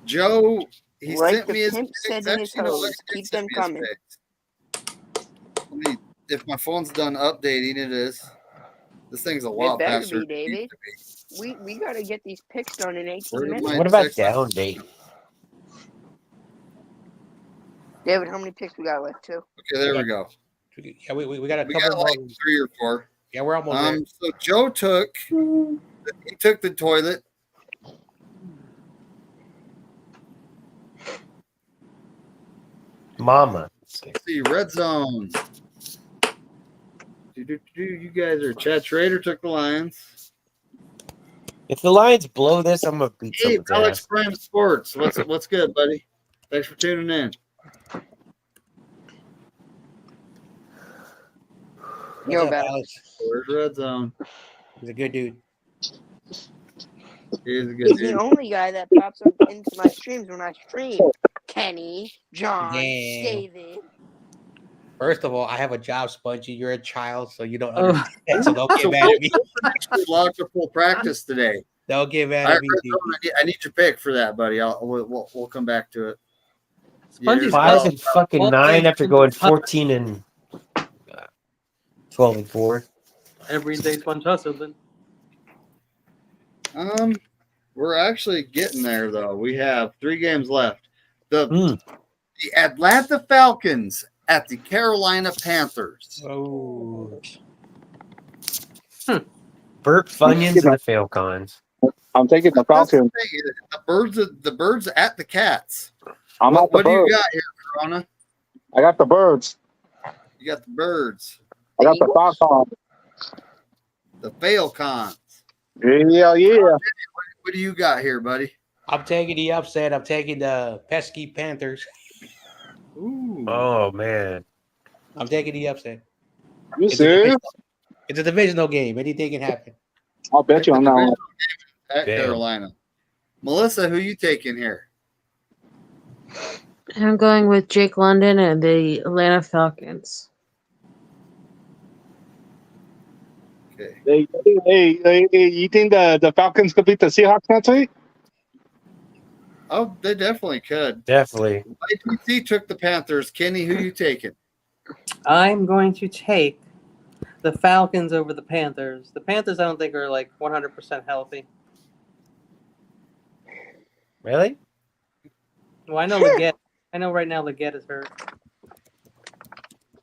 I: Joe, he sent me his
D: said in his host, keep them coming.
I: If my phone's done updating, it is. This thing's a lot faster.
D: Be, David. We got to get these picks done in 18 minutes.
H: What about down date?
D: David, how many picks we got left? 2.
I: Okay, there we go.
G: Yeah, we got a couple.
I: We got like 3 or 4.
G: Yeah, we're almost there.
I: So Joe took the toilet.
H: Mama.
I: Let's see, red zone. You guys are Chad Schrader took the Lions.
H: If the Lions blow this, I'm gonna beat
I: Hey,
H: someone's
I: Alex
H: ass.
I: Prime Sports. What's good, buddy? Thanks for tuning in.
D: Yo,
G: Alex.
I: Where's red zone?
G: He's a good dude.
I: He's a good
D: He's
I: dude.
D: the only guy that pops up into my streams when I stream. Kenny, John, David.
G: First of all, I have a job, Spongy. You're a child, so you don't understand. So don't get mad at me.
I: We're logged to full practice today.
G: Don't get mad at me.
I: I need your pick for that, buddy. We'll come back to it.
H: Spongy's 5-9 after going 14 and 12 and 4.
C: Every day's Sponge hustle, then.
I: We're actually getting there though. We have 3 games left. The Atlanta Falcons at the Carolina Panthers.
G: Oh.
H: Burt Funyuns and Falcons.
E: I'm taking the Falcons.
I: The birds at the Cats.
E: What
I: do you got here, Corona?
E: I got the birds.
I: You got the birds.
E: I got the Falcons.
I: The Falcons.
E: Yeah.
I: What do you got here, buddy?
G: I'm taking the upset. I'm taking the pesky Panthers.
I: Ooh.
H: Oh man.
G: I'm taking the upset.
E: You serious?
G: It's a divisional game. Anything can happen.
E: I'll bet you on that one.
I: At Carolina. Melissa, who you taking here?
F: I'm going with Jake London and the Atlanta Falcons.
I: Okay.
E: Hey, you think the Falcons could beat the Seahawks next week?
I: Oh, they definitely could.
H: Definitely.
I: ITC took the Panthers. Kenny, who you taking?
C: I'm going to take the Falcons over the Panthers. The Panthers, I don't think, are like 100% healthy.
H: Really?
C: Well, I know Leggett. I know right now Leggett is hurt.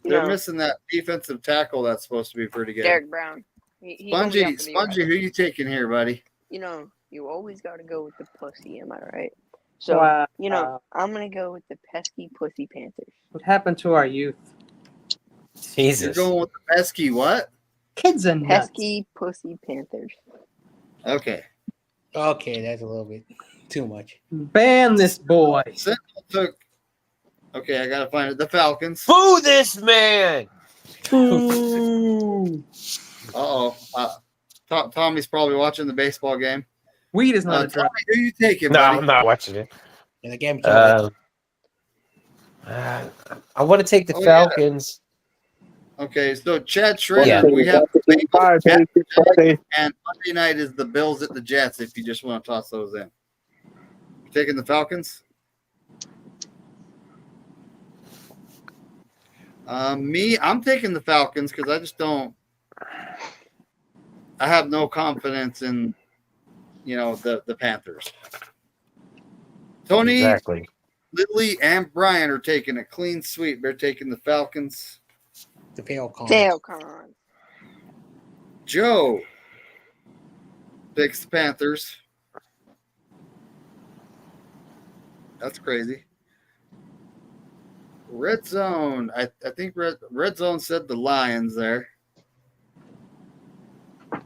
I: They're missing that defensive tackle that's supposed to be pretty good.
D: Derek Brown.
I: Spongy, who you taking here, buddy?
D: You know, you always got to go with the pussy. Am I right? So, I'm going to go with the pesky pussy Panthers.
C: What happened to our youth?
I: You're
H: Jesus.
I: going with the pesky what?
C: Kids and nuts.
D: Pesky pussy Panthers.
I: Okay.
G: Okay, that's a little bit too much.
C: Ban this boy.
I: Sentinel took. Okay, I gotta find it. The Falcons.
H: Boo this man!
I: Tommy's probably watching the baseball game.
C: Weed is not a
I: Tommy,
C: drug.
I: who you taking,
H: No,
I: buddy?
H: I'm not watching it.
G: And the game killed
H: I want to take the
I: Oh, yeah.
H: Falcons.
I: Okay, so Chad Schrader,
H: Yeah.
I: we have the Bengals
E: Bye,
I: at the
E: baby.
I: Jags, and Monday night is the Bills at the Jets. If you just want to toss those in, taking the Falcons. I'm taking the Falcons because I just don't. I have no confidence in, the Panthers. Tony,
H: Exactly.
I: Lily, and Brian are taking a clean sweep. They're taking the Falcons.
G: The Falcons.
D: Falcons.
I: Joe picks the Panthers. That's crazy. Red Zone. I think Red Zone said the Lions there. All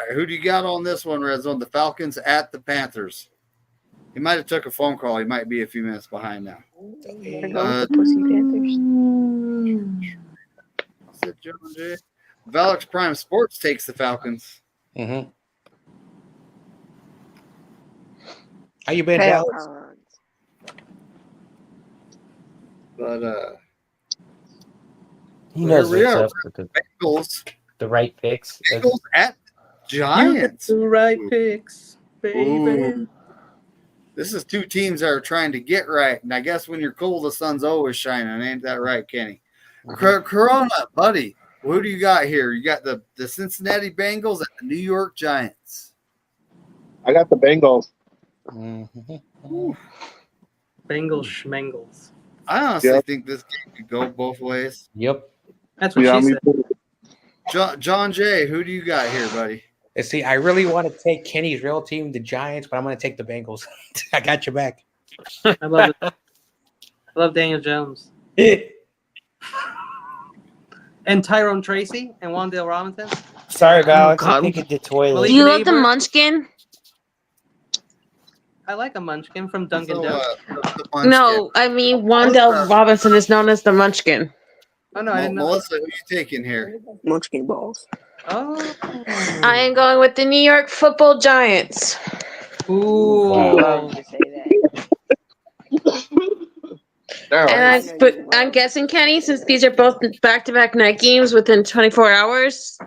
I: right, who do you got on this one, Red Zone? The Falcons at the Panthers. He might have took a phone call. He might be a few minutes behind now.
D: Gotta go with the pussy Panthers.
I: Said John J. Valix Prime Sports takes the Falcons.
G: Mm-hmm. How you been, Alex?
D: Falcons.
I: But
H: He knows
I: we
H: what's
I: are.
H: up with
I: Bengals
H: the right picks.
I: Bengals at
C: You
I: Giants.
C: get the right picks, baby.
I: Ooh. This is two teams that are trying to get right. And I guess when you're cool, the sun's always shining. Ain't that right, Kenny? Corona, buddy. Who do you got here? You got the Cincinnati Bengals at the New York Giants.
E: I got the Bengals.
G: Mm-hmm.
C: Bengals schmengles.
I: I honestly
E: Yep.
I: think this game could go both ways.
G: Yep.
C: That's what
E: Yeah,
C: she
E: me
C: said.
E: too.
I: John Jay, who do you got here, buddy?
G: And see, I really want to take Kenny's real team, the Giants, but I'm going to take the Bengals. I got your back.
C: I love it. I love Daniel Jones. And Tyrone Tracy and Wandale Robinson.
H: Sorry, Alex.
F: God.
H: I think it toilet.
C: Malik
F: You love the
C: Neighbor.
F: Munchkin?
C: I like a munchkin from Dunkin'
I: So,
C: Donuts.
I: the Munchkin.
F: No, I mean Wandale Robinson is known as the Munchkin.
C: Oh no, I didn't know.
I: Melissa, who you taking here?
D: Munchkin balls.
C: Oh.
F: I am going with the New York Football Giants.
C: Ooh.
D: Love to say that.
F: And I'm guessing, Kenny, since these are both back-to-back night games within 24 hours,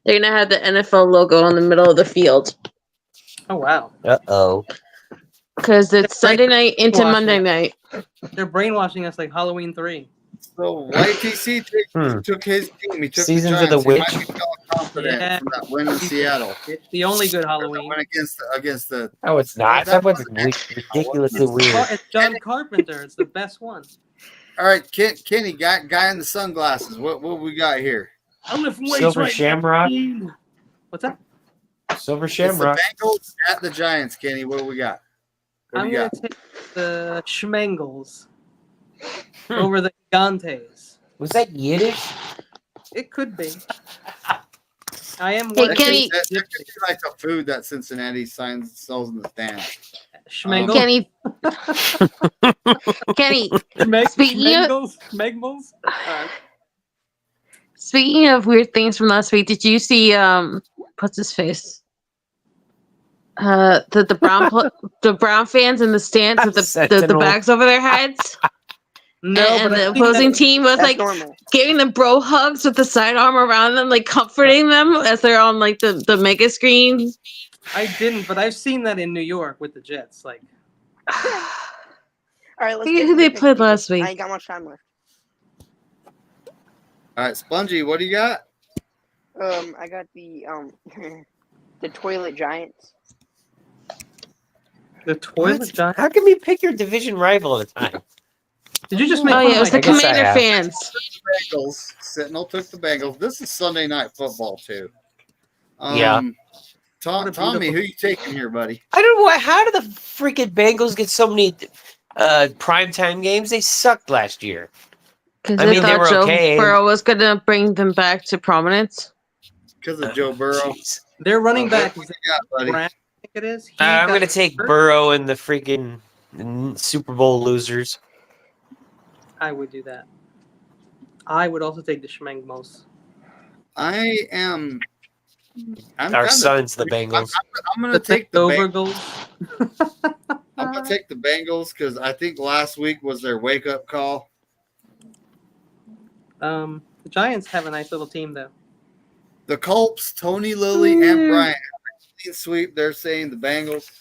F: they're gonna have the NFL logo in the middle of the field
C: Oh wow.
H: Uh-oh.
F: because it's Sunday night into
C: Watch
F: Monday
C: it.
F: night.
C: They're brainwashing us like Halloween 3.
I: So YTC took his team. He took
H: Seasons
I: the
H: of the
I: Giants. He
H: Witch.
I: might be feeling confident
C: Yeah.
I: from that win in Seattle.
C: It's the only good
I: That
C: Halloween.
I: win against the.
H: No, it's not. That was ridiculously
C: It's
H: weird.
C: John Carpenter. It's the best one.
I: All right, Kenny, guy in the sunglasses. What we got here?
C: I lift weights
H: Silver
C: right
H: Shamrock.
C: now. What's that?
H: Silver
I: It's
H: Shamrock.
I: the Bengals at the Giants. Kenny, what do we got? What do
C: I'm
I: you
C: gonna
I: got?
C: take the Schmengels over the Gigantes.
H: Was that Yiddish?
C: It could be. I am
F: Hey,
C: one
F: Kenny.
I: That could be like a food that Cincinnati sells in the stand.
C: Schmengel.
F: Kenny, Kenny, speaking of-
C: Schmengels.
F: speaking of weird things from last week, did you see what's his face? The Brown fans in the stands with the
H: Sentinel.
F: bags over their heads.
C: No,
F: and
C: but
F: the
C: I've seen
F: opposing
C: that-
F: team was
D: That's
F: like
D: normal.
F: giving them bro hugs with the sidearm around them, like comforting them as they're on like the mega screen.
C: I didn't, but I've seen that in New York with the Jets. Like,
D: All right, let's
F: Who
D: get to
F: they
D: the
F: played
D: picks.
F: last week?
D: I ain't got much time left.
I: All right, Spongy, what do you got?
D: I got the the toilet giants.
C: the toilet giant.
H: How can you pick your division rival at a time?
C: Did you just make
F: Oh
C: fun
F: yeah, it was
C: of
F: the
C: my
H: guess I
F: Commander
H: have.
F: fans.
I: Bengals. Sentinel took the Bengals. This is Sunday night football too.
H: Yeah.
C: What a
I: Tommy,
C: beautiful-
I: who you taking here, buddy?
H: I don't know why. How do the freaking Bengals get so many primetime games? They sucked last year.
F: Because
H: I
F: they
H: mean, they
F: thought
H: were
F: Joe
H: okay.
F: Burrow was going to bring them back to prominence.
I: Because of Joe Burrow.
H: Jeez.
C: Their running back
I: What
C: is
I: you got, buddy?
C: Brown, I think it is.
H: I'm going to take
C: hurt.
H: Burrow and the freaking Super Bowl losers.
C: I would do that. I would also take the Schmengmos.
I: I'm
H: Our
I: kinda-
H: sons, the Bengals.
I: I'm going to take the
C: Overgles.
I: I'm going to take the Bengals because I think last week was their wake up call.
C: The Giants have a nice little team, though.
I: The Colts, Tony, Lilly, and Bryant. Clean sweep. They're saying the Bengals.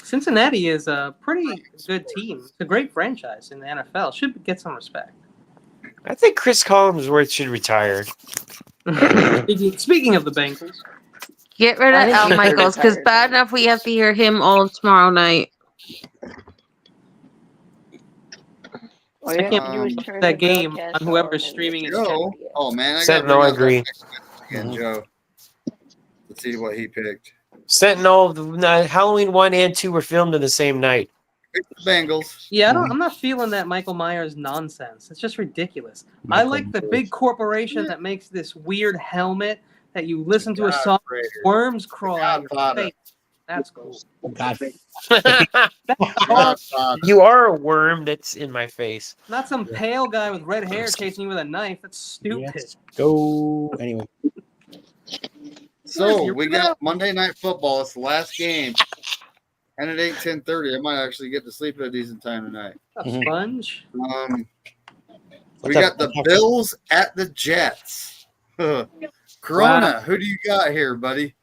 C: Cincinnati is a pretty good team. It's a great franchise in the NFL. Should get some respect.
H: I think Chris Collinsworth should retire.
C: Speaking of the Bengals,
F: Get rid
D: I
F: of
D: think
F: Al
D: he should
F: Michaels, because
D: retire.
F: bad enough we have to hear him all of tomorrow night.
D: All you
C: I can't
D: have to do is turn
C: that
D: the
C: game
D: broadcast
C: on whoever's
D: and
C: streaming it.
I: Joe. Oh, man. I
H: Sentinel,
I: got
H: I agree.
I: again, Joe. Let's see what he picked.
H: Sentinel, Halloween 1 and 2 were filmed in the same night.
I: Pick the Bengals.
C: Yeah, I'm not feeling that Michael Myers nonsense. It's just ridiculous. I like the big corporation that makes this weird helmet that you listen to a
I: God,
C: song,
I: Raider.
C: worms crawl out of your
I: Godfather.
C: face. That's cool.
G: God,
I: Godfather.
H: You are a worm that's in my face.
C: Not some pale guy with red hair chasing you with a knife. That's stupid.
G: yes. Go anyway.
I: So we got Monday Night Football. It's the last game. And it ain't 10:30. I might actually get to sleep at a decent time tonight.
C: A sponge.
I: We got the Bills at the Jets. Corona, who do you got here, buddy?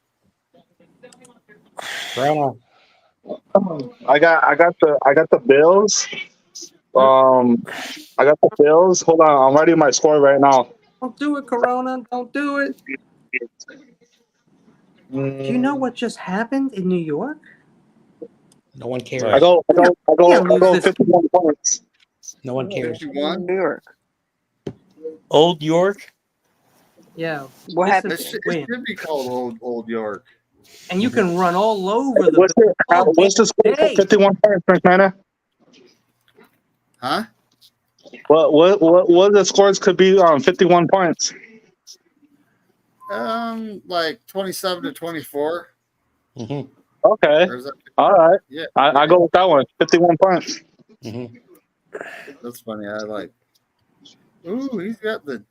G: Brown.
E: I got the Bills. I got the Bills. Hold on, I'm writing my score right now.
C: Don't do it, Corona. Don't do it. Do you know what just happened in New York?
G: No one cares.
E: I go
C: Can't lose this.
E: 51 points.
G: No one cares.
I: 51.
D: New York.
H: Old York?
C: Yeah.
D: What happened?
I: It should be called Old York.
C: And you can run all over the
E: What's the score for 51 points, McMahon?
I: Huh?
E: What the scores could be on 51 points?
I: Like 27 to 24.
G: Mm-hmm.
E: Okay.
I: Or is that-
E: All right.
I: Yeah.
E: I go with that one. 51 points.
G: Mm-hmm.
I: That's funny. I like. Ooh, he's got the.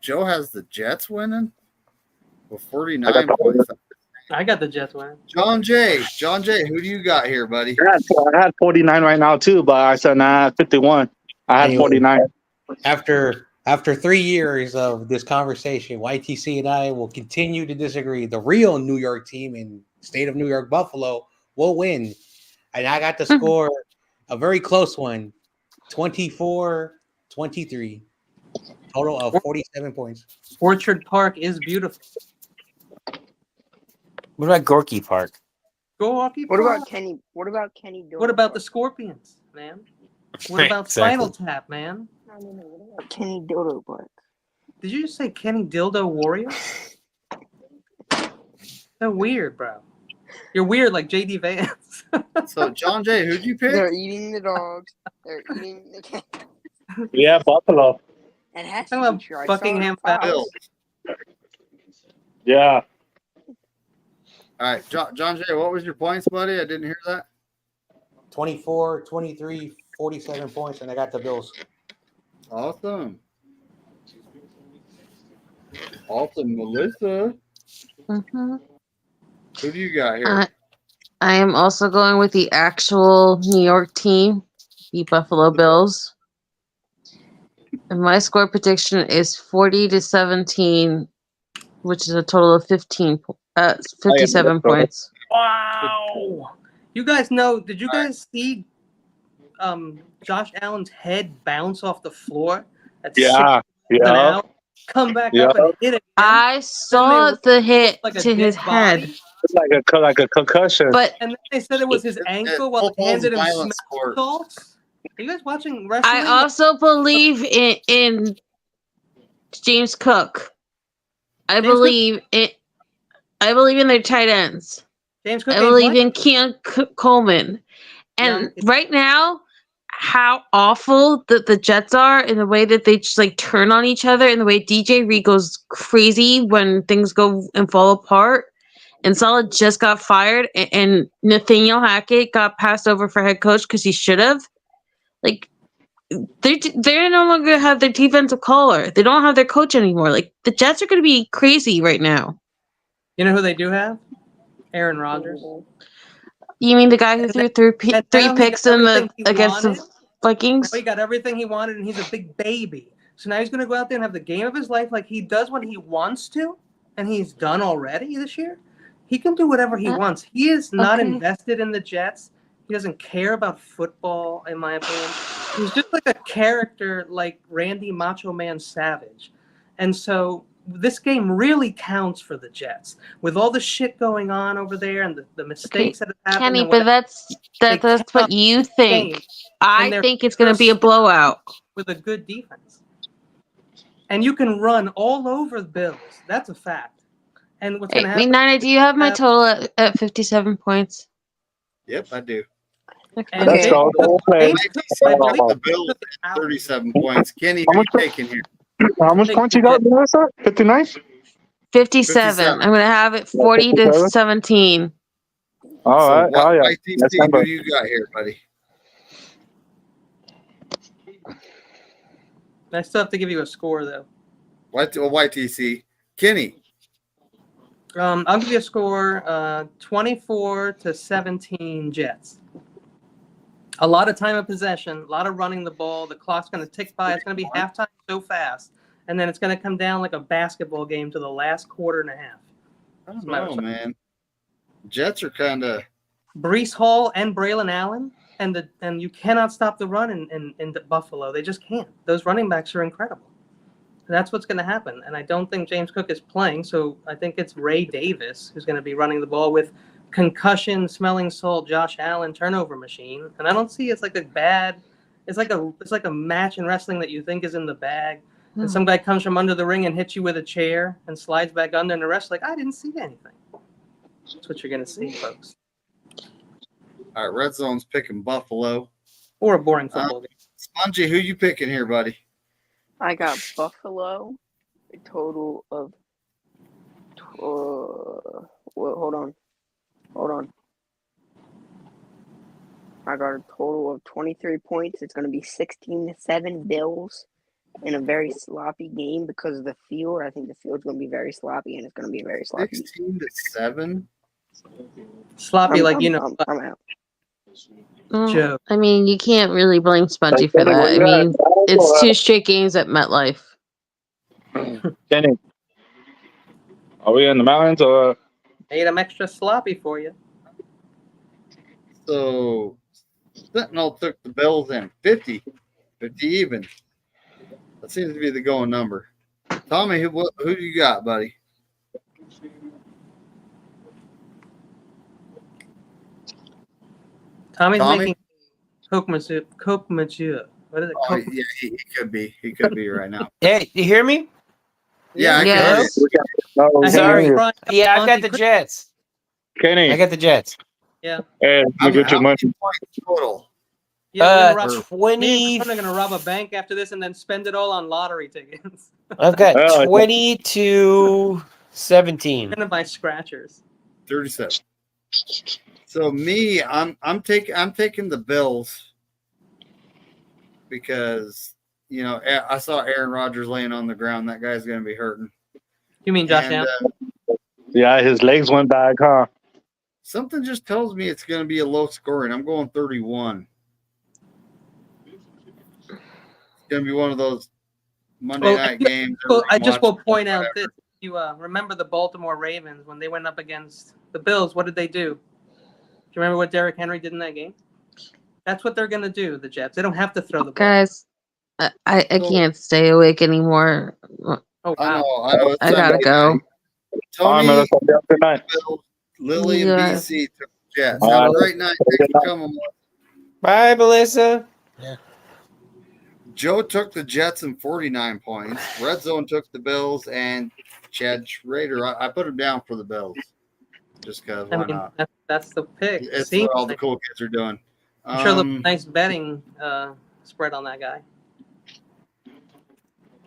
I: Joe has the Jets winning with 49 points.
C: I got the Jets winning.
I: John Jay, who do you got here, buddy?
E: I had 49 right now too, but I said nah, 51. I had
G: Anyway.
E: 49.
G: After 3 years of this conversation, YTC and I will continue to disagree. The real New York team in state of New York, Buffalo, will win. And I got the score, a very close one, 24-23. Total of 47 points.
C: Orchard Park is beautiful.
H: What about Gorky Park?
C: Milwaukee
D: What
C: Park.
D: about Kenny? What about Kenny?
C: What about the Scorpions, man? What about Spinal Tap, man?
D: No, what about Kenny Dodo Park?
C: Did you just say Kenny Dildo Warrior? So weird, bro. You're weird like JD Vance.
I: So, John Jay, who'd you pick?
D: They're eating the dogs. They're eating the cat.
E: Yeah, Buffalo.
D: And has
C: Talking
D: to
C: about
D: be true. I saw it
C: Buckingham
D: on Fox.
C: Bills.
E: Yeah.
I: All right, John Jay, what was your points, buddy? I didn't hear that.
G: 24, 23, 47 points, and I got the Bills.
I: Awesome. Awesome, Melissa.
F: Mhm.
I: Who do you got here?
F: I am also going with the actual New York team, the Buffalo Bills. And my score prediction is 40-17, which is a total of 57 points.
C: Wow. You guys know, did you guys see Josh Allen's head bounce off the floor? At
E: Yeah.
C: 6
E: Yeah.
C: out, come back up and hit it.
F: I saw the hit
C: Like a
F: to his
C: dead
F: head,
C: body.
E: Like a concussion.
F: but
C: And then they said it was his ankle while they handed him smash salts. Are you guys watching wrestling?
F: I also believe in James Cook. I believe in their tight ends.
C: James Cook
F: I believe in Keon Coleman. And
C: Yeah.
F: right now, how awful that the Jets are in the way that they just like turn on each other and the way DJ Reed goes crazy when things go and fall apart. And Saleh just got fired, and Nathaniel Hackett got passed over for head coach because he should have. Like, they no longer have their defensive caller. They don't have their coach anymore. Like, the Jets are going to be crazy right now.
C: You know who they do have? Aaron Rodgers.
F: You mean the guy who threw three picks against the Vikings?
C: Now he got everything he wanted, and he's a big baby. So now he's going to go out there and have the game of his life like he does when he wants to, and he's done already this year. He can do whatever he wants. He is not invested in the Jets. He doesn't care about football, in my opinion. He's just like a character like Randy Macho Man Savage. And so this game really counts for the Jets. With all the shit going on over there and the mistakes that have happened.
F: Kenny, but that's what you think. I think it's going to be a blowout.
C: With a good defense. And you can run all over the Bills. That's a fact. And what's going to happen?
F: Nina, do you have my total at 57 points?
I: Yep, I do.
C: And
E: That's all.
I: The Bills at 37 points. Kenny, who are you taking here?
E: How much points you got, Melissa? 59?
F: 57. I'm going to have it 40 to 17.
E: All right.
I: So,
E: Oh, yeah.
I: YTC, who do you got here, buddy?
C: I still have to give you a score, though.
I: YTC. Kenny.
C: I'll give you a score 24 to 17 Jets. A lot of time of possession, a lot of running the ball. The clock's going to tick by. It's going to be halftime so fast. And then it's going to come down like a basketball game to the last quarter and a half.
I: I don't know, man. Jets are kind of
C: Breece Hall and Braylon Allen, and you cannot stop the run in Buffalo. They just can't. Those running backs are incredible. That's what's going to happen. And I don't think James Cook is playing, so I think it's Ray Davis who's going to be running the ball with concussion, smelling salt, Josh Allen, turnover machine. And I don't see it's like a match in wrestling that you think is in the bag. And some guy comes from under the ring and hits you with a chair and slides back under, and the rest like, I didn't see anything. That's what you're going to see, folks.
I: all right. Red Zone's picking Buffalo.
C: Or a boring football game.
I: Spongy, who you picking here, buddy?
D: I got Buffalo, a total of hold on. I got a total of 23 points. It's going to be 16-7 Bills in a very sloppy game because of the field. I think the field's going to be very sloppy, and it's going to be very sloppy.
I: 16-7.
C: Sloppy,
D: I'm out.
C: Joe.
F: I mean, you can't really blame Spongy for that. I mean, it's 2 straight games at MetLife.
E: Kenny, are we in the mountains or?
C: Made them extra sloppy for you.
I: So Sentinel took the Bills in 50 even. That seems to be the going number. Tommy, who do you got, buddy?
C: Tommy's
I: Tommy?
C: making Coke Mature. What is it?
I: Oh, yeah, he could be. He could be right now.
H: Hey, you hear me?
I: Yeah, I can
F: Yes.
I: hear you.
E: No,
C: I
H: Sorry.
C: hear you crying.
H: Yeah, I've got the Jets.
E: Kenny,
H: I got the Jets.
C: Yeah.
E: hey,
I: How
E: look at your
I: many
E: money.
I: points total?
C: Yeah, we're gonna rob,
H: 20.
C: me and Chris are gonna rob a bank after this and then spend it all on lottery tickets.
H: I've got
E: Oh,
H: 20 to 17.
C: Gonna buy scratchers.
I: 37. So me, I'm taking the Bills because I saw Aaron Rodgers laying on the ground. That guy's going to be hurting.
C: You mean Josh
I: And,
C: Allen?
E: Yeah, his legs went back, huh?
I: something just tells me it's going to be a low scoring. I'm going 31. It's going to be one of those Monday night games.
C: I just will point out this. You remember the Baltimore Ravens when they went up against the Bills? What did they do? Do you remember what Derrick Henry did in that game? That's what they're going to do, the Jets. They don't have to throw the ball.
F: Guys, I can't stay awake anymore.
C: Oh, wow.
I: I know. It's
F: I gotta
I: Sunday
F: go.
I: night.
E: All right,
I: Tony,
E: Melissa, good night.
I: Bill, Lily, and
F: Yeah.
I: BC took the Jets. Have a great night. Thanks for coming.
H: Bye, Melissa.
I: Joe took the Jets in 49 points. Red Zone took the Bills, and Chad Schrader, I put him down for the Bills. Just because, why not?
C: That's the pick.
I: It's
C: See?
I: what all the cool kids are doing.
C: I'm sure there'll be a nice betting spread on that guy.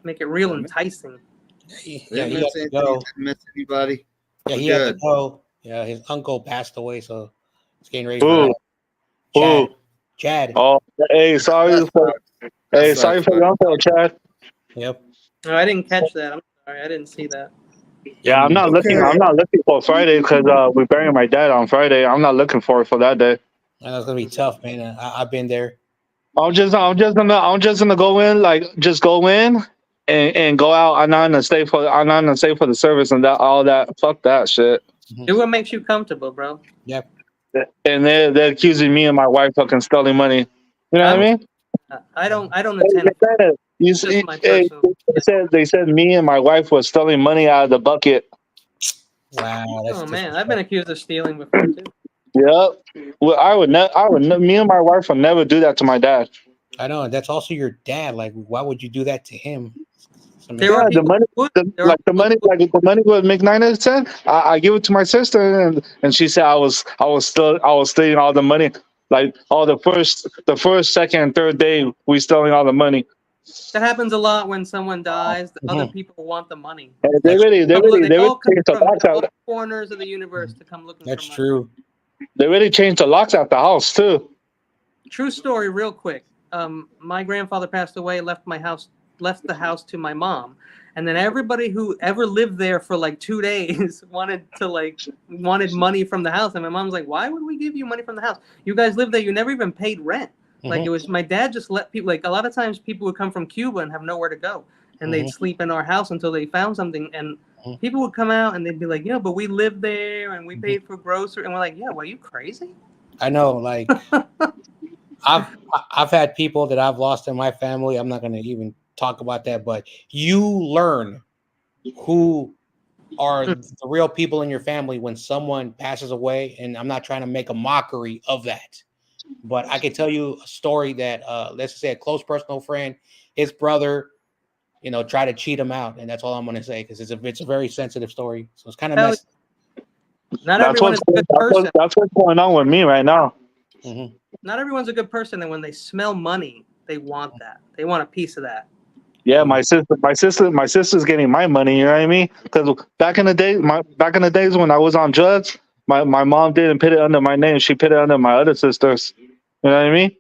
C: Make it real enticing.
G: Yeah, he
I: Didn't
G: has
I: miss
G: to
I: anything.
G: go.
I: Didn't miss anybody.
G: Yeah,
I: We're
G: he has to
I: good.
G: go. Yeah, his uncle passed away, so he's getting ready for
E: Who?
G: that. Chad.
E: Who?
G: Chad.
E: Oh, hey, sorry
I: That
E: for
I: sucks.
E: hey,
I: That
E: sorry
I: sucks,
E: for
I: buddy.
E: your uncle, Chad.
G: Yep.
C: No, I didn't catch that. I'm sorry. I didn't see that.
E: Yeah, I'm not looking.
I: Okay.
E: I'm not looking for Friday because we burying my dad on Friday. I'm not looking for that day.
G: That's gonna be tough, man. I've been there.
E: I'm just gonna go in, like just go in and go out. I'm not gonna stay for the service and that all that. Fuck that shit.
C: Do what makes you comfortable, bro.
G: Yep.
E: And they're accusing me and my wife fucking stealing money. You know what I mean?
C: I don't attend.
E: You
C: Just
E: see,
C: my
E: hey,
C: personal.
E: they said me and my wife was stealing money out of the bucket.
G: Wow. That's
C: Oh man, I've been accused of stealing before too.
E: Yep. Well, me and my wife would never do that to my dad.
G: I know. That's also your dad. Like, why would you do that to him?
C: There are
E: The
C: people
E: money,
C: who would. There are people who would.
E: like the money what McNina said. I give it to my sister, and she said I was stealing all the money. Like all the first, second, and third day, we stealing all the money.
C: That happens a lot when someone dies. The other people want the money.
E: And they really
C: They all come
E: changed the
C: from
E: locks
C: all
E: out.
C: corners of the universe to come looking
G: That's
C: for money.
G: true.
E: They really changed the locks out the house too.
C: True story, real quick. My grandfather passed away, left the house to my mom, and then everybody who ever lived there for like 2 days wanted money from the house, and my mom's like, "Why would we give you money from the house? You guys live there. You never even paid rent." Like it was my dad just let people, like a lot of times people would come from Cuba and have nowhere to go, and they'd sleep in our house until they found something, and people would come out and they'd be like, "Yeah, but we lived there and we paid for groceries," and we're like, "Yeah, well, you crazy?"
G: I know. Like, I've had people that I've lost in my family. I'm not going to even talk about that, but you learn who are the real people in your family when someone passes away. And I'm not trying to make a mockery of that, but I can tell you a story that, let's just say a close personal friend, his brother, tried to cheat him out. And that's all I'm going to say, because it's a very sensitive story. So it's kind of messed.
C: Not everyone is a good person.
E: That's what's going on with me right now.
C: Not everyone's a good person, and when they smell money, they want that. They want a piece of that.
E: Yeah, my sister's getting my money. You know what I mean? Because back in the days when I was on drugs, my mom didn't put it under my name. She put it under my other sisters. You know what I mean?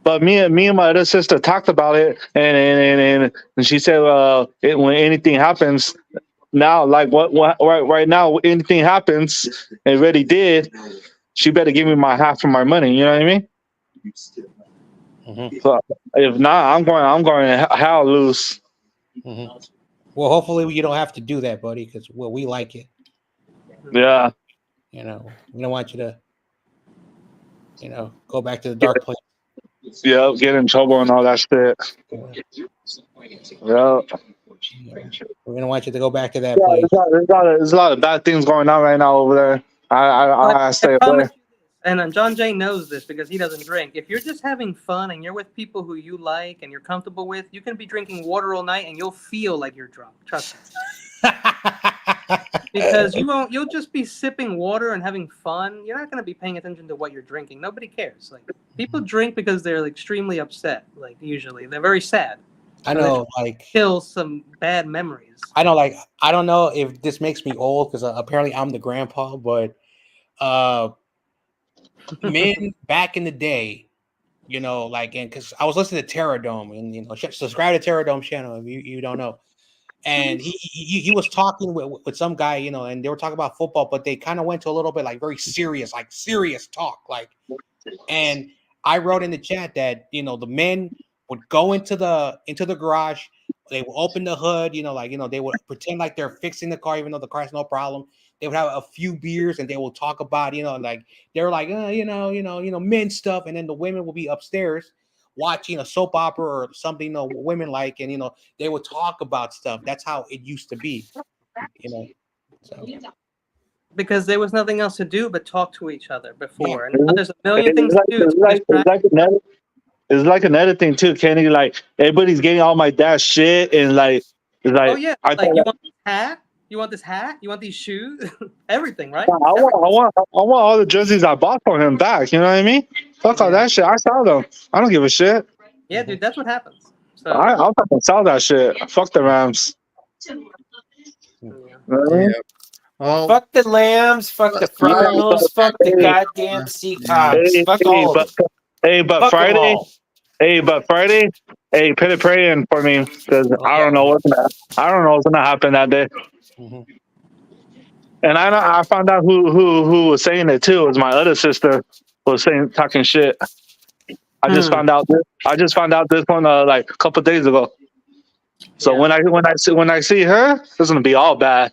E: But me and my other sister talked about it, and she said, when anything happens now, like what right now, anything happens, it already did. She better give me my half of my money. You know what I mean? So if not, I'm going to hell loose.
G: Well, hopefully you don't have to do that, buddy, because we like it.
E: Yeah.
G: We don't want you to, go back to the dark place.
E: Yeah, get in trouble and all that shit. Yeah.
G: We're gonna want you to go back to that place.
E: There's a lot of bad things going on right now over there. I stay away.
C: And John Jay knows this because he doesn't drink. If you're just having fun and you're with people who you like and you're comfortable with, you can be drinking water all night and you'll feel like you're drunk. Trust me. Because you'll just be sipping water and having fun. You're not going to be paying attention to what you're drinking. Nobody cares. Like people drink because they're extremely upset. Like usually they're very sad.
G: I know,
C: kill some bad memories.
G: I know, I don't know if this makes me old because apparently I'm the grandpa, but men back in the day, and because I was listening to Terror Dome, and subscribe to Terror Dome channel if you don't know. And he was talking with some guy, and they were talking about football, but they kind of went to a little bit very serious, serious talk, And I wrote in the chat that the men would go into the garage, they would open the hood, they would pretend like they're fixing the car, even though the car has no problem. They would have a few beers and they will talk about, they were like, men stuff, and then the women will be upstairs watching a soap opera or something women like, and they would talk about stuff. That's how it used to be, so
C: because there was nothing else to do but talk to each other before, and now there's a million things to do.
E: It's like another thing too, Kenny. Like everybody's getting all my dad's shit, and
C: oh yeah, you want a hat? You want this hat? You want these shoes? Everything, right?
E: I want all the jerseys I bought from him back. You know what I mean? Fuck all that shit. I sell them. I don't give a shit.
C: Yeah, dude, that's what happens. So
E: I'll fucking sell that shit. Fuck the Rams.
I: Yeah. Well,
H: Fuck the Lambs. Fuck the Cardinals. Fuck the goddamn Seahawks. Fuck all of them.
E: But
H: Fuck 'em
E: Friday.
H: all.
E: But Friday. Hey, put a prayer in for me because I don't know what's gonna happen that day.
G: Mhm.
E: And I found out who was saying it too. It was my other sister was talking shit. I just found out this one like a couple days ago. So when I see her, it's gonna be all bad.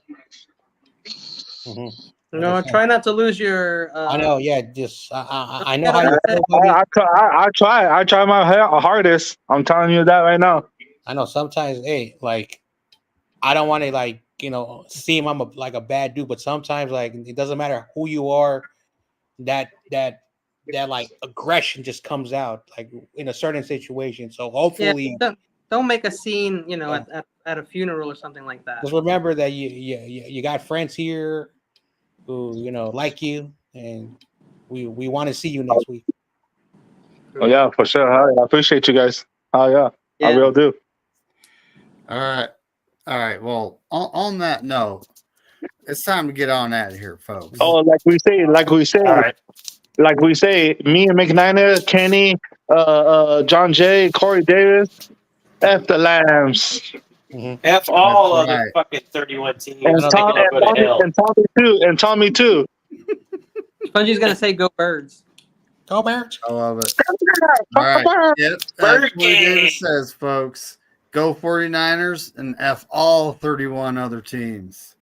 G: Mhm.
C: no, try not to lose your.
G: I know. Yeah, just I know
C: Yeah,
G: how you feel, buddy.
E: I try my hardest. I'm telling you that right now.
G: I know sometimes, hey, like I don't want to like seem I'm like a bad dude, but sometimes like it doesn't matter who you are, that like aggression just comes out like in a certain situation. So hopefully,
C: don't make a scene, at a funeral or something like that.
G: just remember that you got friends here who like you, and we want to see you next week.
E: Oh yeah, for sure. I appreciate you guys. Oh yeah, I will do.
I: All right. Well, on that note, it's time to get on out of here, folks.
E: Oh, like we say,
H: All right.
E: me and McNiner, Kenny, John Jay, Corey Davis, F the Lambs.
H: F all
I: That's
H: other
I: right.
H: fucking 31 teams.
E: And
H: Take them to go to hell.
E: Tommy too.
C: Spongy's gonna say go Birds.
G: Go Birds.
I: I love it. All right. Yep. That's what Davis says, folks. Go 49ers and F all 31 other teams.